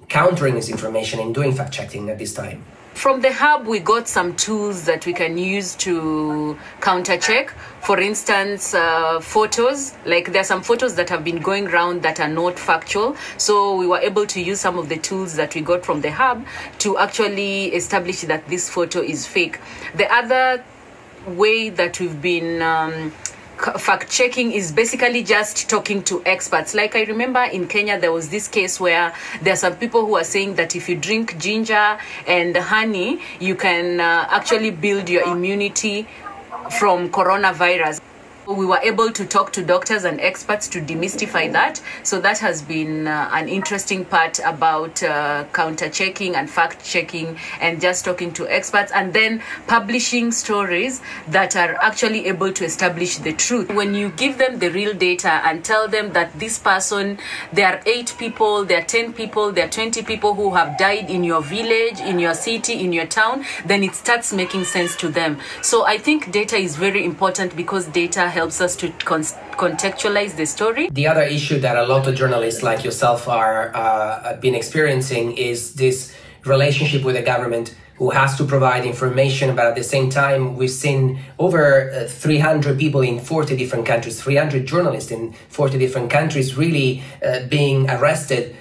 countering misinformation and doing fact-checking at this time? From the hub, we got some tools that we can use to counter-check. For instance, photos, like there are some photos that have been going around that are not factual. So we were able to use some of the tools that we got from the hub to actually establish that this photo is fake. The other way that we've been fact-checking is basically just talking to experts. Like I remember in Kenya, there was this case where there are some people who are saying that if you drink ginger and honey, you can actually build your immunity from coronavirus. We were able to talk to doctors and experts to demystify that. So that has been an interesting part about counter-checking and fact-checking and just talking to experts and then publishing stories that are actually able to establish the truth. When you give them the real data and tell them that this person, there are 8 people, there are 10 people, there are 20 people who have died in your village, in your city, in your town, then it starts making sense to them. So I think data is very important because data helps us to contextualize the story. The other issue that a lot of journalists like yourself are been experiencing is this relationship with the government who has to provide information, but at the same time we've seen over 300 people in 40 different countries, 300 journalists in 40 different countries really being arrested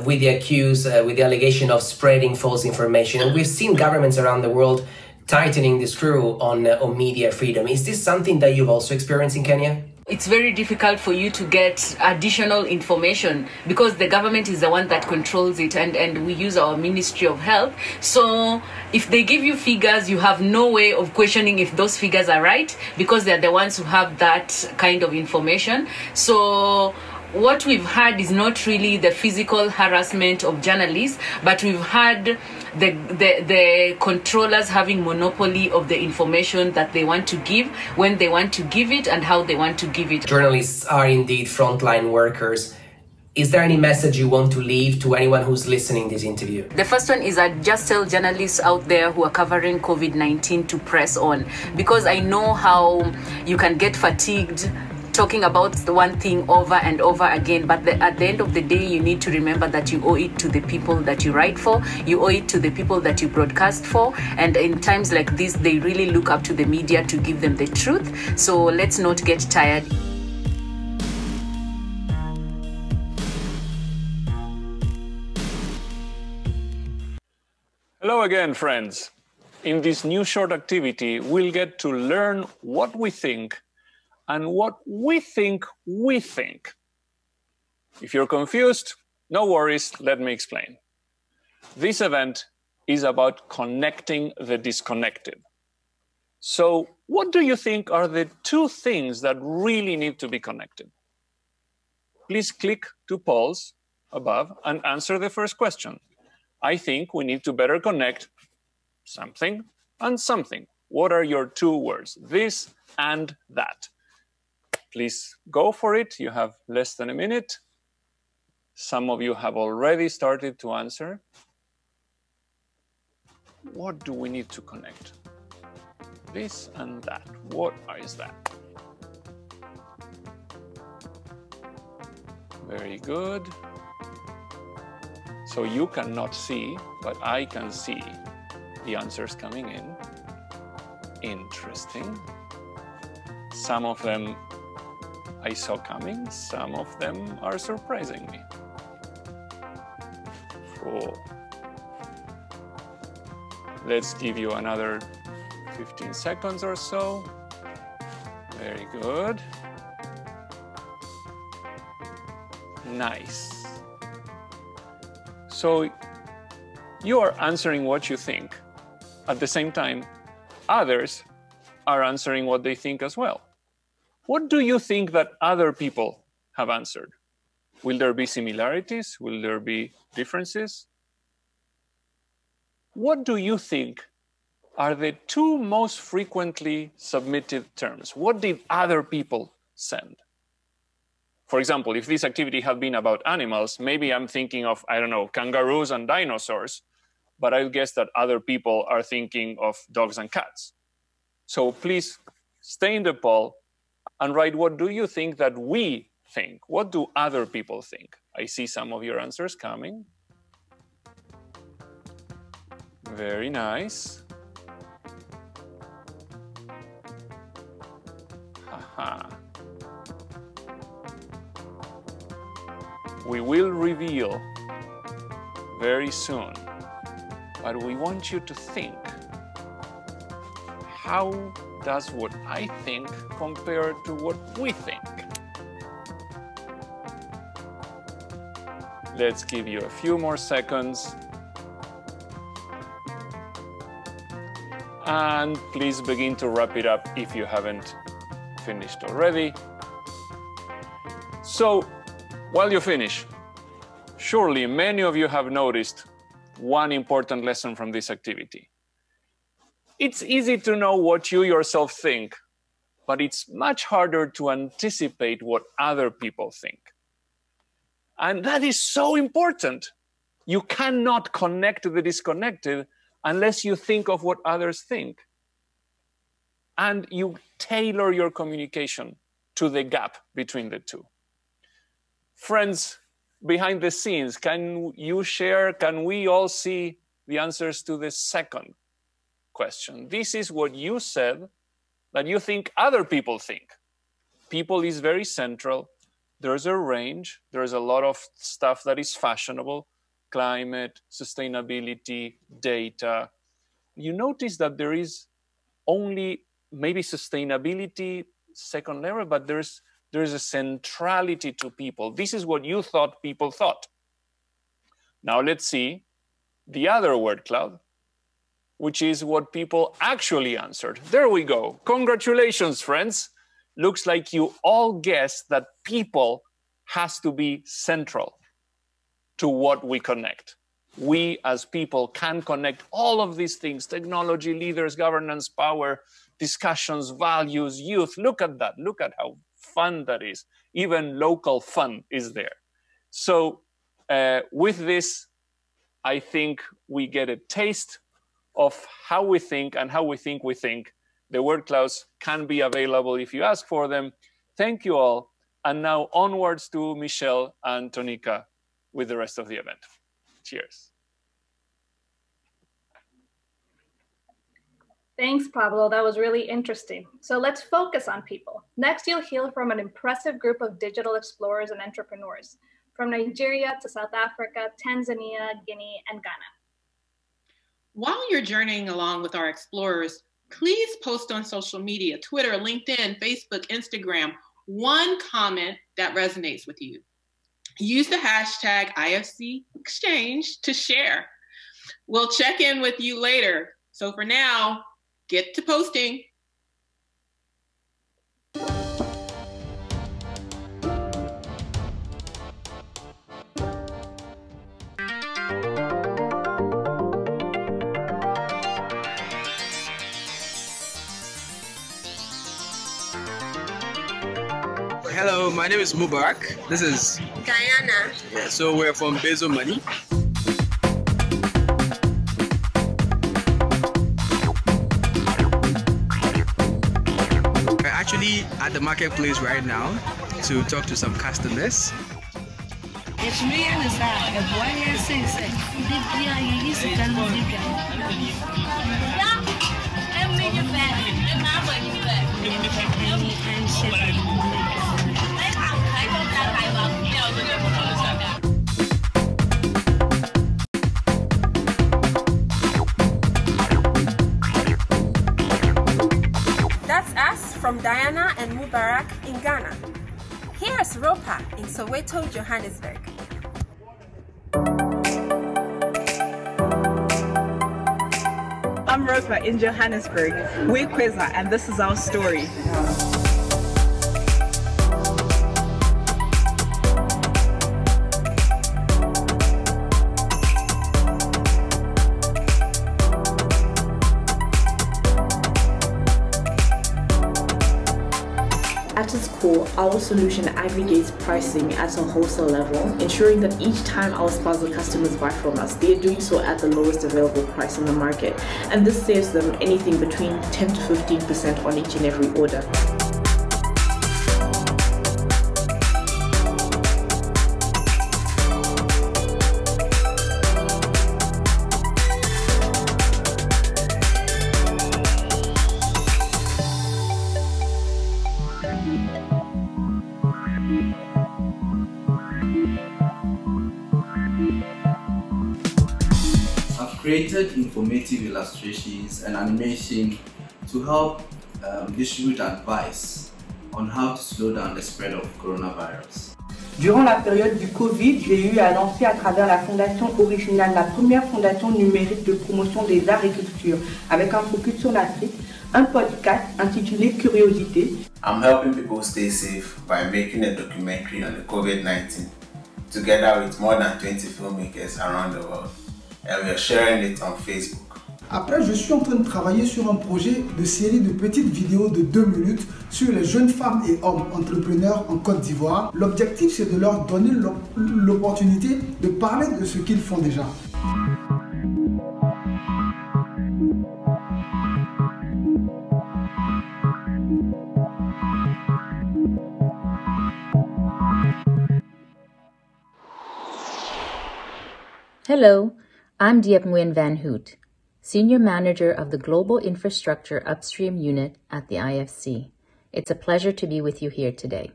with the allegation of spreading false information. And we've seen governments around the world tightening the screw on media freedom. Is this something that you've also experienced in Kenya? It's very difficult for you to get additional information because the government is the one that controls it, and we use our Ministry of Health. So if they give you figures, you have no way of questioning if those figures are right because they're the ones who have that kind of information. So what we've had is not really the physical harassment of journalists, but we've had the controllers having monopoly of the information that they want to give, when they want to give it, and how they want to give it. Journalists are indeed frontline workers. Is there any message you want to leave to anyone who's listening to this interview? The first one is I just tell journalists out there who are covering COVID-19 to press on, because I know how you can get fatigued talking about the one thing over and over again, but at the end of the day, you need to remember that you owe it to the people that you write for, you owe it to the people that you broadcast for, and in times like this, they really look up to the media to give them the truth. So let's not get tired. Hello again, friends. In this new short activity, we'll get to learn what we think and what we think we think. If you're confused, no worries, let me explain. This event is about connecting the disconnected. So what do you think are the two things that really need to be connected? Please click to pause above and answer the first question. I think we need to better connect something and something. What are your two words? This and that. Please go for it. You have less than a minute. Some of you have already started to answer. What do we need to connect? This and that. What is that? Very good. So you cannot see, but I can see the answers coming in. Interesting. Some of them I saw coming, some of them are surprising me. Cool. Let's give you another 15 seconds or so. Very good. Nice. So you are answering what you think. At the same time, others are answering what they think as well. What do you think that other people have answered? Will there be similarities? Will there be differences? What do you think are the two most frequently submitted terms? What did other people send? For example, if this activity had been about animals, maybe I'm thinking of, I don't know, kangaroos and dinosaurs, but I'll guess that other people are thinking of dogs and cats. So please stay in the poll and write, what do you think that we think? What do other people think? I see some of your answers coming. Very nice. Haha. We will reveal very soon, but we want you to think, how does what I think compare to what we think? Let's give you a few more seconds. And please begin to wrap it up if you haven't finished already. So, while you finish, surely many of you have noticed one important lesson from this activity. It's easy to know what you yourself think, but it's much harder to anticipate what other people think. And that is so important. You cannot connect the disconnected unless you think of what others think. And you tailor your communication to the gap between the two. Friends, behind the scenes, can you share, can we all see the answers to the second question? This is what you said that you think other people think. People is very central. There's a range. There's a lot of stuff that is fashionable. Climate, sustainability, data. You notice that there is only maybe sustainability second level, but there's There is a centrality to people. This is what you thought people thought. Now let's see the other word cloud, which is what people actually answered. There we go. Congratulations, friends. Looks like you all guessed that people has to be central to what we connect. We as people can connect all of these things: technology, leaders, governance, power, discussions, values, youth. Look at that. Look at how fun that is. Even local fun is there. So with this, I think we get a taste of how we think and how we think we think. The word clouds can be available if you ask for them. Thank you all. And now onwards to Michelle and Tonika with the rest of the event. Cheers. Thanks, Pablo. That was really interesting. So let's focus on people. Next, you'll hear from an impressive group of digital explorers and entrepreneurs from Nigeria to South Africa, Tanzania, Guinea, and Ghana. While you're journeying along with our explorers, please post on social media, Twitter, LinkedIn, Facebook, Instagram, one comment that resonates with you. Use the hashtag IFC Exchange to share. We'll check in with you later. So for now, get to posting. Hello, my name is Mubarak. This is Guyana. Yeah, so we're from Bezo Money. We're actually at the marketplace right now to talk to some customers. It's me and the side. The boy here sings it. That's us from Diana and Mubarak in Ghana. Here's Ropa in Soweto, Johannesburg. I'm Ropa in Johannesburg. We're Kweza and this is our story. At its core, our solution aggregates pricing at a wholesale level, ensuring that each time our Spaza customers buy from us, they are doing so at the lowest available price in the market. And this saves them anything between 10 to 15% on each and every order. Created informative illustrations and animation to help distribute advice on how to slow down the spread of coronavirus. Durant la période du Covid, j'ai eu à lancer à travers la fondation originale, la première fondation numérique de promotion des arts et cultures, avec un focus sur l'Afrique, un podcast intitulé Curiosité. I'm helping people stay safe by making a documentary on the COVID-19, together with more than 20 filmmakers around the world. And we are sharing it on Facebook. Après, je suis en train de travailler sur un projet de série de petites vidéos de 2 minutes sur les jeunes femmes et hommes entrepreneurs en Côte d'Ivoire. L'objectif, c'est de leur donner l'opportunité de parler de ce qu'ils font déjà. Hello. I'm Diep Nguyen Van Hoot, Senior Manager of the Global Infrastructure Upstream Unit at the IFC. It's a pleasure to be with you here today.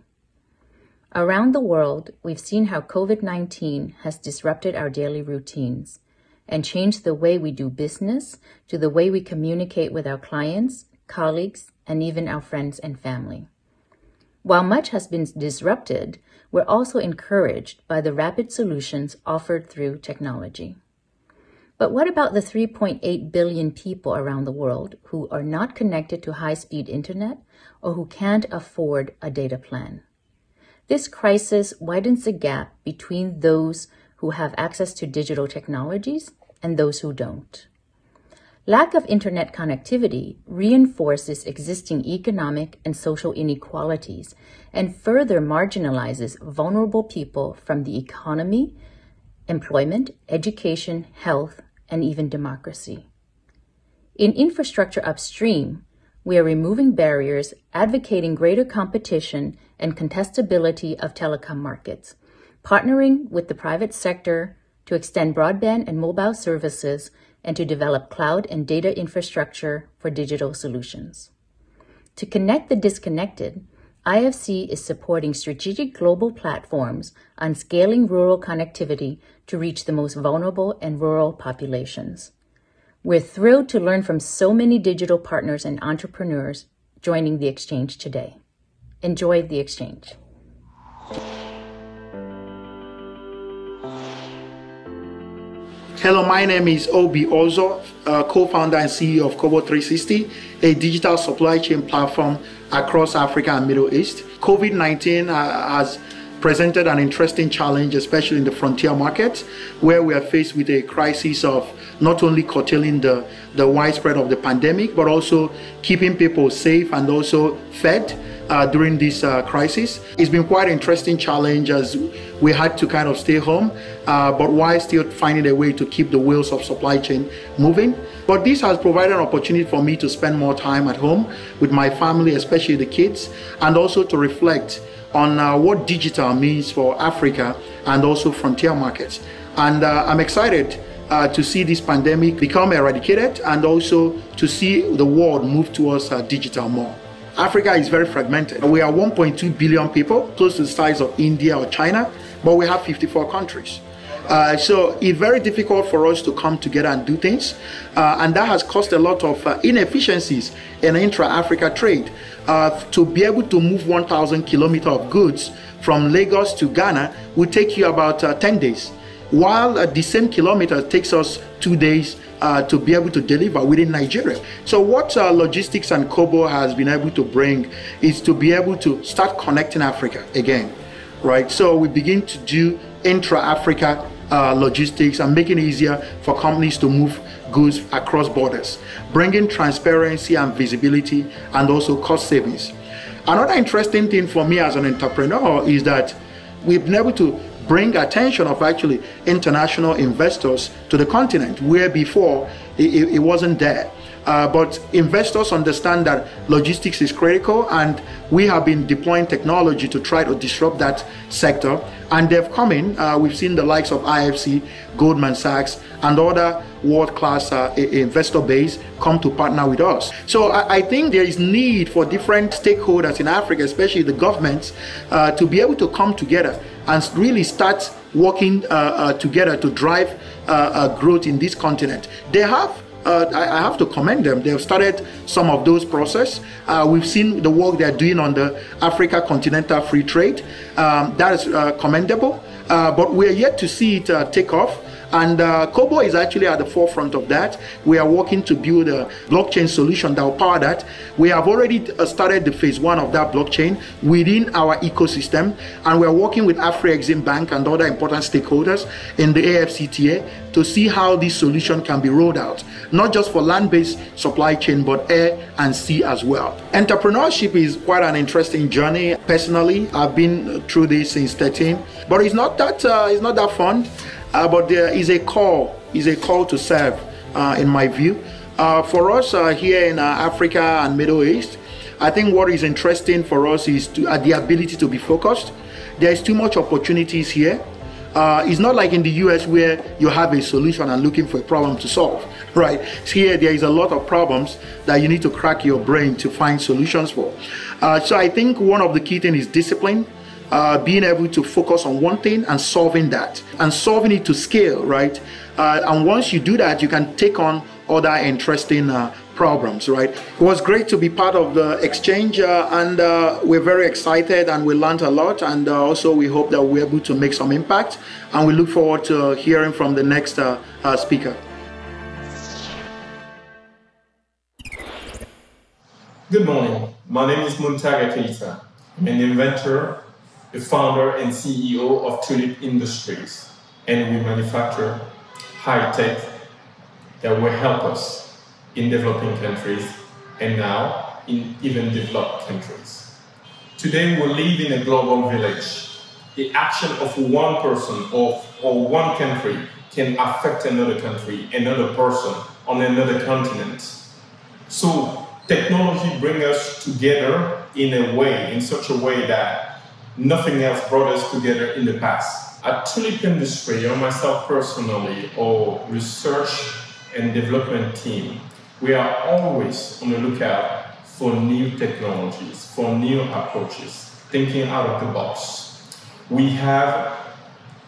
Around the world, we've seen how COVID-19 has disrupted our daily routines and changed the way we do business to the way we communicate with our clients, colleagues, and even our friends and family. While much has been disrupted, we're also encouraged by the rapid solutions offered through technology. But what about the 3.8 billion people around the world who are not connected to high-speed internet or who can't afford a data plan? This crisis widens the gap between those who have access to digital technologies and those who don't. Lack of internet connectivity reinforces existing economic and social inequalities and further marginalizes vulnerable people from the economy, employment, education, health, and even democracy. In Infrastructure Upstream, we are removing barriers, advocating greater competition and contestability of telecom markets, partnering with the private sector to extend broadband and mobile services and to develop cloud and data infrastructure for digital solutions. To connect the disconnected, IFC is supporting strategic global platforms on scaling rural connectivity to reach the most vulnerable and rural populations. We're thrilled to learn from so many digital partners and entrepreneurs joining the exchange today. Enjoy the exchange. Hello, my name is Obi Ozo, co-founder and CEO of Kobo 360, a digital supply chain platform across Africa and Middle East. COVID-19 has presented an interesting challenge, especially in the frontier markets, where we are faced with a crisis of not only curtailing the widespread of the pandemic, but also keeping people safe and also fed during this crisis. It's been quite an interesting challenge as we had to kind of stay home, but while still finding a way to keep the wheels of supply chain moving. But this has provided an opportunity for me to spend more time at home with my family, especially the kids, and also to reflect on what digital means for Africa and also frontier markets. And I'm excited to see this pandemic become eradicated and also to see the world move towards digital more. Africa is very fragmented. We are 1.2 billion people, close to the size of India or China, but we have 54 countries. So it's very difficult for us to come together and do things. And that has caused a lot of inefficiencies in intra-Africa trade. To be able to move 1,000 kilometers of goods from Lagos to Ghana will take you about 10 days. While the same kilometer takes us 2 days to be able to deliver within Nigeria. So what Logistics and Kobo has been able to bring is to be able to start connecting Africa again, right? So we begin to do intra-Africa logistics and making it easier for companies to move goods across borders, bringing transparency and visibility and also cost savings. Another interesting thing for me as an entrepreneur is that we've been able to bring attention of actually international investors to the continent, where before it wasn't there. But investors understand that logistics is critical, and we have been deploying technology to try to disrupt that sector. And they've come in. We've seen the likes of IFC, Goldman Sachs, and other world-class investor base come to partner with us. So I think there is need for different stakeholders in Africa, especially the governments, to be able to come together and really start working together to drive growth in this continent. They have I have to commend them. They've started some of those processes. We've seen the work they're doing on the Africa Continental Free Trade. That is commendable, but we're yet to see it take off. And Kobo is actually at the forefront of that. We are working to build a blockchain solution that will power that. We have already started the phase 1 of that blockchain within our ecosystem, and we are working with Afrexim Bank and other important stakeholders in the AFCTA to see how this solution can be rolled out, not just for land-based supply chain, but air and sea as well. Entrepreneurship is quite an interesting journey. Personally, I've been through this since 13, but it's not that fun. But there is a call to serve, in my view. For us here in Africa and Middle East, I think what is interesting for us is the ability to be focused. There is too much opportunities here. It's not like in the US where you have a solution and looking for a problem to solve, right? Here there is a lot of problems that you need to crack your brain to find solutions for. So I think one of the key things is discipline. Being able to focus on one thing and solving that, and solving it to scale, right? And once you do that, you can take on other interesting problems, right? It was great to be part of the exchange, and we're very excited, and we learned a lot, and also we hope that we're able to make some impact, and we look forward to hearing from the next speaker. Good morning. My name is Muntaga Keita. I'm an inventor, the founder and CEO of Tulip Industries, and we manufacture high-tech that will help us in developing countries and now in even developed countries. Today we live in a global village. The action of one person or one country can affect another country, another person on another continent. So technology brings us together in such a way that nothing else brought us together in the past. At Tulip Industry, or myself personally, or research and development team, we are always on the lookout for new technologies, for new approaches, thinking out of the box. We have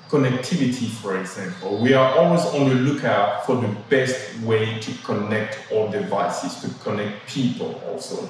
connectivity, for example. We are always on the lookout for the best way to connect all devices, to connect people also.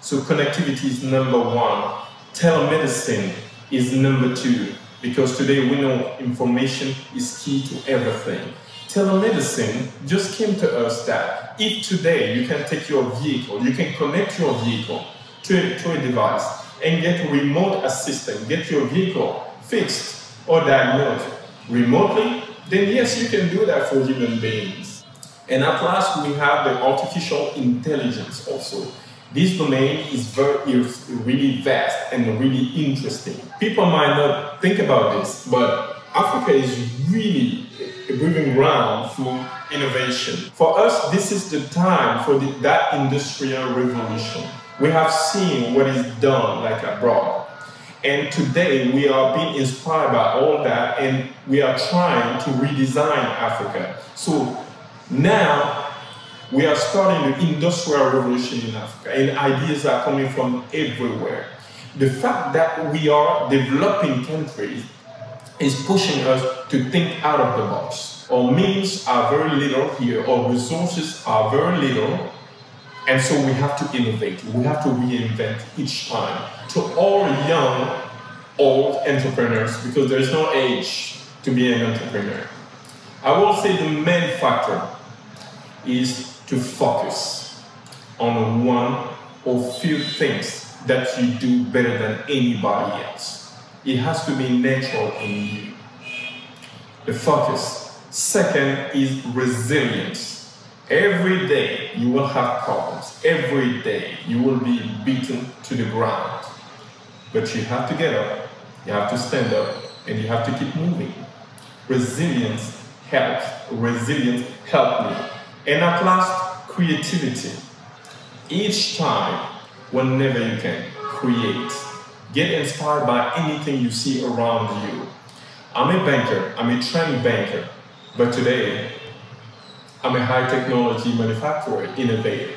So connectivity is number one. Telemedicine is number two, because today we know information is key to everything. Telemedicine just came to us that if today you can take your vehicle, you can connect your vehicle to a device and get remote assistance, get your vehicle fixed or diagnosed remotely, then yes, you can do that for human beings. And at last, we have the artificial intelligence also. This domain is really vast and really interesting. People might not think about this, but Africa is really a breeding ground for innovation. For us, this is the time for that industrial revolution. We have seen what is done like abroad. And today we are being inspired by all that, and we are trying to redesign Africa. So now we are starting the industrial revolution in Africa, and ideas are coming from everywhere. The fact that we are developing countries is pushing us to think out of the box. Our means are very little here, our resources are very little, and so we have to innovate, we have to reinvent each time. To all young, old entrepreneurs, because there is no age to be an entrepreneur, I will say the main factor is to focus on one or few things that you do better than anybody else. It has to be natural in you. The focus. Second is resilience. Every day you will have problems. Every day you will be beaten to the ground. But you have to get up, you have to stand up, and you have to keep moving. Resilience helps. Resilience helped me. And at last, creativity. Each time, whenever you can, create. Get inspired by anything you see around you. I'm a banker, I'm a trained banker, but today, I'm a high technology manufacturer, innovator.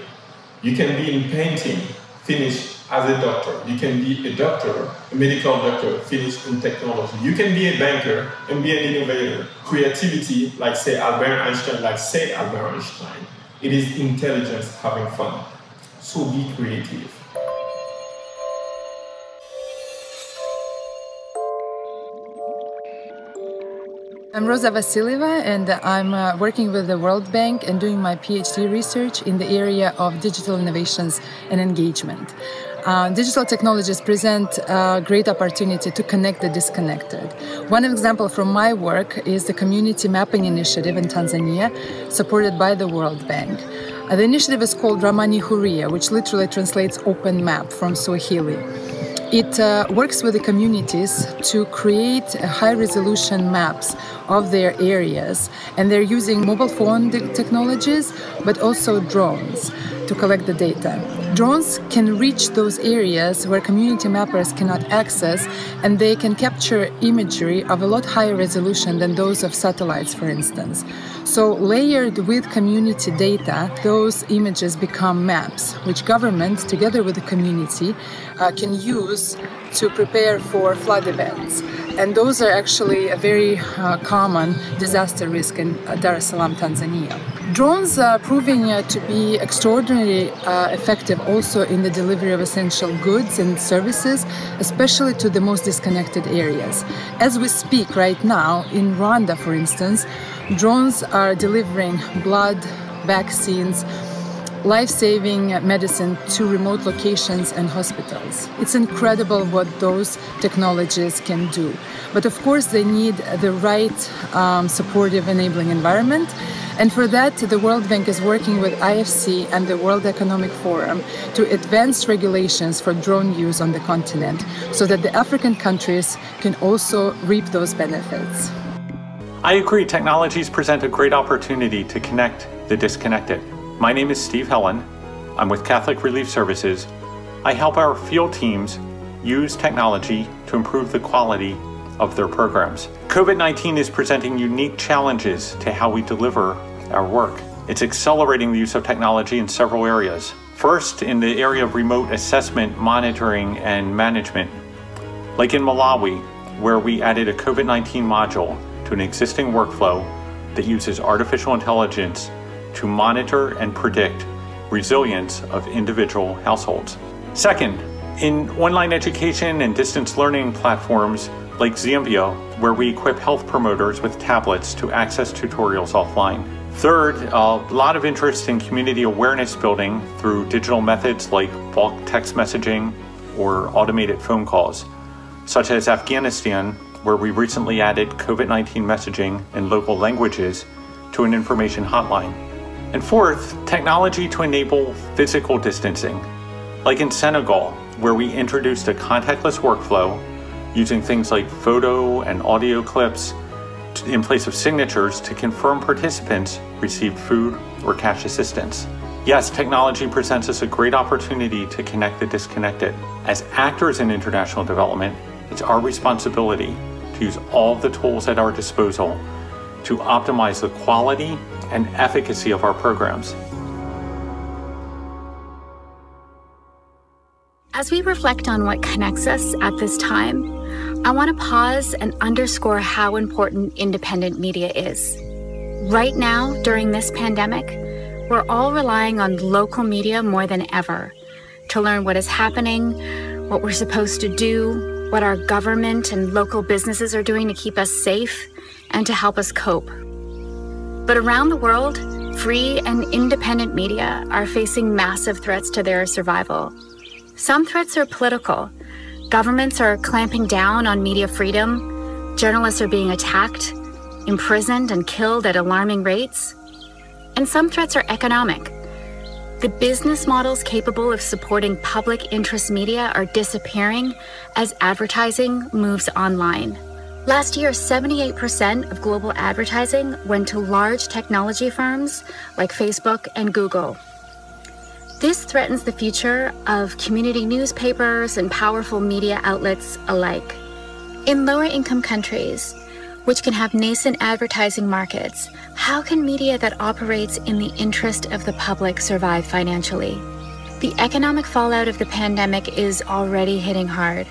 You can be in painting, finish as a doctor. You can be a doctor, a medical doctor, finish in technology. You can be a banker and be an innovator. Creativity, like say Albert Einstein, it is intelligence having fun. So be creative. I'm Rosa Vasilieva, and I'm working with the World Bank and doing my PhD research in the area of digital innovations and engagement. Digital technologies present a great opportunity to connect the disconnected. One example from my work is the Community Mapping Initiative in Tanzania, supported by the World Bank. The initiative is called Ramani Huria, which literally translates open map from Swahili. It works with the communities to create high-resolution maps of their areas, and they're using mobile phone technologies, but also drones to collect the data. Drones can reach those areas where community mappers cannot access, and they can capture imagery of a lot higher resolution than those of satellites, for instance. So layered with community data, those images become maps, which government, together with the community, can use to prepare for flood events. And those are actually a very common disaster risk in Dar es Salaam, Tanzania. Drones are proving to be extraordinarily effective also in the delivery of essential goods and services, especially to the most disconnected areas. As we speak right now, in Rwanda, for instance, drones are delivering blood, vaccines, life-saving medicine to remote locations and hospitals. It's incredible what those technologies can do. But of course, they need the right supportive enabling environment. And for that, the World Bank is working with IFC and the World Economic Forum to advance regulations for drone use on the continent so that the African countries can also reap those benefits. I agree, technologies present a great opportunity to connect the disconnected. My name is Steve Helen. I'm with Catholic Relief Services. I help our field teams use technology to improve the quality of their programs. COVID-19 is presenting unique challenges to how we deliver our work. It's accelerating the use of technology in several areas. First, in the area of remote assessment, monitoring, and management. Like in Malawi, where we added a COVID-19 module to an existing workflow that uses artificial intelligence to monitor and predict resilience of individual households. Second, in online education and distance learning platforms like Zambia, where we equip health promoters with tablets to access tutorials offline. Third, a lot of interest in community awareness building through digital methods like bulk text messaging or automated phone calls, such as Afghanistan, where we recently added COVID-19 messaging in local languages to an information hotline. And fourth, technology to enable physical distancing, like in Senegal, where we introduced a contactless workflow using things like photo and audio clips in place of signatures to confirm participants received food or cash assistance. Yes, technology presents us a great opportunity to connect the disconnected. As actors in international development, it's our responsibility to use all the tools at our disposal to optimize the quality and efficacy of our programs. As we reflect on what connects us at this time, I want to pause and underscore how important independent media is. Right now, during this pandemic, we're all relying on local media more than ever to learn what is happening, what we're supposed to do, what our government and local businesses are doing to keep us safe and to help us cope. But around the world, free and independent media are facing massive threats to their survival. Some threats are political. Governments are clamping down on media freedom. Journalists are being attacked, imprisoned, and killed at alarming rates. And some threats are economic. The business models capable of supporting public interest media are disappearing as advertising moves online. Last year, 78% of global advertising went to large technology firms like Facebook and Google. This threatens the future of community newspapers and powerful media outlets alike. In lower-income countries, which can have nascent advertising markets, how can media that operates in the interest of the public survive financially? The economic fallout of the pandemic is already hitting hard.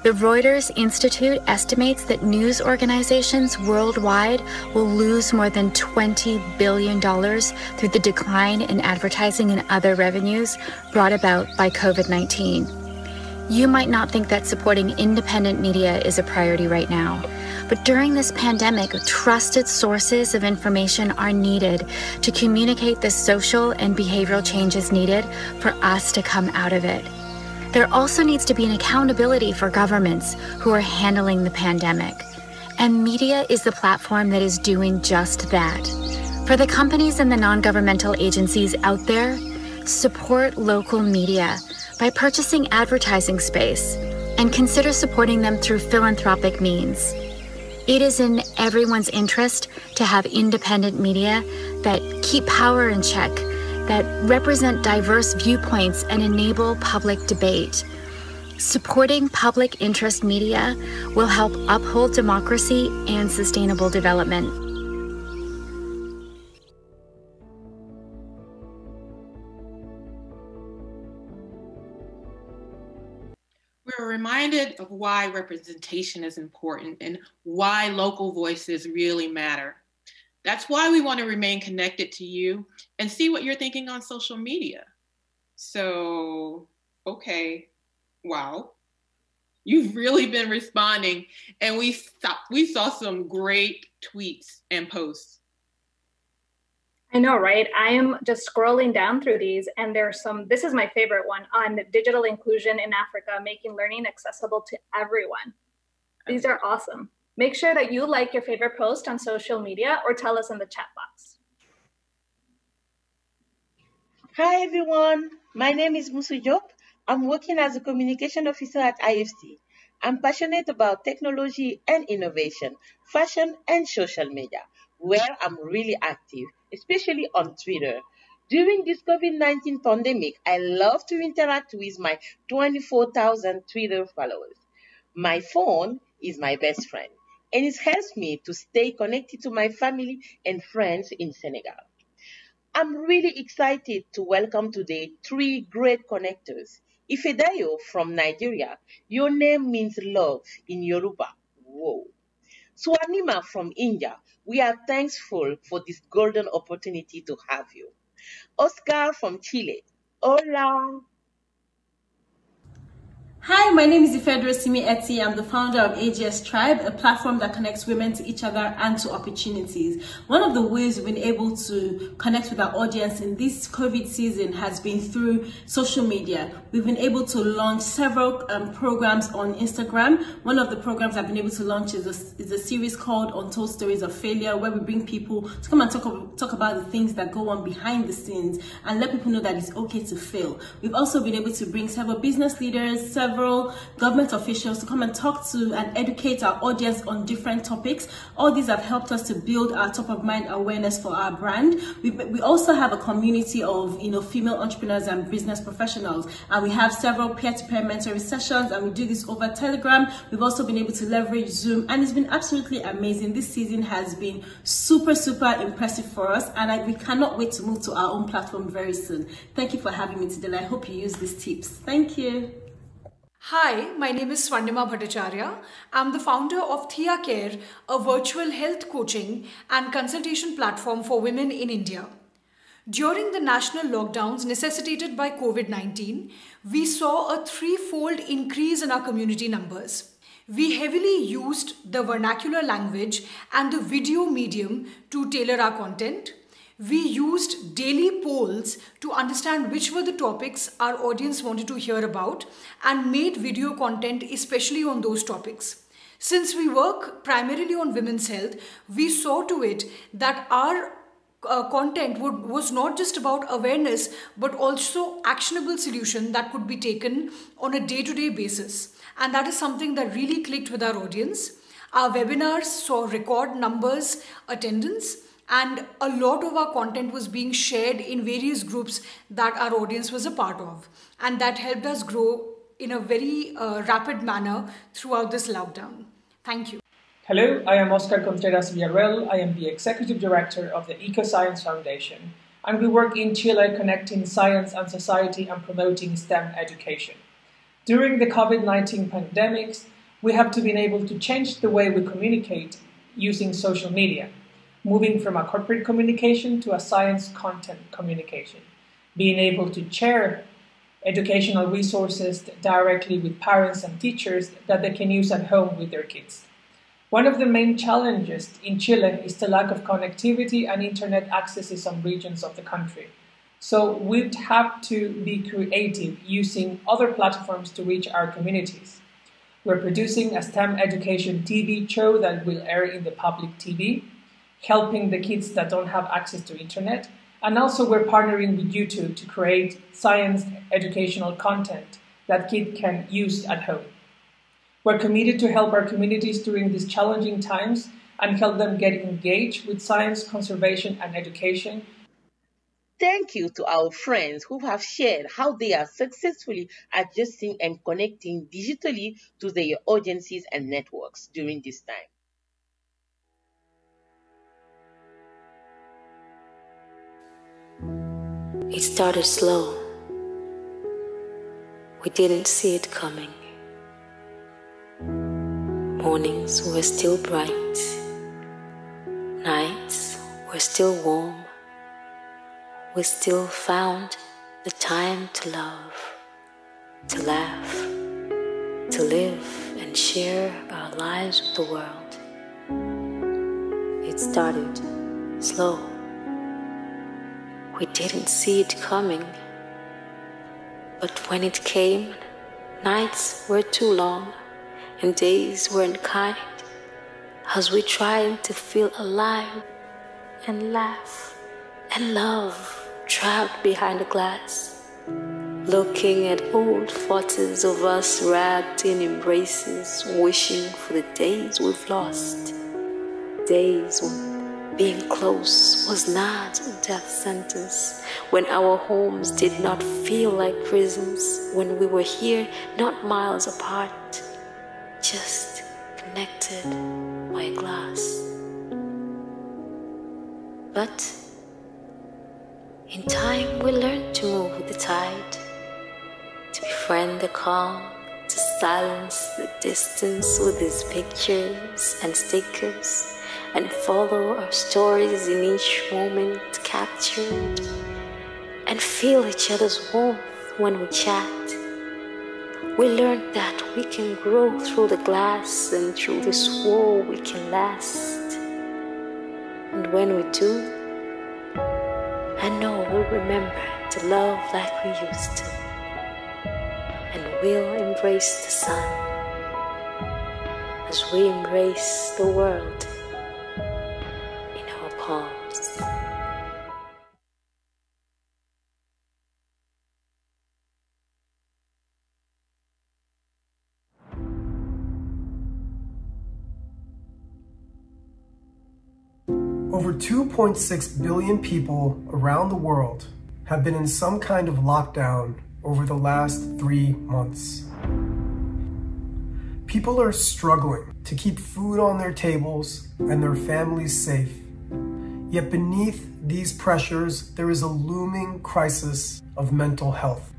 The Reuters Institute estimates that news organizations worldwide will lose more than $20 billion through the decline in advertising and other revenues brought about by COVID-19. You might not think that supporting independent media is a priority right now, but during this pandemic, trusted sources of information are needed to communicate the social and behavioral changes needed for us to come out of it. There also needs to be an accountability for governments who are handling the pandemic. And media is the platform that is doing just that. For the companies and the non-governmental agencies out there, support local media by purchasing advertising space and consider supporting them through philanthropic means. It is in everyone's interest to have independent media that keep power in check, that represent diverse viewpoints and enable public debate. Supporting public interest media will help uphold democracy and sustainable development. we're reminded of why representation is important and why local voices really matter. That's why we want to remain connected to you and see what you're thinking on social media. So, okay, wow. You've really been responding, and we saw some great tweets and posts. I know, right? I am just scrolling down through these, and there's some, this is my favorite one, on digital inclusion in Africa, making learning accessible to everyone. These are awesome. Make sure that you like your favorite post on social media or tell us in the chat box. Hi everyone, my name is Musu Diop. I'm working as a communication officer at IFC. I'm passionate about technology and innovation, fashion and social media, where I'm really active, especially on Twitter. During this COVID-19 pandemic, I love to interact with my 24,000 Twitter followers. My phone is my best friend, and it helps me to stay connected to my family and friends in Senegal. I'm really excited to welcome today 3 great connectors. Ifedayo from Nigeria, your name means love in Yoruba. Whoa. Swanima from India, we are thankful for this golden opportunity to have you. Oscar from Chile, hola. Hi, my name is Ifedra Simi Eti. I'm the founder of AGS Tribe, a platform that connects women to each other and to opportunities. One of the ways we've been able to connect with our audience in this COVID season has been through social media. We've been able to launch several programs on Instagram. One of the programs I've been able to launch is a series called Untold Stories of Failure, where we bring people to come and talk about the things that go on behind the scenes and let people know that it's okay to fail. We've also been able to bring several business leaders, several government officials to come and talk to and educate our audience on different topics. All these have helped us to build our top of mind awareness for our brand. We also have a community of female entrepreneurs and business professionals, and we have several peer-to-peer mentoring sessions, and we do this over Telegram. We've also been able to leverage Zoom, and it's been absolutely amazing. This season has been super impressive for us, and we cannot wait to move to our own platform very soon. Thank you for having me today, and I hope you use these tips. Thank you. Hi, my name is Swarnima Bhattacharya. I'm the founder of Thea Care, a virtual health coaching and consultation platform for women in India. During the national lockdowns necessitated by COVID-19, we saw a 3-fold increase in our community numbers. We heavily used the vernacular language and the video medium to tailor our content. We used daily polls to understand which were the topics our audience wanted to hear about and made video content especially on those topics. Since we work primarily on women's health, we saw to it that our content was not just about awareness but also actionable solution that could be taken on a day-to-day basis. And that is something that really clicked with our audience. Our webinars saw record numbers attendance, and a lot of our content was being shared in various groups that our audience was a part of. And that helped us grow in a very rapid manner throughout this lockdown. Thank you. Hello, I am Oscar Contreras Villarreal. I am the Executive Director of the EcoScience Foundation, and we work in Chile connecting science and society and promoting STEM education. During the COVID-19 pandemic, we have been able to change the way we communicate using social media, moving from a corporate communication to a science content communication, being able to share educational resources directly with parents and teachers that they can use at home with their kids. One of the main challenges in Chile is the lack of connectivity and internet access in some regions of the country. So we'd have to be creative using other platforms to reach our communities. We're producing a STEM education TV show that will air in the public TV, helping the kids that don't have access to internet. And also we're partnering with YouTube to create science educational content that kids can use at home. We're committed to help our communities during these challenging times and help them get engaged with science, conservation, and education. Thank you to our friends who have shared how they are successfully adjusting and connecting digitally to their audiences and networks during this time. It started slow. We didn't see it coming. Mornings were still bright, nights were still warm. We still found the time to love, to laugh, to live and share our lives with the world. It started slow. We didn't see it coming. But when it came, nights were too long and days weren't kind, as we tried to feel alive and laugh and love trapped behind the glass, looking at old photos of us wrapped in embraces, wishing for the days we've lost, days when being close was not a death sentence, when our homes did not feel like prisons, when we were here not miles apart, just connected by a glass. But in time we learned to move with the tide, to befriend the calm, to silence the distance with these pictures and stickers, and follow our stories in each moment captured, and feel each other's warmth when we chat. We learned that we can grow through the glass, and through this wall we can last. And when we do, I know we'll remember to love like we used to, and we'll embrace the sun as we embrace the world in our palms. Over 2.6 billion people around the world have been in some kind of lockdown over the last 3 months. People are struggling to keep food on their tables and their families safe. Yet beneath these pressures, there is a looming crisis of mental health.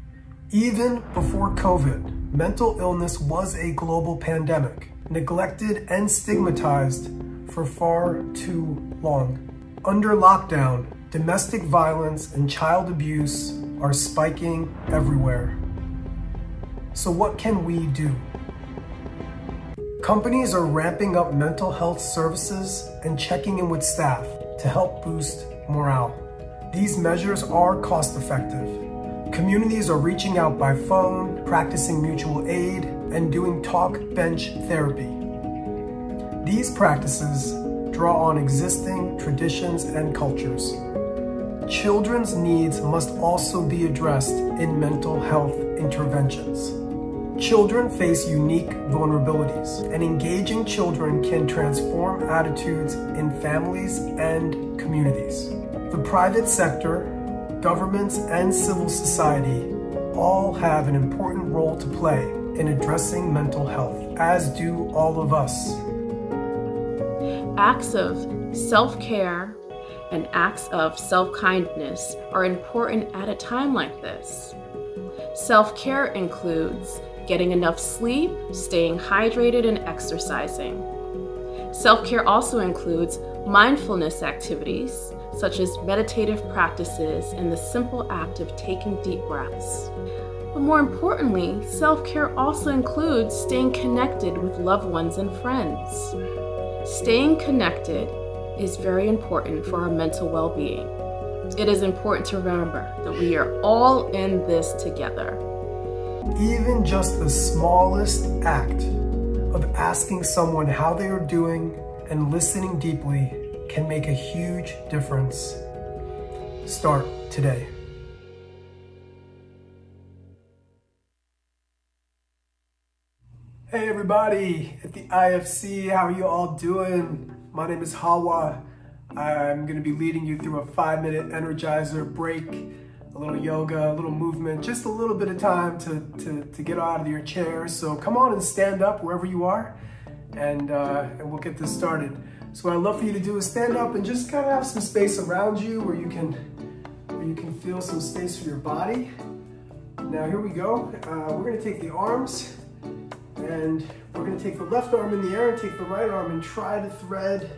Even before COVID, mental illness was a global pandemic, neglected and stigmatized for far too long. Under lockdown, domestic violence and child abuse are spiking everywhere. So what can we do? Companies are ramping up mental health services and checking in with staff to help boost morale. These measures are cost-effective. Communities are reaching out by phone, practicing mutual aid, and doing talk bench therapy. These practices draw on existing traditions and cultures. Children's needs must also be addressed in mental health interventions. Children face unique vulnerabilities, and engaging children can transform attitudes in families and communities. The private sector, governments, and civil society all have an important role to play in addressing mental health, as do all of us. Acts of self-care and acts of self-kindness are important at a time like this. Self-care includes getting enough sleep, staying hydrated, and exercising. Self-care also includes mindfulness activities, such as meditative practices and the simple act of taking deep breaths. But more importantly, self-care also includes staying connected with loved ones and friends. Staying connected is very important for our mental well-being. It is important to remember that we are all in this together. Even just the smallest act of asking someone how they are doing and listening deeply can make a huge difference. Start today. Hey everybody at the IFC, how are you all doing? My name is Hawa. I'm gonna be leading you through a 5-minute energizer break, a little yoga, a little movement, just a little bit of time to get out of your chair. So come on and stand up wherever you are, and we'll get this started. So what I'd love for you to do is stand up and just kind of have some space around you where you can feel some space for your body. Now here we go. We're gonna take the arms, and And we're going to take the left arm in the air and take the right arm and try to thread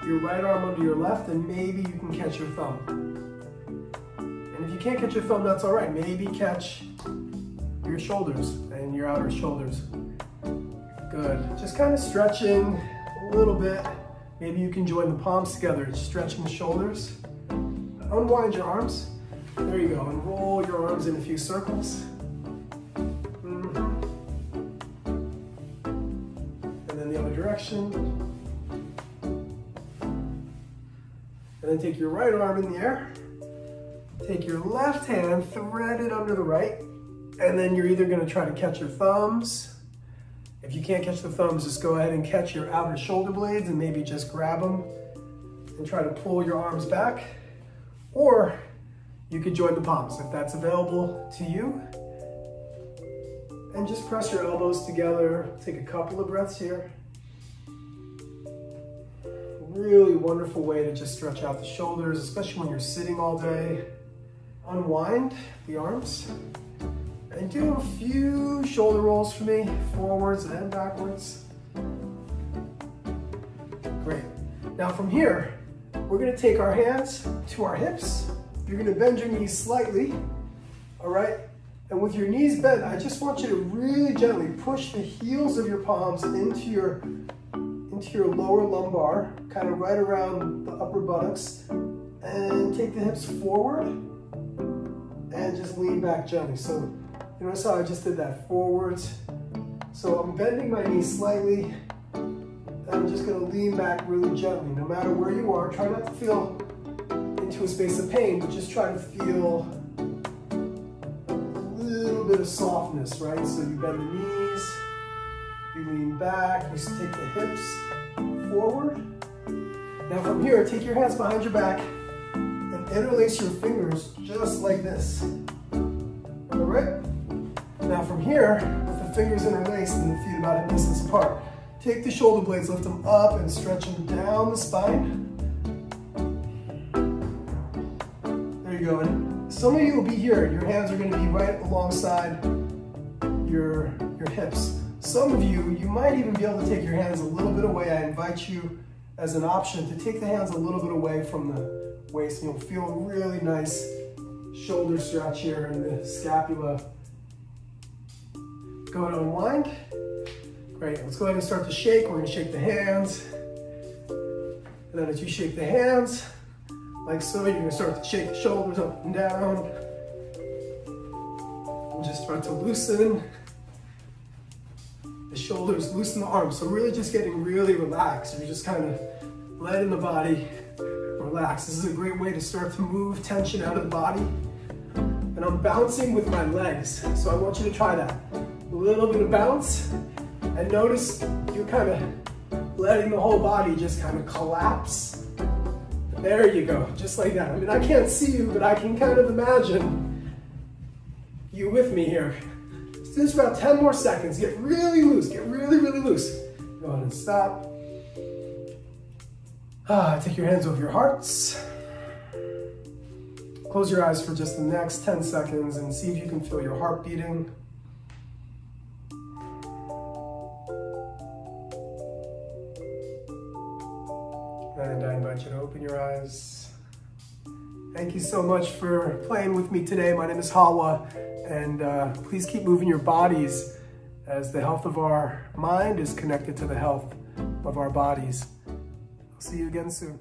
your right arm under your left, and maybe you can catch your thumb. And if you can't catch your thumb, that's all right. Maybe catch your shoulders and your outer shoulders. Good. Just kind of stretching a little bit. Maybe you can join the palms together, stretching the shoulders. Unwind your arms. There you go. And roll your arms in a few circles. And then the other direction. And then take your right arm in the air. Take your left hand, thread it under the right. And then you're either going to try to catch your thumbs. If you can't catch the thumbs, just go ahead and catch your outer shoulder blades and maybe just grab them and try to pull your arms back. Or you could join the palms if that's available to you. And just press your elbows together. Take a couple of breaths here. Really wonderful way to just stretch out the shoulders, especially when you're sitting all day. Unwind the arms. And do a few shoulder rolls for me, forwards and backwards. Great. Now from here, we're going to take our hands to our hips. You're going to bend your knees slightly, all right? And with your knees bent, I just want you to really gently push the heels of your palms into your lower lumbar, kind of right around the upper buttocks, and take the hips forward and just lean back gently. So you notice how I just did that forwards. So I'm bending my knees slightly, and I'm just going to lean back really gently. No matter where you are, try not to feel into a space of pain, but just try to feel a little bit of softness, right? So you bend the knees, you lean back, you take the hips forward. Now from here, take your hands behind your back and interlace your fingers just like this. All right? Now from here, with the fingers interlaced and the feet about hip distance apart, take the shoulder blades, lift them up and stretch them down the spine. There you go. And some of you will be here. Your hands are going to be right alongside your hips. Some of you might even be able to take your hands a little bit away. I invite you as an option to take the hands a little bit away from the waist, and you'll feel a really nice shoulder stretch here in the scapula. Go ahead and unwind. Great, let's go ahead and start to shake. We're gonna shake the hands. And then as you shake the hands, like so, you're gonna start to shake the shoulders up and down. And just start to loosen the shoulders, loosen the arms. So really just getting really relaxed. You're just kind of letting the body relax. This is a great way to start to move tension out of the body. And I'm bouncing with my legs. So I want you to try that. A little bit of bounce, and notice you're kind of letting the whole body just kind of collapse. There you go, just like that. I mean, I can't see you, but I can kind of imagine you with me here. Let's do this for about 10 more seconds. Get really loose, get really, really loose. Go ahead and stop. Take your hands over your hearts. Close your eyes for just the next 10 seconds and see if you can feel your heart beating. And I invite you to open your eyes. Thank you so much for playing with me today. My name is Hawa, and please keep moving your bodies as the health of our mind is connected to the health of our bodies. I'll see you again soon.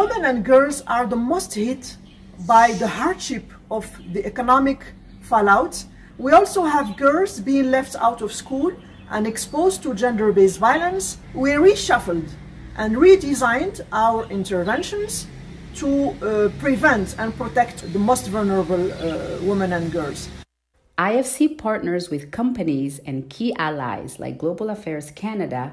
women and girls are the most hit by the hardship of the economic fallout. We also have girls being left out of school and exposed to gender-based violence. We reshuffled and redesigned our interventions to prevent and protect the most vulnerable women and girls. IFC partners with companies and key allies like Global Affairs Canada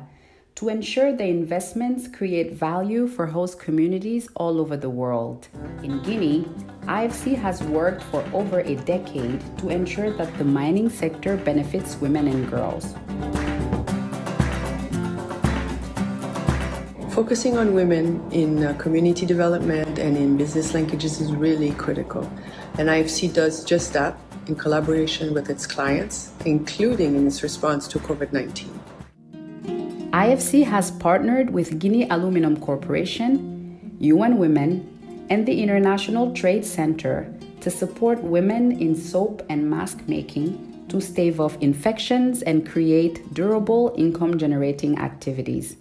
to ensure their investments create value for host communities all over the world. In Guinea, IFC has worked for over a decade to ensure that the mining sector benefits women and girls. Focusing on women in community development and in business linkages is really critical. And IFC does just that in collaboration with its clients, including in its response to COVID-19. IFC has partnered with Guinea Aluminum Corporation, UN Women, and the International Trade Center to support women in soap and mask making to stave off infections and create durable income-generating activities.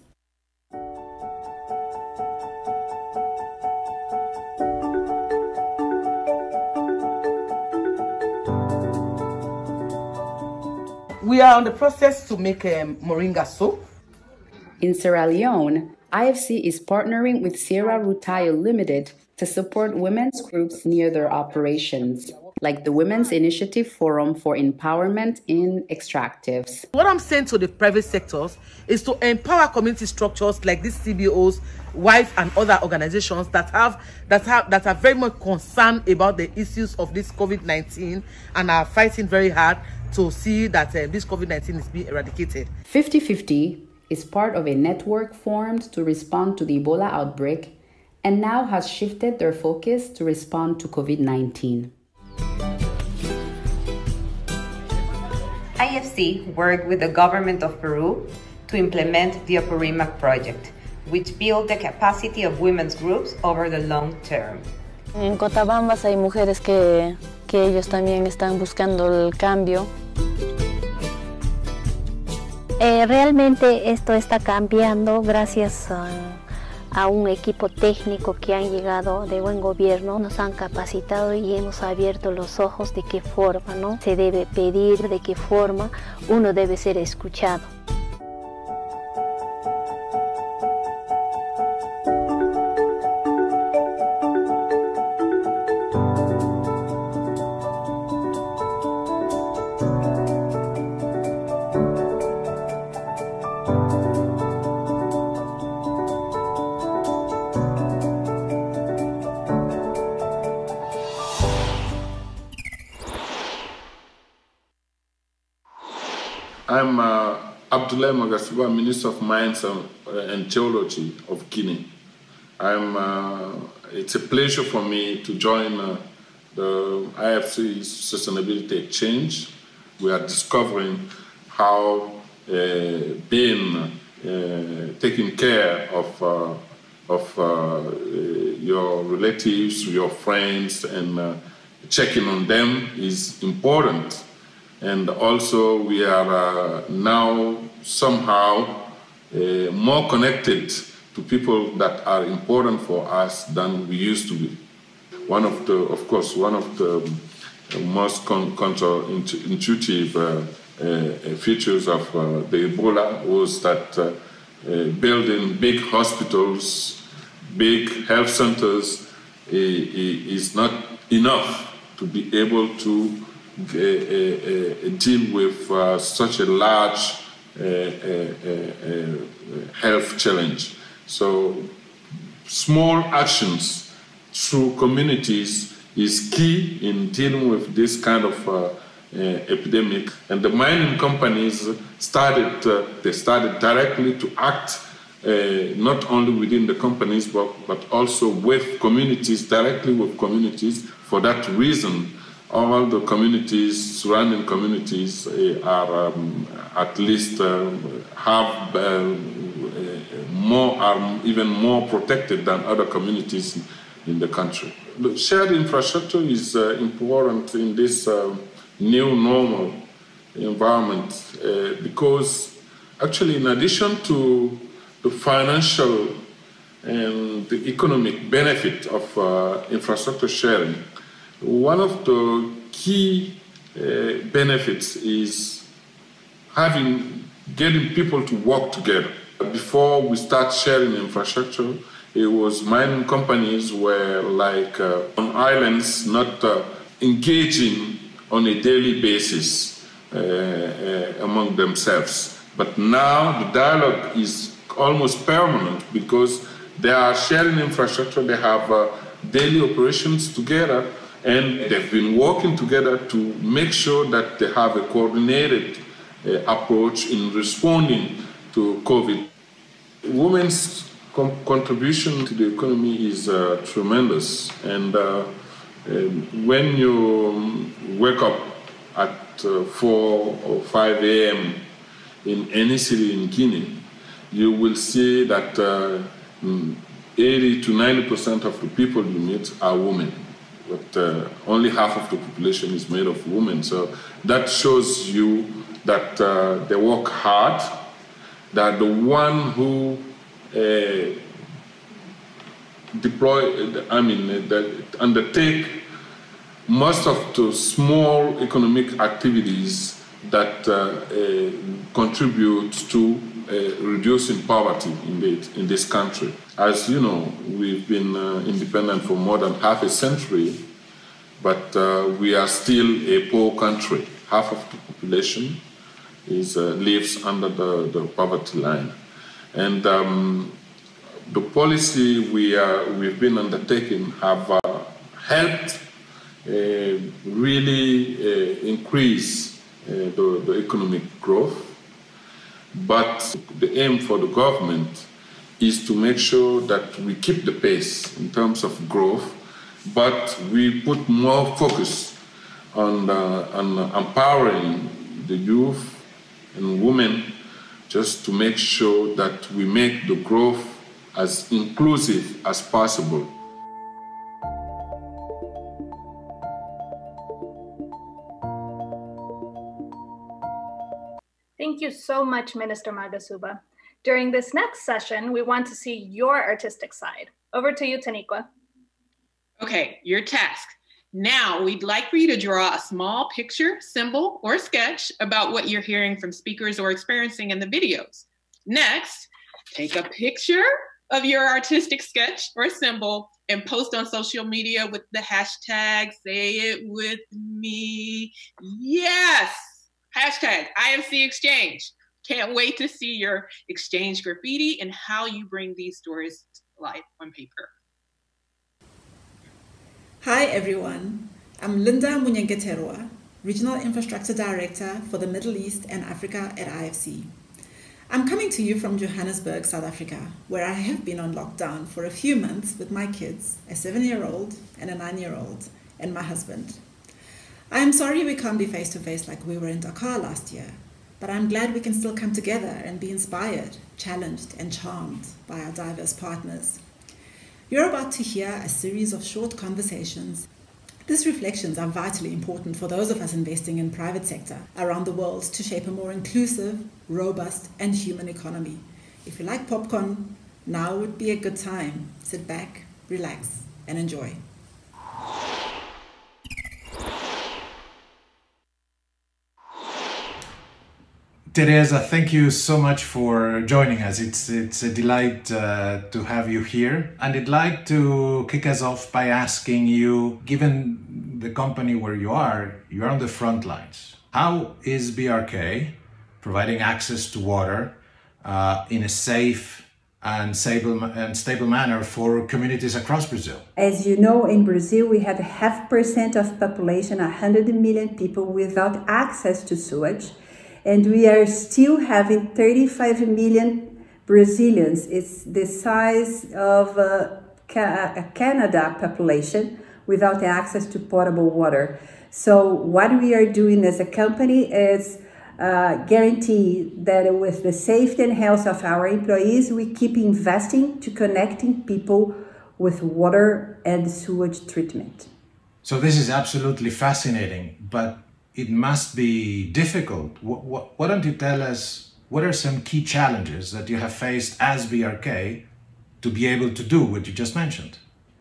We are on the process to make moringa soap. In Sierra Leone, IFC is partnering with Sierra Rutayo Limited to support women's groups near their operations, like the Women's Initiative Forum for Empowerment in Extractives. What I'm saying to the private sectors is to empower community structures like these CBOs, WIFE, and other organizations that are very much concerned about the issues of this COVID-19 and are fighting very hard to see that this COVID-19 is being eradicated. 50/50 is part of a network formed to respond to the Ebola outbreak and now has shifted their focus to respond to COVID-19. IFC worked with the government of Peru to implement the Apurimac project, which built the capacity of women's groups over the long term. En Cotabambas hay mujeres que ellos también están buscando el cambio. Realmente esto está cambiando gracias a un equipo técnico que han llegado de buen gobierno, nos han capacitado y hemos abierto los ojos de qué forma, ¿no? Se debe pedir, de qué forma uno debe ser escuchado. I'm Abdoulaye Magasiba, Minister of Mines and Geology of Guinea. It's a pleasure for me to join the IFC Sustainability Exchange. We are discovering how taking care of your relatives, your friends, and checking on them is important. And also we are now somehow more connected to people that are important for us than we used to be. One of the most counterintuitive features of the Ebola was that building big hospitals, big health centers is not enough to be able to deal with such a large health challenge. So small actions through communities is key in dealing with this kind of epidemic. And the mining companies started directly to act not only within the companies but also with communities, directly with communities. For that reason, all the communities, surrounding communities, are at least are even more protected than other communities in the country. The shared infrastructure is important in this new normal environment because actually, in addition to the financial and the economic benefit of infrastructure sharing, one of the key benefits is getting people to work together. Before we start sharing infrastructure, it was mining companies were like on islands, not engaging on a daily basis among themselves. But now the dialogue is almost permanent because they are sharing infrastructure, they have daily operations together, and they've been working together to make sure that they have a coordinated approach in responding to COVID. Women's contribution to the economy is tremendous, and when you wake up at 4 or 5 a.m. in any city in Guinea, you will see that 80 to 90% of the people you meet are women, but only half of the population is made of women. So that shows you that they work hard, that the one who undertake most of the small economic activities that contribute to reducing poverty in this country. As you know, we've been independent for more than half a century, but we are still a poor country. Half of the population lives under the poverty line. And the policy we've been undertaking have helped really increase the economic growth. But the aim for the government is to make sure that we keep the pace in terms of growth, but we put more focus on empowering the youth and women, just to make sure that we make the growth as inclusive as possible. Thank you so much, Minister Magasuba. During this next session, we want to see your artistic side. Over to you, Taniqua. Okay, your task. Now, we'd like for you to draw a small picture, symbol, or sketch about what you're hearing from speakers or experiencing in the videos. Next, take a picture of your artistic sketch or symbol and post on social media with the hashtag, say it with me, yes! Hashtag IFC Exchange. Can't wait to see your exchange graffiti and how you bring these stories to life on paper. Hi everyone, I'm Linda Munyengeterwa, Regional Infrastructure Director for the Middle East and Africa at IFC. I'm coming to you from Johannesburg, South Africa, where I have been on lockdown for a few months with my kids, a 7-year-old and a 9-year-old, and my husband. I am sorry we can't be face-to-face like we were in Dakar last year, but I'm glad we can still come together and be inspired, challenged, and charmed by our diverse partners. You're about to hear a series of short conversations. These reflections are vitally important for those of us investing in private sector around the world to shape a more inclusive, robust, and human economy. If you like popcorn, now would be a good time. Sit back, relax, and enjoy. Teresa, thank you so much for joining us. It's a delight to have you here. And I'd like to kick us off by asking you, given the company where you're on the front lines. How is BRK providing access to water in a safe and stable manner for communities across Brazil? As you know, in Brazil, we have 0.5% of population, 100 million people without access to sewage. And we are still having 35 million Brazilians. It's the size of a Canada population without access to potable water. So what we are doing as a company is guarantee that with the safety and health of our employees, we keep investing to connecting people with water and sewage treatment. So this is absolutely fascinating, but it must be difficult. Why don't you tell us what are some key challenges that you have faced as BRK to be able to do what you just mentioned?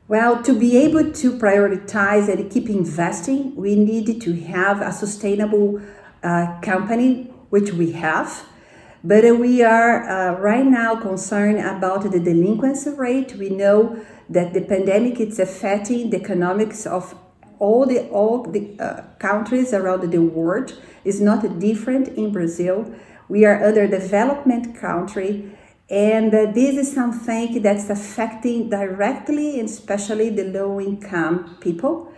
Well, to be able to prioritize and keep investing, we need to have a sustainable company, which we have. But we are right now concerned about the delinquency rate. We know that the pandemic is affecting the economics of all the countries around the world. It's not different in Brazil. We are under development country, and this is something that's affecting directly and especially the low-income people.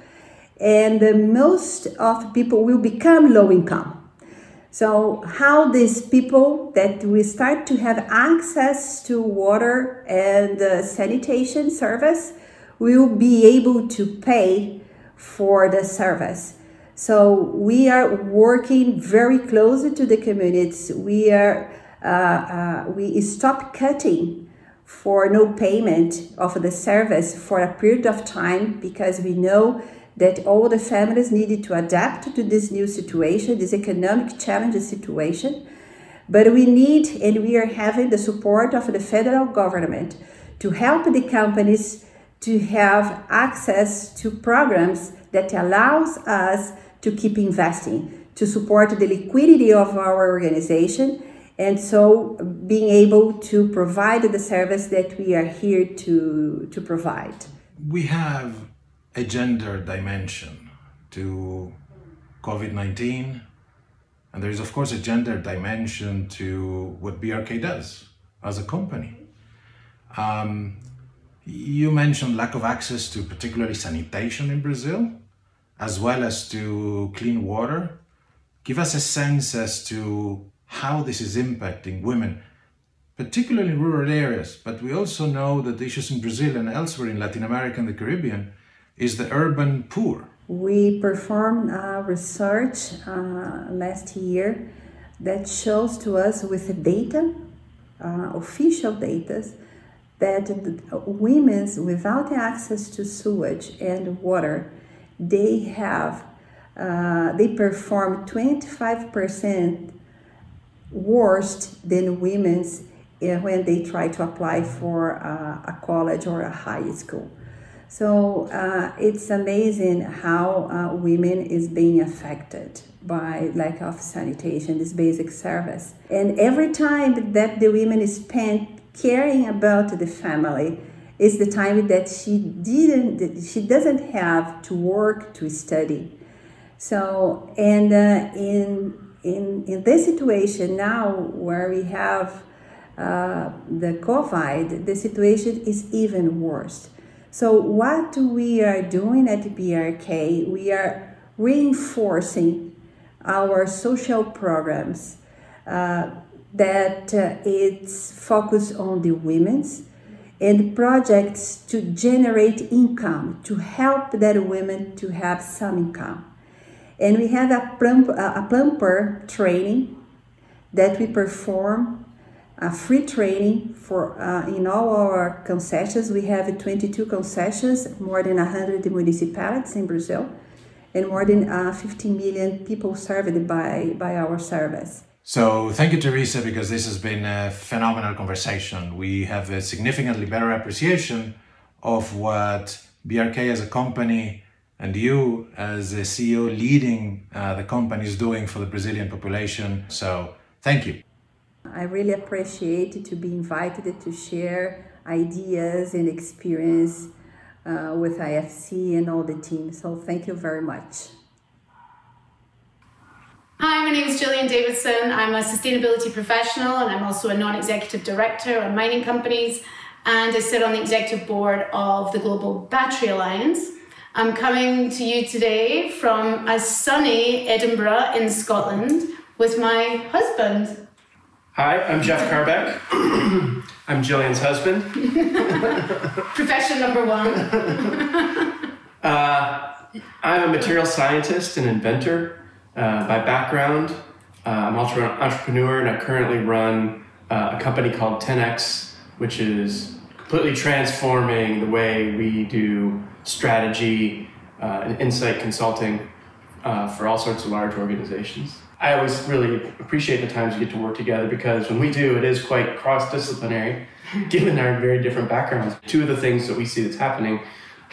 And most of people will become low-income. So how these people that will start to have access to water and sanitation service will be able to pay for the service. So we are working very closely to the communities. We stop cutting for no payment of the service for a period of time, because we know that all the families needed to adapt to this new situation, this economic challenge situation. But we need, and we are having the support of the federal government to help the companies to have access to programs that allows us to keep investing, to support the liquidity of our organization, and so being able to provide the service that we are here to provide. We have a gender dimension to COVID-19, and there is of course a gender dimension to what BRK does as a company. You mentioned lack of access to particularly sanitation in Brazil, as well as to clean water. Give us a sense as to how this is impacting women, particularly in rural areas, but we also know that the issues in Brazil and elsewhere in Latin America and the Caribbean is the urban poor. We performed research last year that shows to us with data, official data, that women without access to sewage and water, they perform 25% worse than women when they try to apply for a college or a high school. So it's amazing how women is being affected by lack of sanitation, this basic service. And every time that the women spend caring about the family is the time that she doesn't have to work, to study. So, and in this situation now where we have the COVID, the situation is even worse. So what we are doing at BRK, we are reinforcing our social programs that it's focused on the women's, and projects to generate income, to help that women to have some income. And we have a plumber training that we perform, a free training for in all our concessions. We have 22 concessions, more than 100 municipalities in Brazil, and more than 15 million people served by our service. So thank you, Teresa, because this has been a phenomenal conversation. We have a significantly better appreciation of what BRK as a company and you as a CEO leading the company is doing for the Brazilian population. So thank you. I really appreciate to be invited to share ideas and experience with IFC and all the team. So thank you very much. Hi, my name is Gillian Davidson. I'm a sustainability professional and I'm also a non-executive director on mining companies, and I sit on the executive board of the Global Battery Alliance. I'm coming to you today from a sunny Edinburgh in Scotland with my husband. Hi, I'm Jeff Carbeck. I'm Gillian's husband. Profession number one. I'm a material scientist and inventor. By background, I'm also an entrepreneur, and I currently run a company called 10X, which is completely transforming the way we do strategy and insight consulting for all sorts of large organizations. I always really appreciate the times we get to work together, because when we do, it is quite cross-disciplinary, given our very different backgrounds. Two of the things that we see that's happening,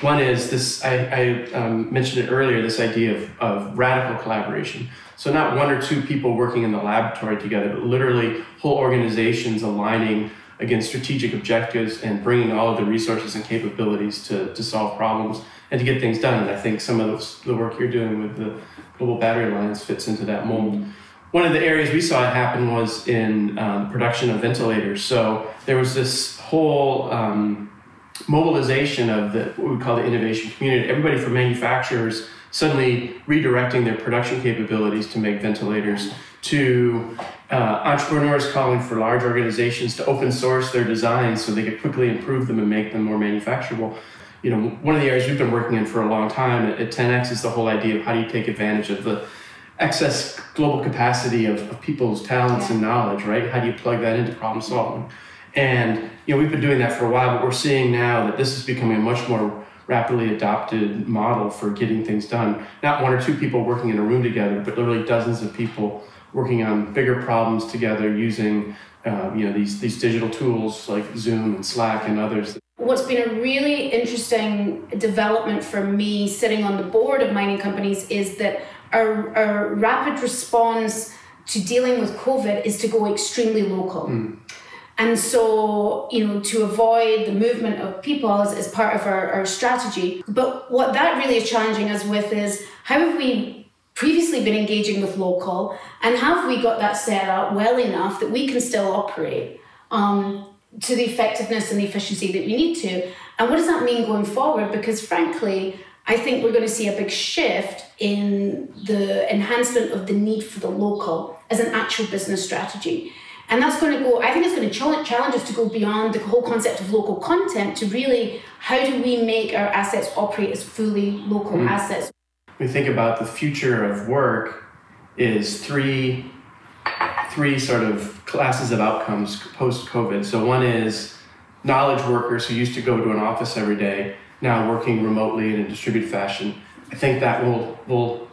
one is this, I mentioned it earlier, this idea of radical collaboration. So not one or two people working in the laboratory together, but literally whole organizations aligning against strategic objectives and bringing all of the resources and capabilities to solve problems and to get things done. And I think some of the work you're doing with the Global Battery Alliance fits into that mold. One of the areas we saw it happen was in production of ventilators. So there was this whole mobilization of what we call the innovation community. Everybody from manufacturers suddenly redirecting their production capabilities to make ventilators, to entrepreneurs calling for large organizations to open source their designs so they could quickly improve them and make them more manufacturable. You know, one of the areas we've been working in for a long time at 10X is the whole idea of how do you take advantage of the excess global capacity of people's talents and knowledge, right? How do you plug that into problem solving? And, you know, we've been doing that for a while, but we're seeing now that this is becoming a much more rapidly adopted model for getting things done. Not one or two people working in a room together, but literally dozens of people working on bigger problems together using you know, these digital tools like Zoom and Slack and others. What's been a really interesting development for me sitting on the board of mining companies is that our rapid response to dealing with COVID is to go extremely local. And so, you know, to avoid the movement of people as part of our strategy. But what that really is challenging us with is how have we previously been engaging with local, and have we got that set up well enough that we can still operate to the effectiveness and the efficiency that we need to? And what does that mean going forward? Because frankly, I think we're going to see a big shift in the enhancement of the need for the local as an actual business strategy. And that's going to go, I think it's going to challenge us to go beyond the whole concept of local content to really, how do we make our assets operate as fully local assets? We think about the future of work is three sort of classes of outcomes post-COVID. So one is knowledge workers who used to go to an office every day, now working remotely in a distributed fashion. I think that will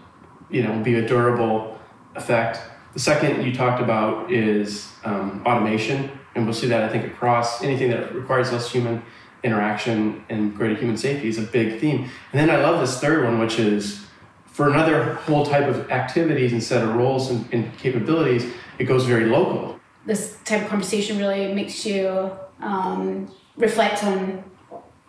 you know, be a durable effect. The second you talked about is automation, and we'll see that, I think, across anything that requires less human interaction and greater human safety is a big theme. And then I love this third one, which is for another whole type of activities and set of roles and capabilities, it goes very local. This type of conversation really makes you reflect on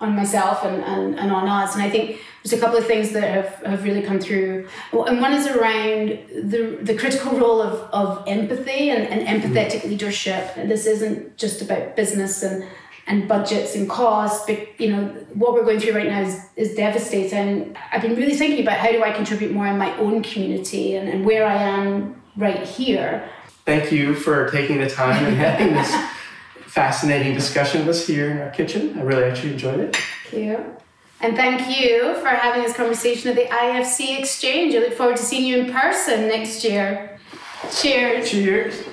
myself and on us. And I think there's a couple of things that have really come through. And one is around the critical role of empathy and empathetic leadership. And this isn't just about business and budgets and costs, but you know, what we're going through right now is devastating. I've been really thinking about how do I contribute more in my own community and where I am right here. Thank you for taking the time and having this fascinating discussion with us here in our kitchen. I really actually enjoyed it. Thank you. And thank you for having this conversation at the IFC Exchange. I look forward to seeing you in person next year. Cheers. Cheers.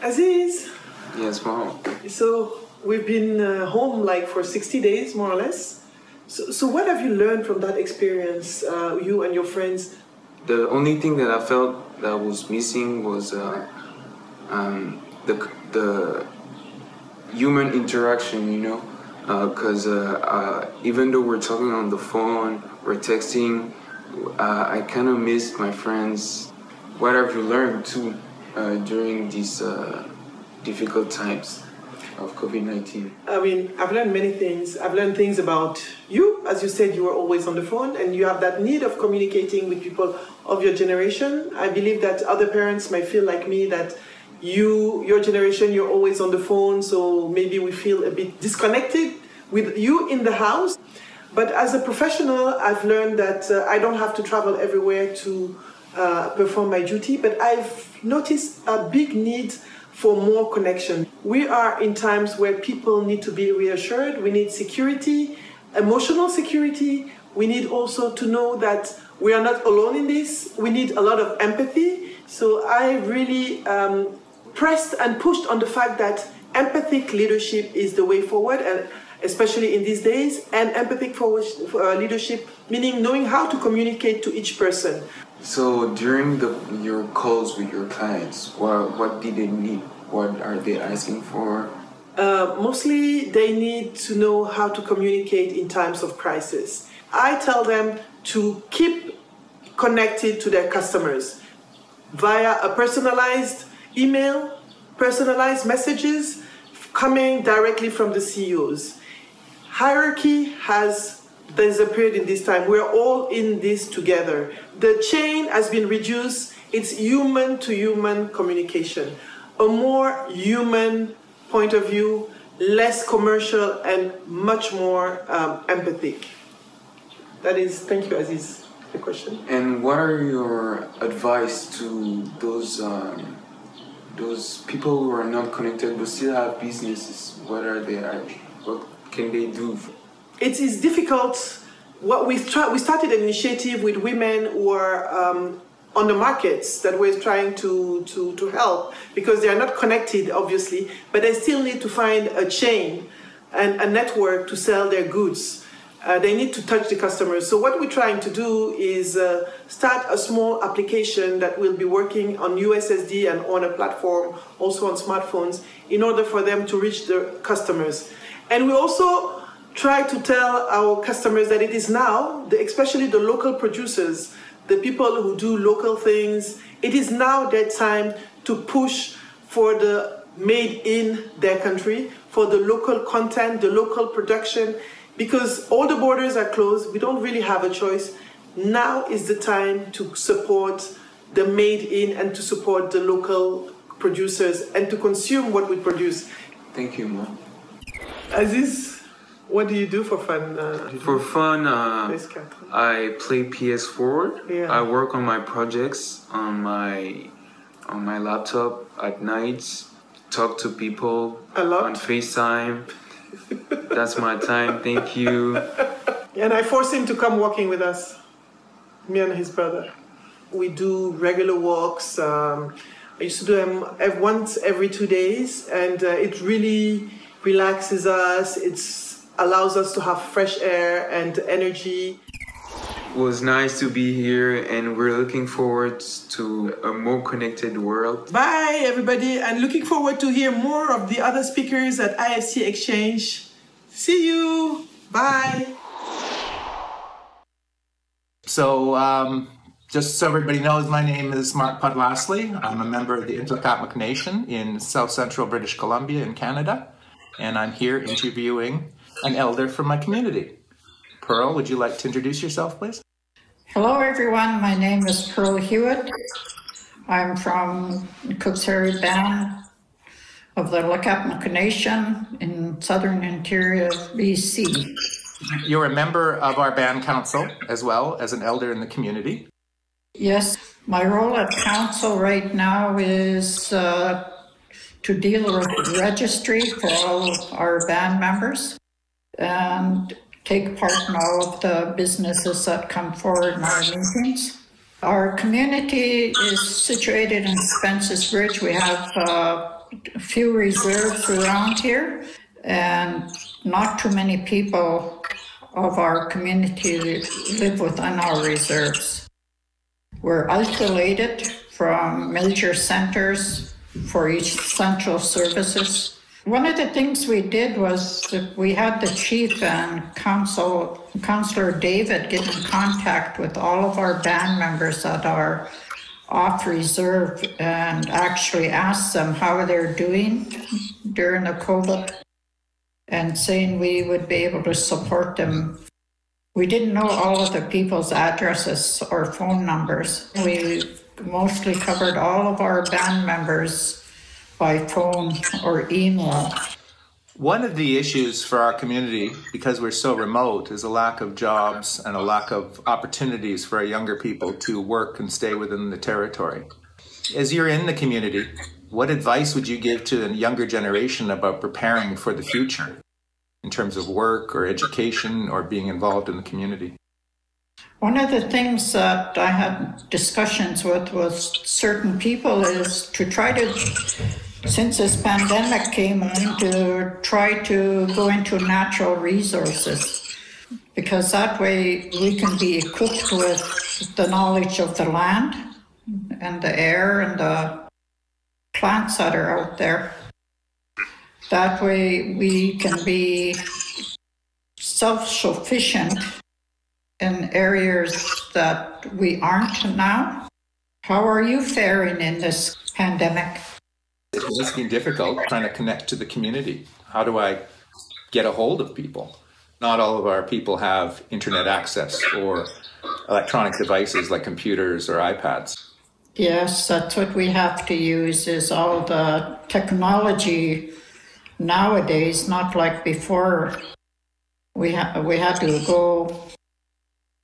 Aziz. Yes, Mom. So we've been home like for 60 days, more or less. So what have you learned from that experience, you and your friends? The only thing that I felt that was missing was the human interaction, you know, because even though we're talking on the phone, we're texting, I kind of missed my friends. What have you learned too during these difficult times of COVID-19? I mean, I've learned many things. I've learned things about you. As you said, you were always on the phone and you have that need of communicating with people of your generation. I believe that other parents might feel like me, that your generation, you're always on the phone, so maybe we feel a bit disconnected with you in the house. But as a professional, I've learned that I don't have to travel everywhere to perform my duty, but I've noticed a big need for more connection. We are in times where people need to be reassured. We need security, emotional security. We need also to know that we are not alone in this. We need a lot of empathy. So I really pressed and pushed on the fact that empathic leadership is the way forward. especially in these days, and empathic leadership, meaning knowing how to communicate to each person. So during your calls with your clients, what do they need? What are they asking for? Mostly they need to know how to communicate in times of crisis. I tell them to keep connected to their customers via a personalized email, personalized messages coming directly from the CEOs. Hierarchy has disappeared in this time. We're all in this together. The chain has been reduced. It's human-to-human communication. A more human point of view, less commercial, and much more empathic. That is, thank you, Aziz, for the question. And what are your advice to those people who are not connected but still have businesses? What can they do? It is difficult. What we started an initiative with women who are on the markets that we're trying to help, because they are not connected, obviously, but they still need to find a chain and a network to sell their goods. They need to touch the customers. So what we're trying to do is start a small application that will be working on USSD and on a platform, also on smartphones, in order for them to reach the customers. And we also try to tell our customers that it is now, especially the local producers, the people who do local things, it is now their time to push for the made in their country, for the local content, the local production, because all the borders are closed. We don't really have a choice. Now is the time to support the made in and to support the local producers and to consume what we produce. Thank you, Mom. Aziz, what do you do for fun? For fun, I play PS4. Yeah. I work on my projects on my laptop at night. Talk to people a lot on FaceTime. That's my time. Thank you. And I force him to come walking with us, me and his brother. We do regular walks. I used to do them once every 2 days, and it really relaxes us. It allows us to have fresh air and energy. It was nice to be here, and we're looking forward to a more connected world. Bye, everybody, and looking forward to hear more of the other speakers at IFC Exchange. See you. Bye. So, just so everybody knows, my name is Mark Podlasly. I'm a member of the Ntokamak Nation in South Central British Columbia in Canada, and I'm here interviewing an elder from my community. Pearl, would you like to introduce yourself, please? Hello, everyone. My name is Pearl Hewitt. I'm from Cooksbury Band of the Ntokamak Nation in Southern Interior, BC. You're a member of our band council as well as an elder in the community. Yes, my role at council right now is to deal with the registry for all our band members and take part in all of the businesses that come forward in our meetings. Our community is situated in Spence's Bridge. We have a few reserves around here, and not too many people of our community live within our reserves. We're isolated from major centers for essential services. One of the things we did was that we had the chief and Councillor David get in contact with all of our band members that are off reserve and actually ask them how they're doing during the COVID, and saying we would be able to support them. We didn't know all of the people's addresses or phone numbers. We mostly covered all of our band members by phone or email. One of the issues for our community, because we're so remote, is a lack of jobs and a lack of opportunities for our younger people to work and stay within the territory. As you're in the community, what advice would you give to the younger generation about preparing for the future in terms of work or education or being involved in the community? One of the things that I had discussions with certain people is to try to since this pandemic came in, to try to go into natural resources, because that way we can be equipped with the knowledge of the land and the air and the plants that are out there. That way we can be self-sufficient in areas that we aren't now. How are you faring in this pandemic? It has been difficult trying to connect to the community. How do I get a hold of people? Not all of our people have internet access or electronic devices like computers or iPads. Yes, that's what we have to use, is all the technology nowadays, not like before. We had to go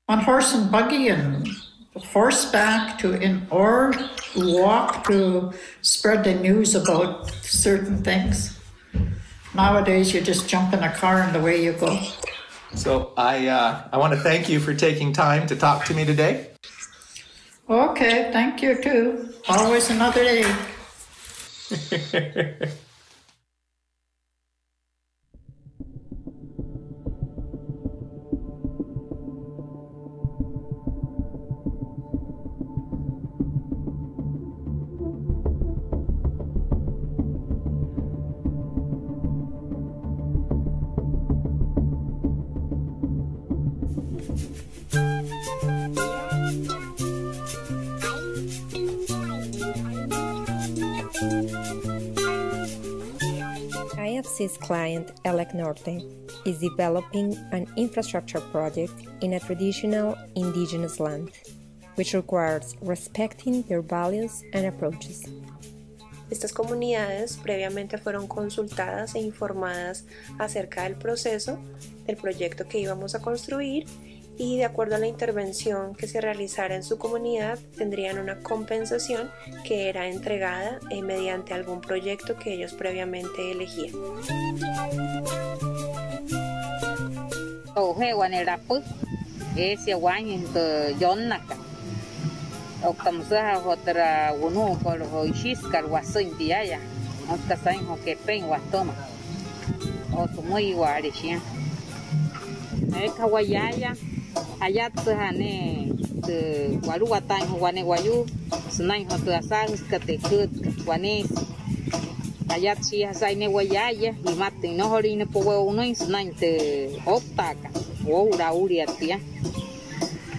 on horse and buggy and horseback or walk to spread the news about certain things. Nowadays, you just jump in a car and away you go. So I want to thank you for taking time to talk to me today. Okay, thank you too. Always another day. IFC's client, Elec Norte, is developing an infrastructure project in a traditional indigenous land, which requires respecting their values and approaches. Estas comunidades previamente fueron consultadas e informadas acerca del proceso del proyecto que íbamos a construir, y de acuerdo a la intervención que se realizara en su comunidad tendrían una compensación que era entregada mediante algún proyecto que ellos previamente elegían. Ayat hane te walu watang wane wayu sunai ho te asang skatekut wane ayat si hasai ne wayaya imate no hori ne powe uno sunai te optaka wo urauri atia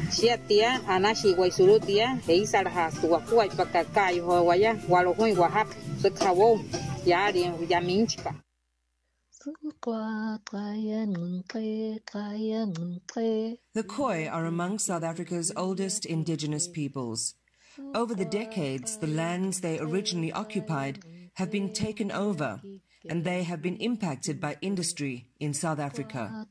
siatia anashi waisurutia heisar has wakua pakakai ho waya walo hui wahap sekawo yari yaminchpa. The Khoi are among South Africa's oldest indigenous peoples. Over the decades, the lands they originally occupied have been taken over, and they have been impacted by industry in South Africa.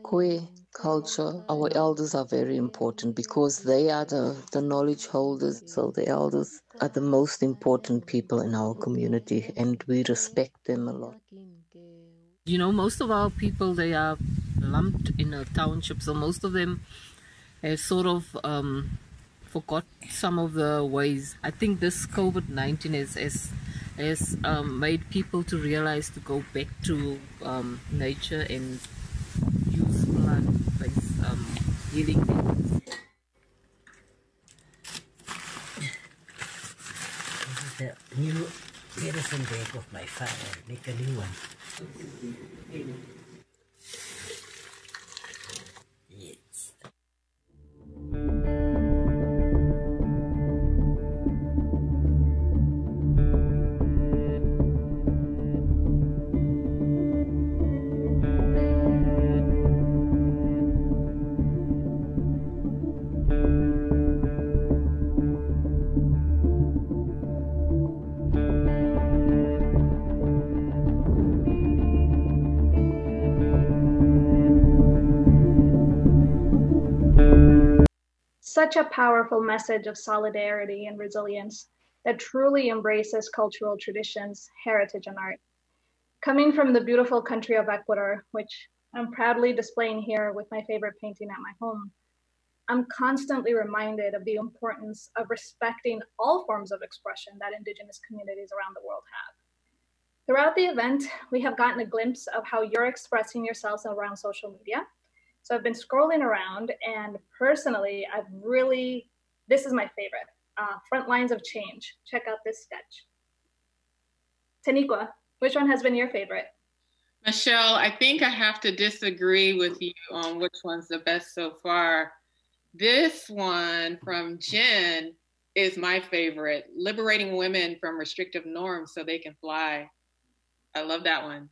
Khoi culture, our elders are very important because they are the knowledge holders. So the elders are the most important people in our community, and we respect them a lot. You know, most of our people, they are lumped in a township, so most of them have sort of forgot some of the ways. I think this COVID-19 has made people to realize to go back to nature and use plant-based healing methods. This is the new medicine bag of my father. Make a new one. Yes. Such a powerful message of solidarity and resilience that truly embraces cultural traditions, heritage, and art. Coming from the beautiful country of Ecuador, which I'm proudly displaying here with my favorite painting at my home, I'm constantly reminded of the importance of respecting all forms of expression that Indigenous communities around the world have. Throughout the event, we have gotten a glimpse of how you're expressing yourselves around social media. So I've been scrolling around, and personally, this is my favorite, Front Lines of Change. Check out this sketch. Taniqua, which one has been your favorite? Michelle, I think I have to disagree with you on which one's the best so far. This one from Jen is my favorite, liberating women from restrictive norms so they can fly. I love that one.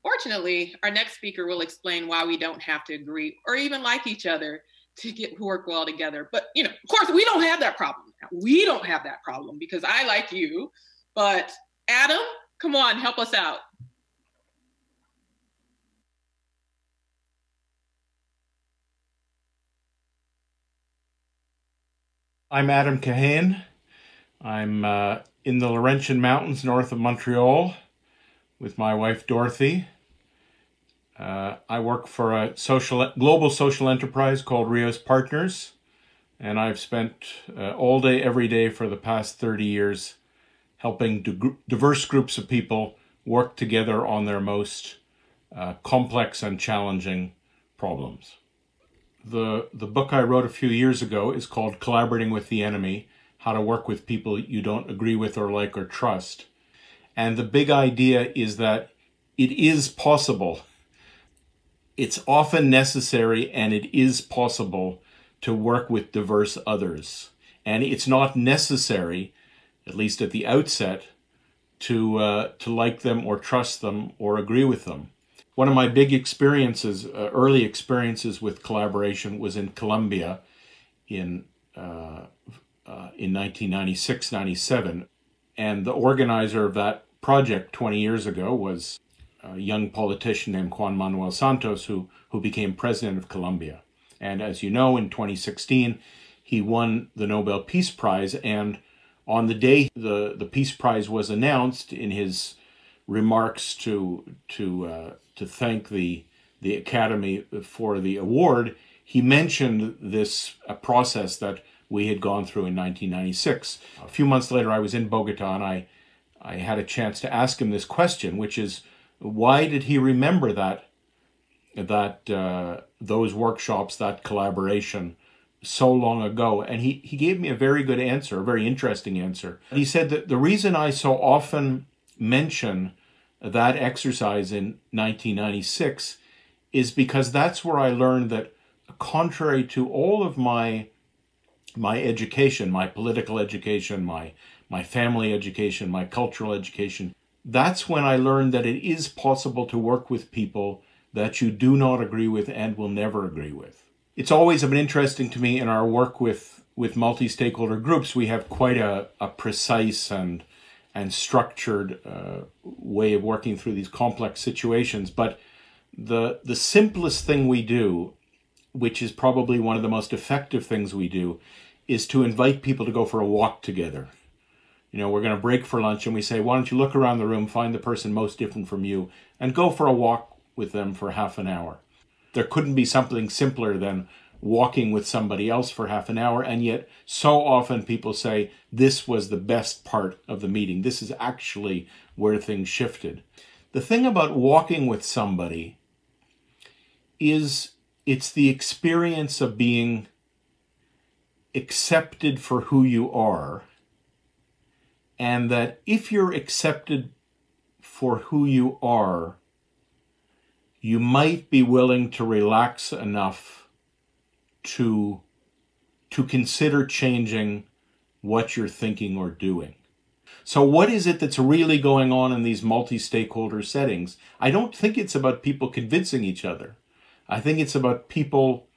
Fortunately, our next speaker will explain why we don't have to agree or even like each other to work well together. But, you know, of course, we don't have that problem. We don't have that problem because I like you. But Adam, come on, help us out. I'm Adam Kahane. I'm in the Laurentian Mountains north of Montreal with my wife Dorothy. I work for a global social enterprise called Rios Partners, and I've spent all day, every day for the past 30 years helping diverse groups of people work together on their most complex and challenging problems. The book I wrote a few years ago is called Collaborating with the Enemy: How to Work with People You Don't Agree With or Like or Trust. And the big idea is that it is possible. It's often necessary, and it is possible to work with diverse others. And it's not necessary, at least at the outset, to like them or trust them or agree with them. One of my big experiences, early experiences with collaboration was in Colombia in 1996-97. And the organizer of that project 20 years ago was a young politician named Juan Manuel Santos, who became president of Colombia. And as you know, in 2016, he won the Nobel Peace Prize. And on the day the Peace Prize was announced, in his remarks to thank the Academy for the award, he mentioned this process that we had gone through in 1996. A few months later, I was in Bogota, and I had a chance to ask him this question, which is, why did he remember those workshops, that collaboration, so long ago? And he gave me a very good answer, a very interesting answer. He said that the reason I so often mention that exercise in 1996 is because that's where I learned that, contrary to all of my education, my political education, my family education, my cultural education, that's when I learned that it is possible to work with people that you do not agree with and will never agree with. It's always been interesting to me in our work with multi-stakeholder groups. We have quite a precise and structured way of working through these complex situations. But the simplest thing we do, which is probably one of the most effective things we do, is to invite people to go for a walk together. You know, we're going to break for lunch and we say, why don't you look around the room, find the person most different from you, and go for a walk with them for half an hour. There couldn't be something simpler than walking with somebody else for half an hour, and yet so often people say, this was the best part of the meeting. This is actually where things shifted. The thing about walking with somebody is it's the experience of being accepted for who you are, and that if you're accepted for who you are, you might be willing to relax enough to consider changing what you're thinking or doing. So what is it that's really going on in these multi-stakeholder settings? I don't think it's about people convincing each other. I think it's about people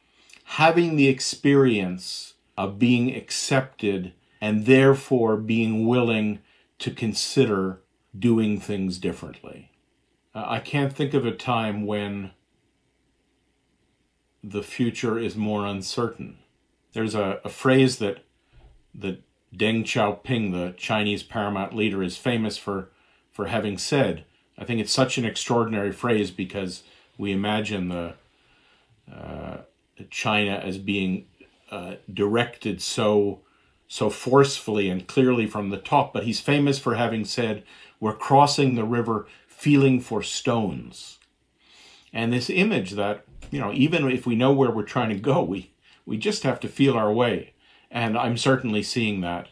having the experience of being accepted and therefore being willing to consider doing things differently. I can't think of a time when the future is more uncertain. There's a phrase that Deng Xiaoping, the Chinese paramount leader, is famous for having said, I think it's such an extraordinary phrase because we imagine China as being directed so forcefully and clearly from the top, but he's famous for having said, "We're crossing the river feeling for stones." And this image that, even if we know where we're trying to go, we just have to feel our way. And I'm certainly seeing that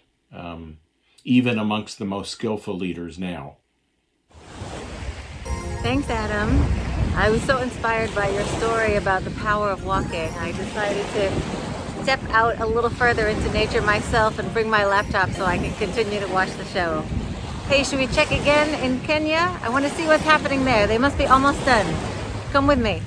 even amongst the most skillful leaders now. Thanks, Adam. I was so inspired by your story about the power of walking. I decided to step out a little further into nature myself and bring my laptop so I can continue to watch the show. Hey, should we check again in Kenya? I want to see what's happening there. They must be almost done. Come with me.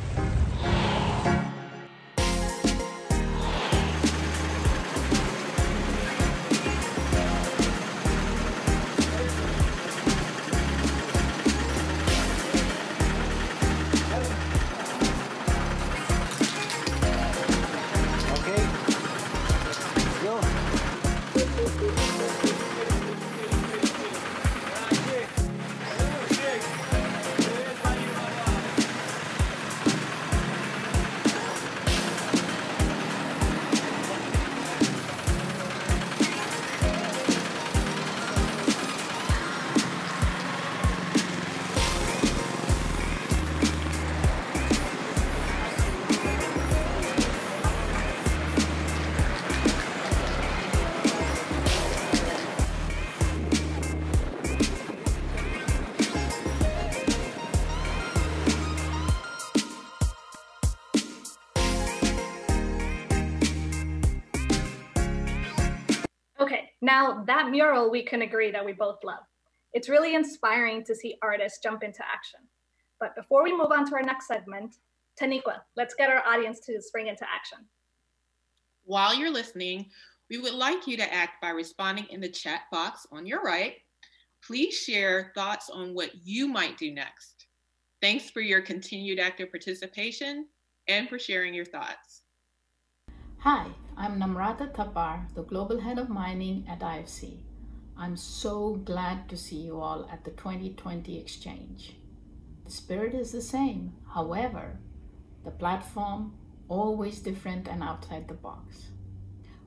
Now, that mural we can agree that we both love. It's really inspiring to see artists jump into action. But before we move on to our next segment, Taniqua, let's get our audience to spring into action. While you're listening, we would like you to act by responding in the chat box on your right. Please share thoughts on what you might do next. Thanks for your continued active participation and for sharing your thoughts. Hi, I'm Namrata Thapar, the Global Head of Mining at IFC. I'm so glad to see you all at the 2020 Exchange. The spirit is the same, however, the platform always different and outside the box.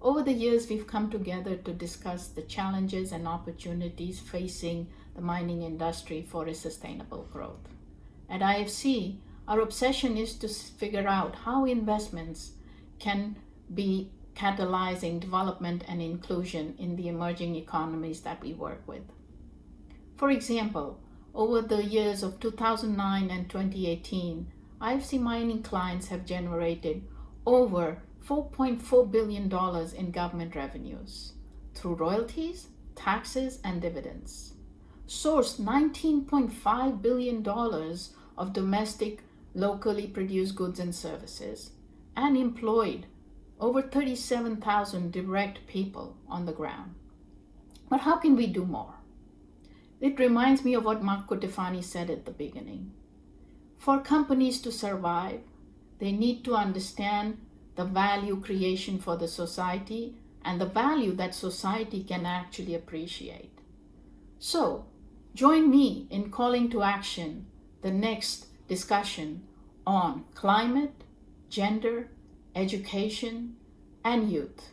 Over the years, we've come together to discuss the challenges and opportunities facing the mining industry for its sustainable growth. At IFC, our obsession is to figure out how investments can be catalyzing development and inclusion in the emerging economies that we work with. For example, over the years of 2009 and 2018, IFC mining clients have generated over $4.4 billion in government revenues through royalties, taxes, and dividends, sourced $19.5 billion of domestic, locally produced goods and services, and employed over 37,000 direct people on the ground. But how can we do more? It reminds me of what Mark Cutifani said at the beginning. For companies to survive, they need to understand the value creation for the society and the value that society can actually appreciate. So, join me in calling to action the next discussion on climate, gender, education, and youth.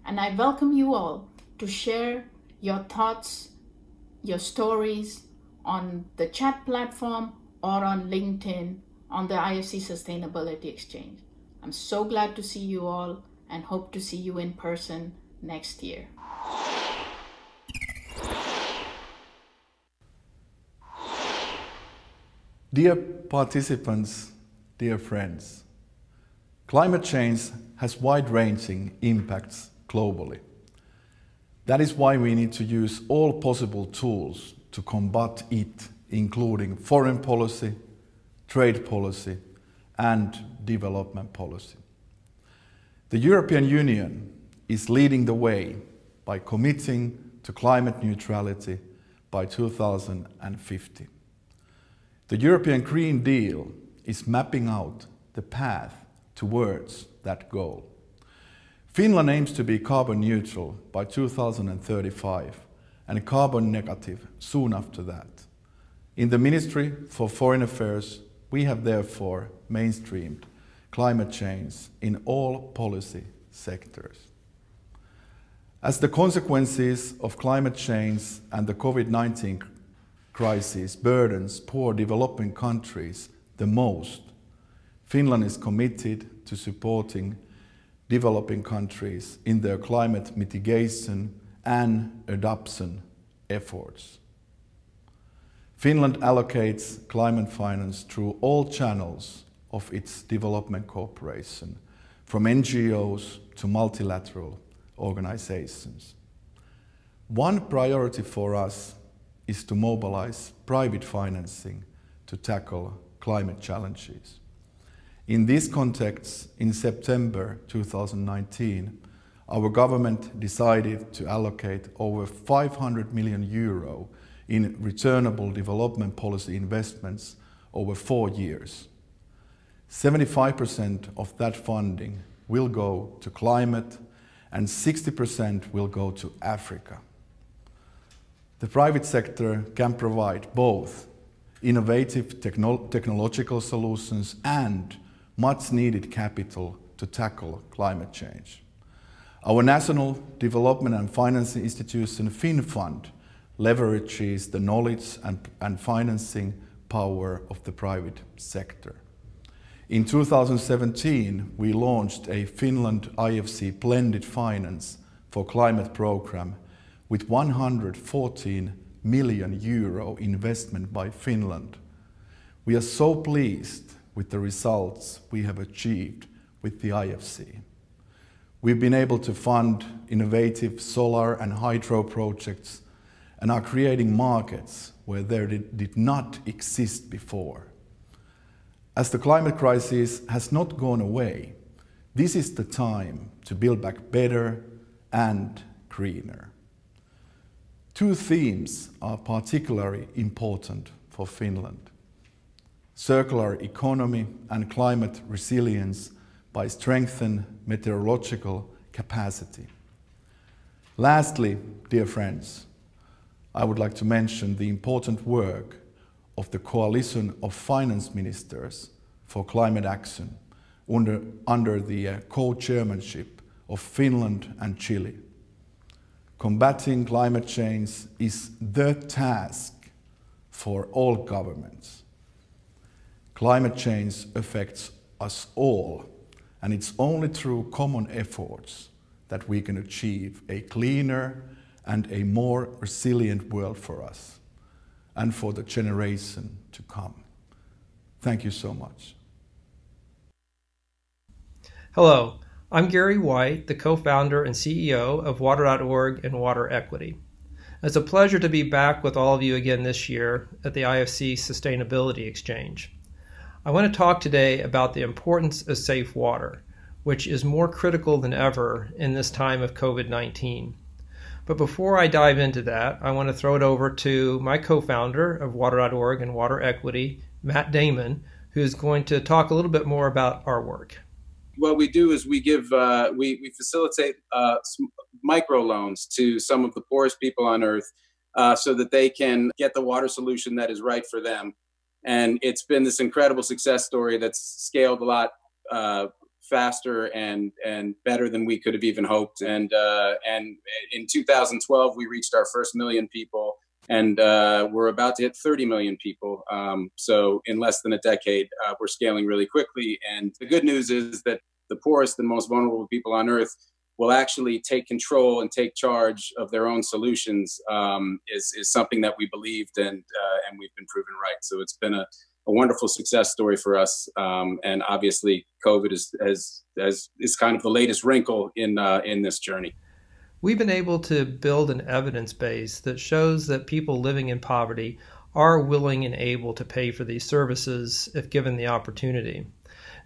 And I welcome you all to share your thoughts, your stories on the chat platform or on LinkedIn on the IFC Sustainability Exchange. I'm so glad to see you all and hope to see you in person next year. Dear participants, dear friends, climate change has wide-ranging impacts globally. That is why we need to use all possible tools to combat it, including foreign policy, trade policy, and development policy. The European Union is leading the way by committing to climate neutrality by 2050. The European Green Deal is mapping out the path towards that goal. Finland aims to be carbon neutral by 2035 and carbon negative soon after that. In the Ministry for Foreign Affairs, we have therefore mainstreamed climate change in all policy sectors. As the consequences of climate change and the COVID-19 crisis burdens poor developing countries the most, Finland is committed to supporting developing countries in their climate mitigation and adaptation efforts. Finland allocates climate finance through all channels of its development cooperation, from NGOs to multilateral organizations. One priority for us is to mobilize private financing to tackle climate challenges. In this context, in September 2019, our government decided to allocate over 500 million euro in returnable development policy investments over 4 years. 75% of that funding will go to climate and 60% will go to Africa. The private sector can provide both innovative technological solutions and much needed capital to tackle climate change. Our national development and financing institution, FinFund, leverages the knowledge and financing power of the private sector. In 2017, we launched a Finland IFC blended finance for climate program with 114 million euro investment by Finland. We are so pleased with the results we have achieved with the IFC. We've been able to fund innovative solar and hydro projects and are creating markets where there did not exist before. As the climate crisis has not gone away, this is the time to build back better and greener. Two themes are particularly important for Finland: circular economy and climate resilience by strengthening meteorological capacity. Lastly, dear friends, I would like to mention the important work of the Coalition of Finance Ministers for Climate Action under the co-chairmanship of Finland and Chile. Combating climate change is the task for all governments. Climate change affects us all, and it's only through common efforts that we can achieve a cleaner and a more resilient world for us and for the generation to come. Thank you so much. Hello, I'm Gary White, the co-founder and CEO of Water.org and Water Equity. It's a pleasure to be back with all of you again this year at the IFC Sustainability Exchange. I want to talk today about the importance of safe water, which is more critical than ever in this time of COVID-19. But before I dive into that, I want to throw it over to my co-founder of Water.org and Water Equity, Matt Damon, who's going to talk a little bit more about our work. What we do is we give, we facilitate microloans to some of the poorest people on earth so that they can get the water solution that is right for them. And it's been this incredible success story that's scaled a lot faster and better than we could have even hoped. And in 2012, we reached our first 1 million people, and we're about to hit 30 million people. So in less than a decade, we're scaling really quickly. And the good news is that the poorest and most vulnerable people on earth will actually take control and take charge of their own solutions is something that we believed, and we've been proven right. So it's been a wonderful success story for us, and obviously COVID is kind of the latest wrinkle in this journey. We've been able to build an evidence base that shows that people living in poverty are willing and able to pay for these services if given the opportunity.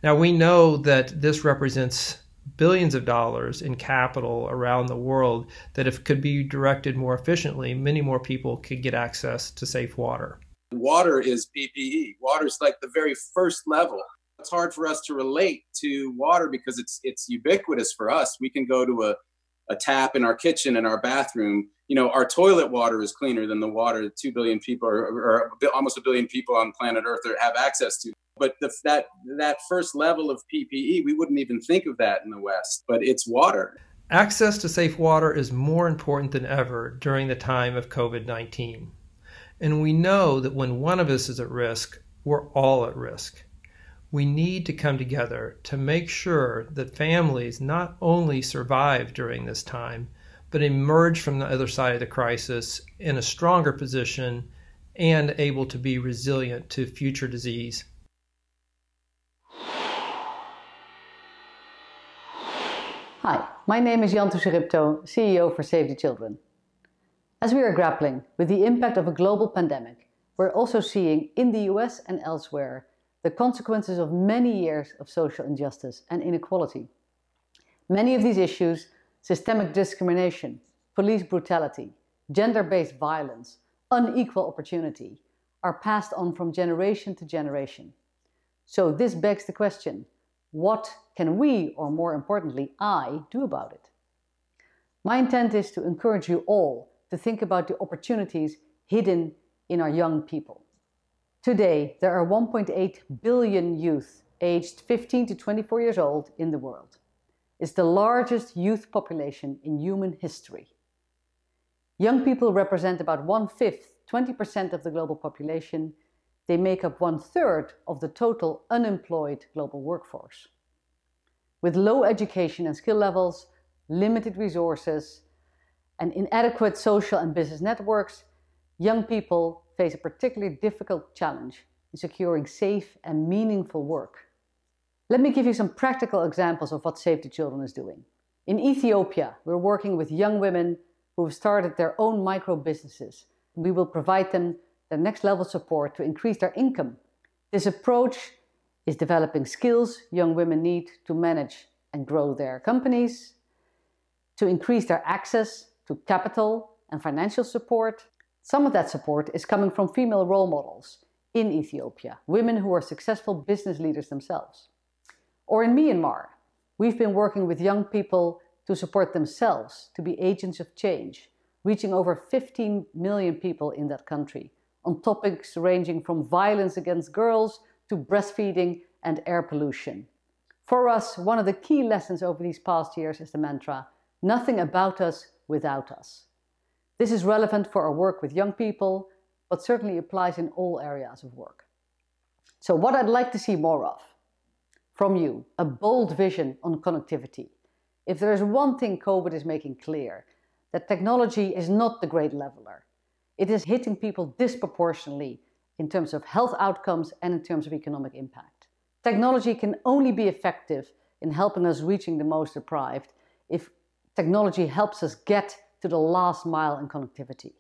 Now, we know that this represents billions of dollars in capital around the world that, if could be directed more efficiently, many more people could get access to safe water. Water is PPE. Water is like the very first level. It's hard for us to relate to water because it's ubiquitous for us. We can go to a tap in our kitchen and our bathroom, you know, our toilet water is cleaner than the water 2 billion people or almost 1 billion people on planet Earth have access to. But that first level of PPE, we wouldn't even think of that in the West, but it's water. Access to safe water is more important than ever during the time of COVID-19. And we know that when one of us is at risk, we're all at risk. We need to come together to make sure that families not only survive during this time, but emerge from the other side of the crisis in a stronger position and able to be resilient to future disease. Hi, my name is Jan Tuseripto, CEO for Save the Children. As we are grappling with the impact of a global pandemic, we're also seeing in the US and elsewhere the consequences of many years of social injustice and inequality. Many of these issues, systemic discrimination, police brutality, gender-based violence, unequal opportunity, are passed on from generation to generation. So this begs the question, what can we, or more importantly, I, do about it? My intent is to encourage you all to think about the opportunities hidden in our young people. Today, there are 1.8 billion youth aged 15 to 24 years old in the world. It's the largest youth population in human history. Young people represent about 1/5, 20% of the global population. They make up 1/3 of the total unemployed global workforce. With low education and skill levels, limited resources, and inadequate social and business networks, young people face a particularly difficult challenge in securing safe and meaningful work. Let me give you some practical examples of what Save the Children is doing. In Ethiopia, we're working with young women who have started their own micro businesses. We will provide them the next level support to increase their income. This approach is developing skills young women need to manage and grow their companies, to increase their access to capital and financial support. Some of that support is coming from female role models in Ethiopia, women who are successful business leaders themselves. Or in Myanmar, we've been working with young people to support themselves to be agents of change, reaching over 15 million people in that country, on topics ranging from violence against girls to breastfeeding and air pollution. For us, one of the key lessons over these past years is the mantra, nothing about us without us. This is relevant for our work with young people, but certainly applies in all areas of work. So what I'd like to see more of from you, a bold vision on connectivity. If there is one thing COVID is making clear, that technology is not the great leveler. It is hitting people disproportionately in terms of health outcomes and in terms of economic impact. Technology can only be effective in helping us reaching the most deprived if technology helps us get to the last mile in connectivity.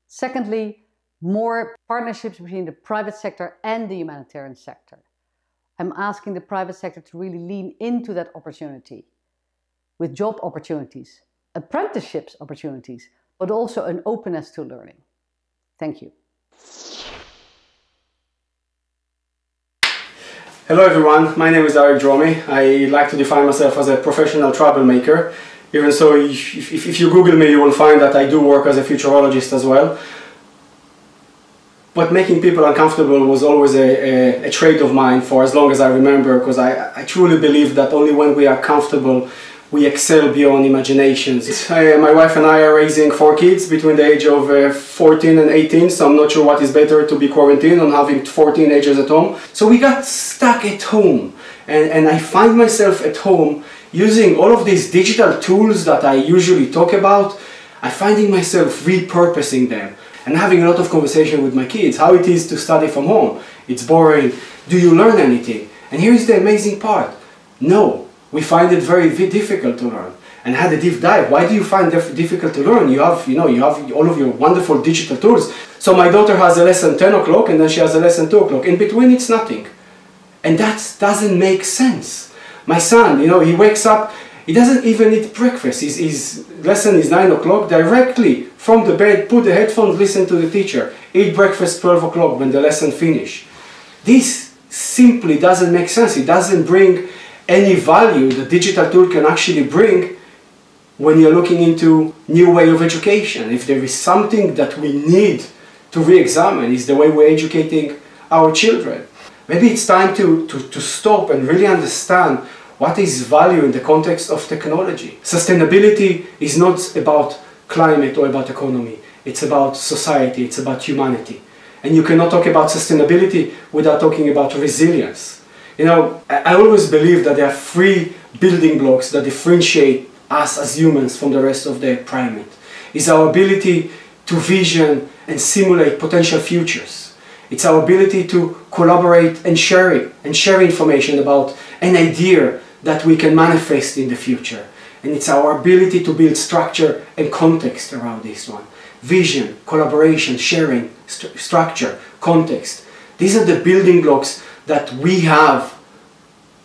Secondly, more partnerships between the private sector and the humanitarian sector. I'm asking the private sector to really lean into that opportunity with job opportunities, apprenticeships opportunities, but also an openness to learning. Thank you. Hello everyone, my name is Eric Dromi. I like to define myself as a professional troublemaker. Even so, if you Google me, you will find that I do work as a futurologist as well. But making people uncomfortable was always a trait of mine for as long as I remember, because I truly believe that only when we are comfortable, we excel beyond imaginations. My wife and I are raising 4 kids between the age of 14 and 18, so I'm not sure what is better, to be quarantined or having 4 teenagers at home. So we got stuck at home, and I find myself at home using all of these digital tools that I usually talk about. I'm finding myself repurposing them and having a lot of conversation with my kids, how it is to study from home. It's boring. Do you learn anything? And here is the amazing part. No, we find it very difficult to learn. And had a deep dive. Why do you find it difficult to learn? You have all of your wonderful digital tools. So my daughter has a lesson 10 o'clock and then she has a lesson 2 o'clock. In between it's nothing. And that doesn't make sense. My son, he wakes up, he doesn't even eat breakfast. His lesson is 9 o'clock, directly from the bed, put the headphones, listen to the teacher, eat breakfast 12 o'clock when the lesson finishes. This simply doesn't make sense. It doesn't bring any value the digital tool can actually bring when you're looking into new way of education, if there is something that we need to re-examine, is the way we're educating our children. Maybe it's time to stop and really understand what is value in the context of technology. Sustainability is not about climate or about economy. It's about society, it's about humanity. And you cannot talk about sustainability without talking about resilience. You know, I always believe that there are 3 building blocks that differentiate us as humans from the rest of the primate. It's our ability to vision and simulate potential futures. It's our ability to collaborate and share information about an idea that we can manifest in the future. And it's our ability to build structure and context around this one. Vision, collaboration, sharing, structure, context. These are the building blocks that we have,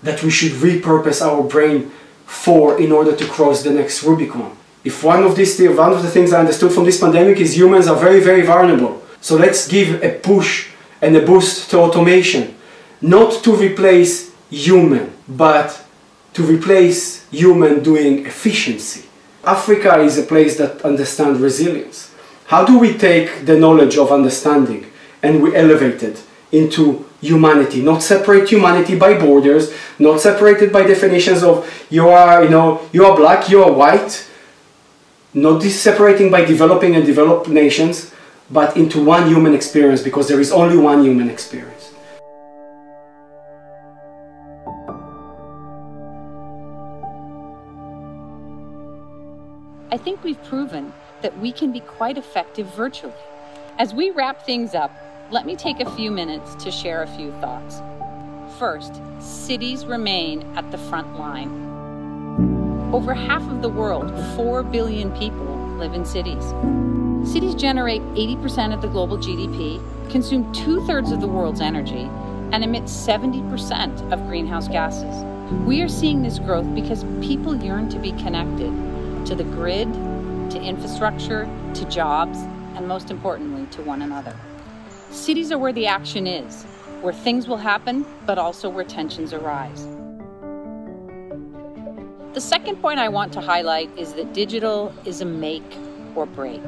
that we should repurpose our brain for in order to cross the next Rubicon. If one of the things I understood from this pandemic is humans are very, very vulnerable. So let's give a push and a boost to automation. Not to replace human, but to replace human doing efficiency. Africa is a place that understands resilience. How do we take the knowledge of understanding and we elevate it into humanity? Not separate humanity by borders, not separated by definitions of you are black, you are white. Not separating by developing and developed nations, but into one human experience, because there is only one human experience. I think we've proven that we can be quite effective virtually. As we wrap things up, let me take a few minutes to share a few thoughts. First, cities remain at the front line. Over half of the world, 4 billion people, live in cities. Cities generate 80% of the global GDP, consume 2/3 of the world's energy, and emit 70% of greenhouse gases. We are seeing this growth because people yearn to be connected to the grid, to infrastructure, to jobs, and most importantly, to one another. Cities are where the action is, where things will happen, but also where tensions arise. The second point I want to highlight is that digital is a make or break.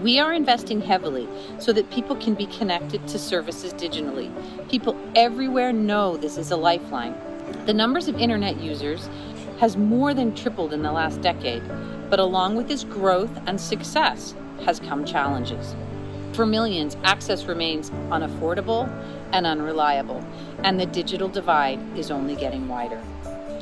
We are investing heavily so that people can be connected to services digitally. People everywhere know this is a lifeline. The numbers of internet users has more than tripled in the last decade, but along with this growth and success has come challenges. For millions, access remains unaffordable and unreliable, and the digital divide is only getting wider.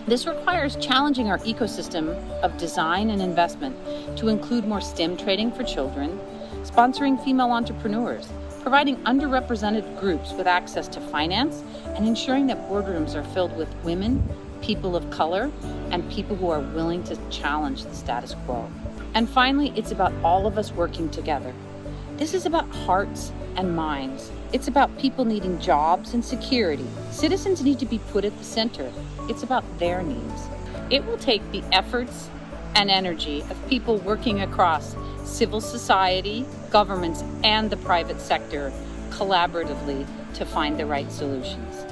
This requires challenging our ecosystem of design and investment to include more STEM training for children, sponsoring female entrepreneurs, providing underrepresented groups with access to finance, and ensuring that boardrooms are filled with women, people of color, and people who are willing to challenge the status quo. And finally, it's about all of us working together. This is about hearts and minds. It's about people needing jobs and security. Citizens need to be put at the center. It's about their needs. It will take the efforts and energy of people working across civil society, governments, and the private sector collaboratively to find the right solutions.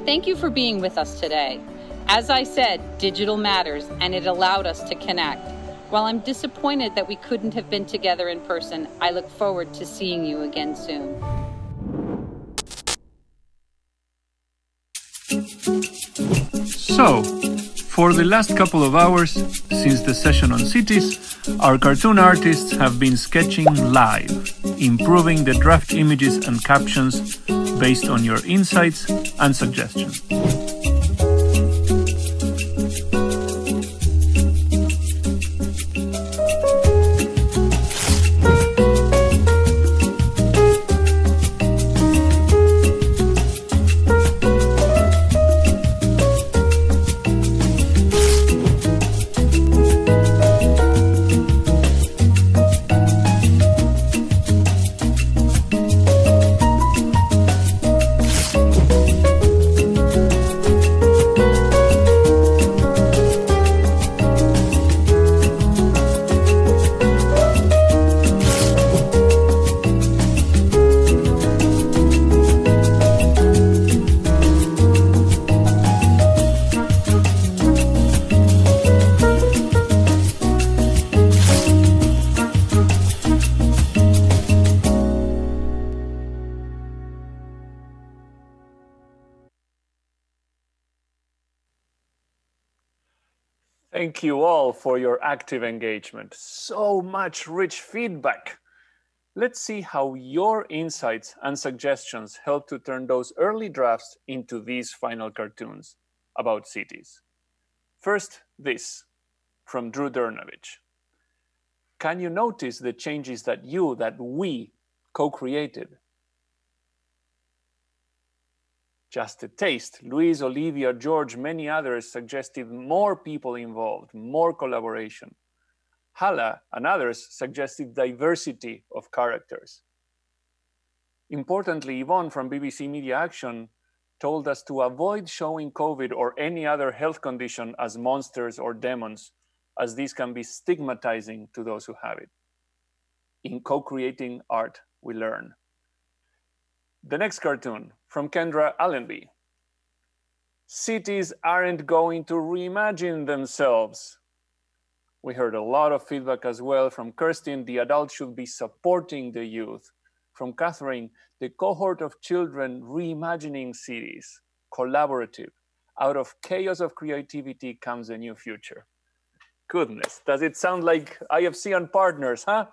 Thank you for being with us today. As I said, digital matters, and it allowed us to connect. While I'm disappointed that we couldn't have been together in person, I look forward to seeing you again soon. So, for the last couple of hours since the session on cities, our cartoon artists have been sketching live, improving the draft images and captions based on your insights and suggestions. Thank you all for your active engagement. So much rich feedback. Let's see how your insights and suggestions help to turn those early drafts into these final cartoons about cities. First, this from Drew Dernovich. Can you notice the changes that we co-created? Just a taste. Luis, Olivia, George, many others suggested more people involved, more collaboration. Hala and others suggested diversity of characters. Importantly, Yvonne from BBC Media Action told us to avoid showing COVID or any other health condition as monsters or demons, as these can be stigmatizing to those who have it. In co-creating art, we learn. The next cartoon from Kendra Allenby. Cities aren't going to reimagine themselves. We heard a lot of feedback as well from Kirsten. The adults should be supporting the youth. From Catherine, the cohort of children reimagining cities, collaborative. Out of chaos of creativity comes a new future. Goodness, does it sound like IFC and partners, huh?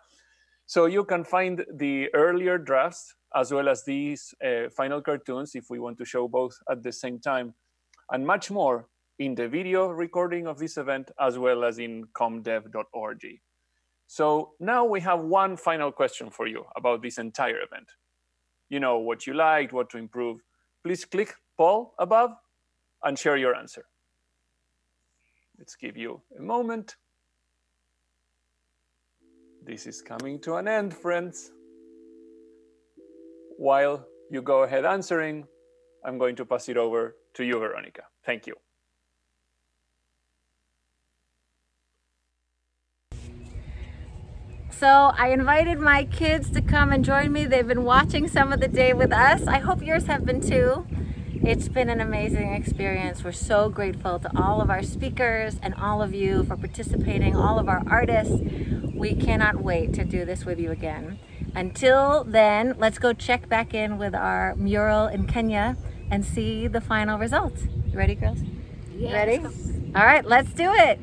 So you can find the earlier drafts as well as these final cartoons, if we want to show both at the same time, and much more in the video recording of this event, as well as in comdev.org. So now we have one final question for you about this entire event. You know what you liked, what to improve. Please click poll above and share your answer. Let's give you a moment. This is coming to an end, friends. While you go ahead answering, I'm going to pass it over to you, Veronica. Thank you. So I invited my kids to come and join me. They've been watching some of the day with us. I hope yours have been too. It's been an amazing experience. We're so grateful to all of our speakers and all of you for participating, all of our artists. We cannot wait to do this with you again. Until then, let's go check back in with our mural in Kenya and see the final results. You ready, girls? Yes. Ready? All right, let's do it.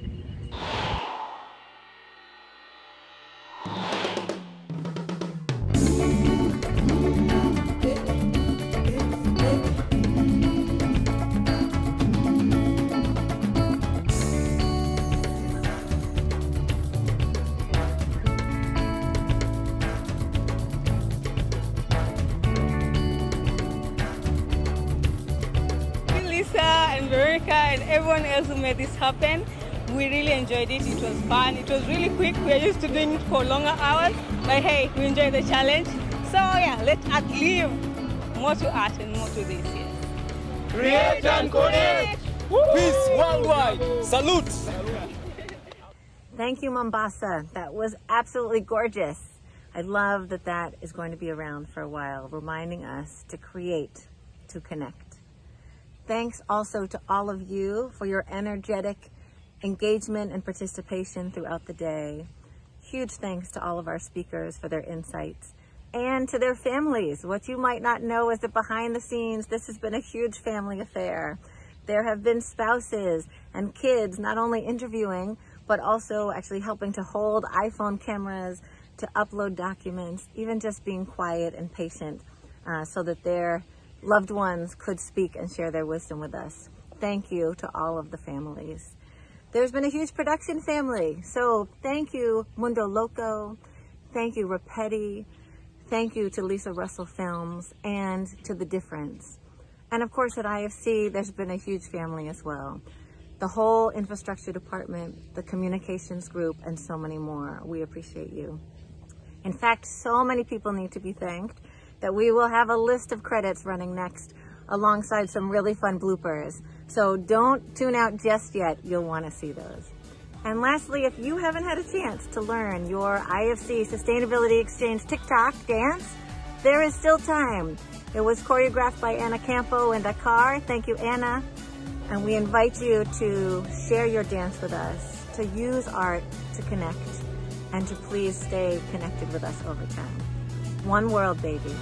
And Veronica and everyone else who made this happen. We really enjoyed it. It was fun. It was really quick. We're used to doing it for longer hours, but hey, we enjoyed the challenge. So yeah, let art live. More to art and more to this, yes. Create and connect. Peace worldwide. Salute. Thank you, Mombasa. That was absolutely gorgeous. I love that that is going to be around for a while, reminding us to create, to connect. Thanks also to all of you for your energetic engagement and participation throughout the day. Huge thanks to all of our speakers for their insights and to their families. What you might not know is that behind the scenes, this has been a huge family affair. There have been spouses and kids not only interviewing, but also actually helping to hold iPhone cameras, to upload documents, even just being quiet and patient so that their loved ones could speak and share their wisdom with us. Thank you to all of the families. There's been a huge production family. So thank you, Mundo Loco. Thank you, Rapetti. Thank you to Lisa Russell Films and to The Difference. And of course at IFC, there's been a huge family as well. The whole infrastructure department, the communications group, and so many more. We appreciate you. In fact, so many people need to be thanked that we will have a list of credits running next alongside some really fun bloopers. So don't tune out just yet. You'll want to see those. And lastly, if you haven't had a chance to learn your IFC Sustainability Exchange TikTok dance, there is still time. It was choreographed by Anna Campo in Dakar. Thank you, Anna. And we invite you to share your dance with us, to use art to connect, and to please stay connected with us over time. One world, baby.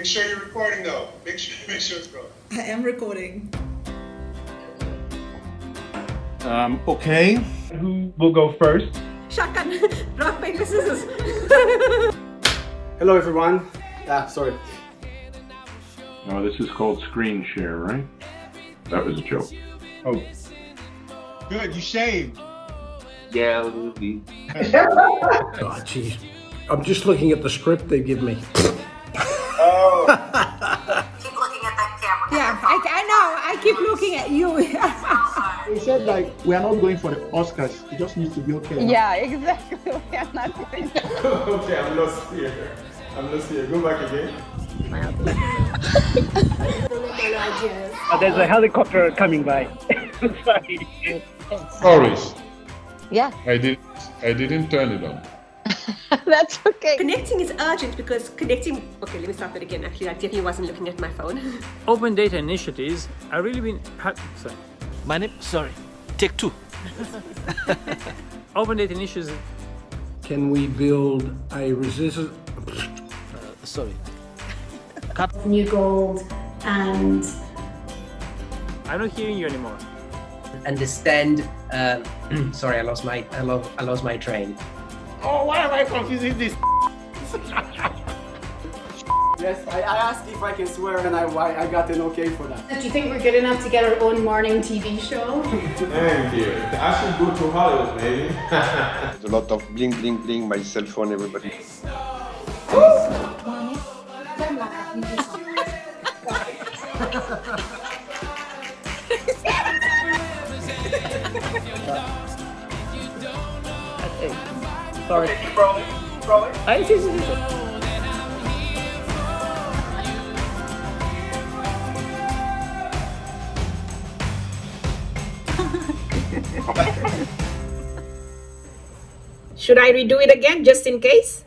sure you're recording though. Make sure it's going. I am recording. Okay. Who will go first? Shotgun. Rock, paper, scissors. Hello, everyone. Sorry. No, this is called screen share, right? That was a joke. Oh. Good, you shaved. Yeah, Luby. Oh, jeez. I'm just looking at the script they give me. Oh. Keep looking at that camera. Yeah, I know. I keep looking at you. He said, like, we are not going for the Oscars. It just needs to be okay. Yeah, exactly. We are not going to. Okay, I'm lost here. Go back again. There's a helicopter coming by. Sorry. Boris. Yeah. I didn't turn it on. That's okay. Connecting is urgent because connecting... Okay, let me start that again. Actually, I definitely wasn't looking at my phone. Open data initiatives are really been... Sorry. My name? Sorry. Take two. Open data initiatives... Can we build a resistance? Sorry. New gold and... I'm not hearing you anymore. Understand. Sorry, I lost my train. Oh, why am I confusing this? Yes, I asked if I can swear and I got an okay for that. Do you think we're good enough to get our own morning TV show? Thank you. I should go to Hollywood, maybe. There's a lot of bling, bling, bling, my cell phone, everybody. Sorry. Keep rolling. Should I redo it again just in case?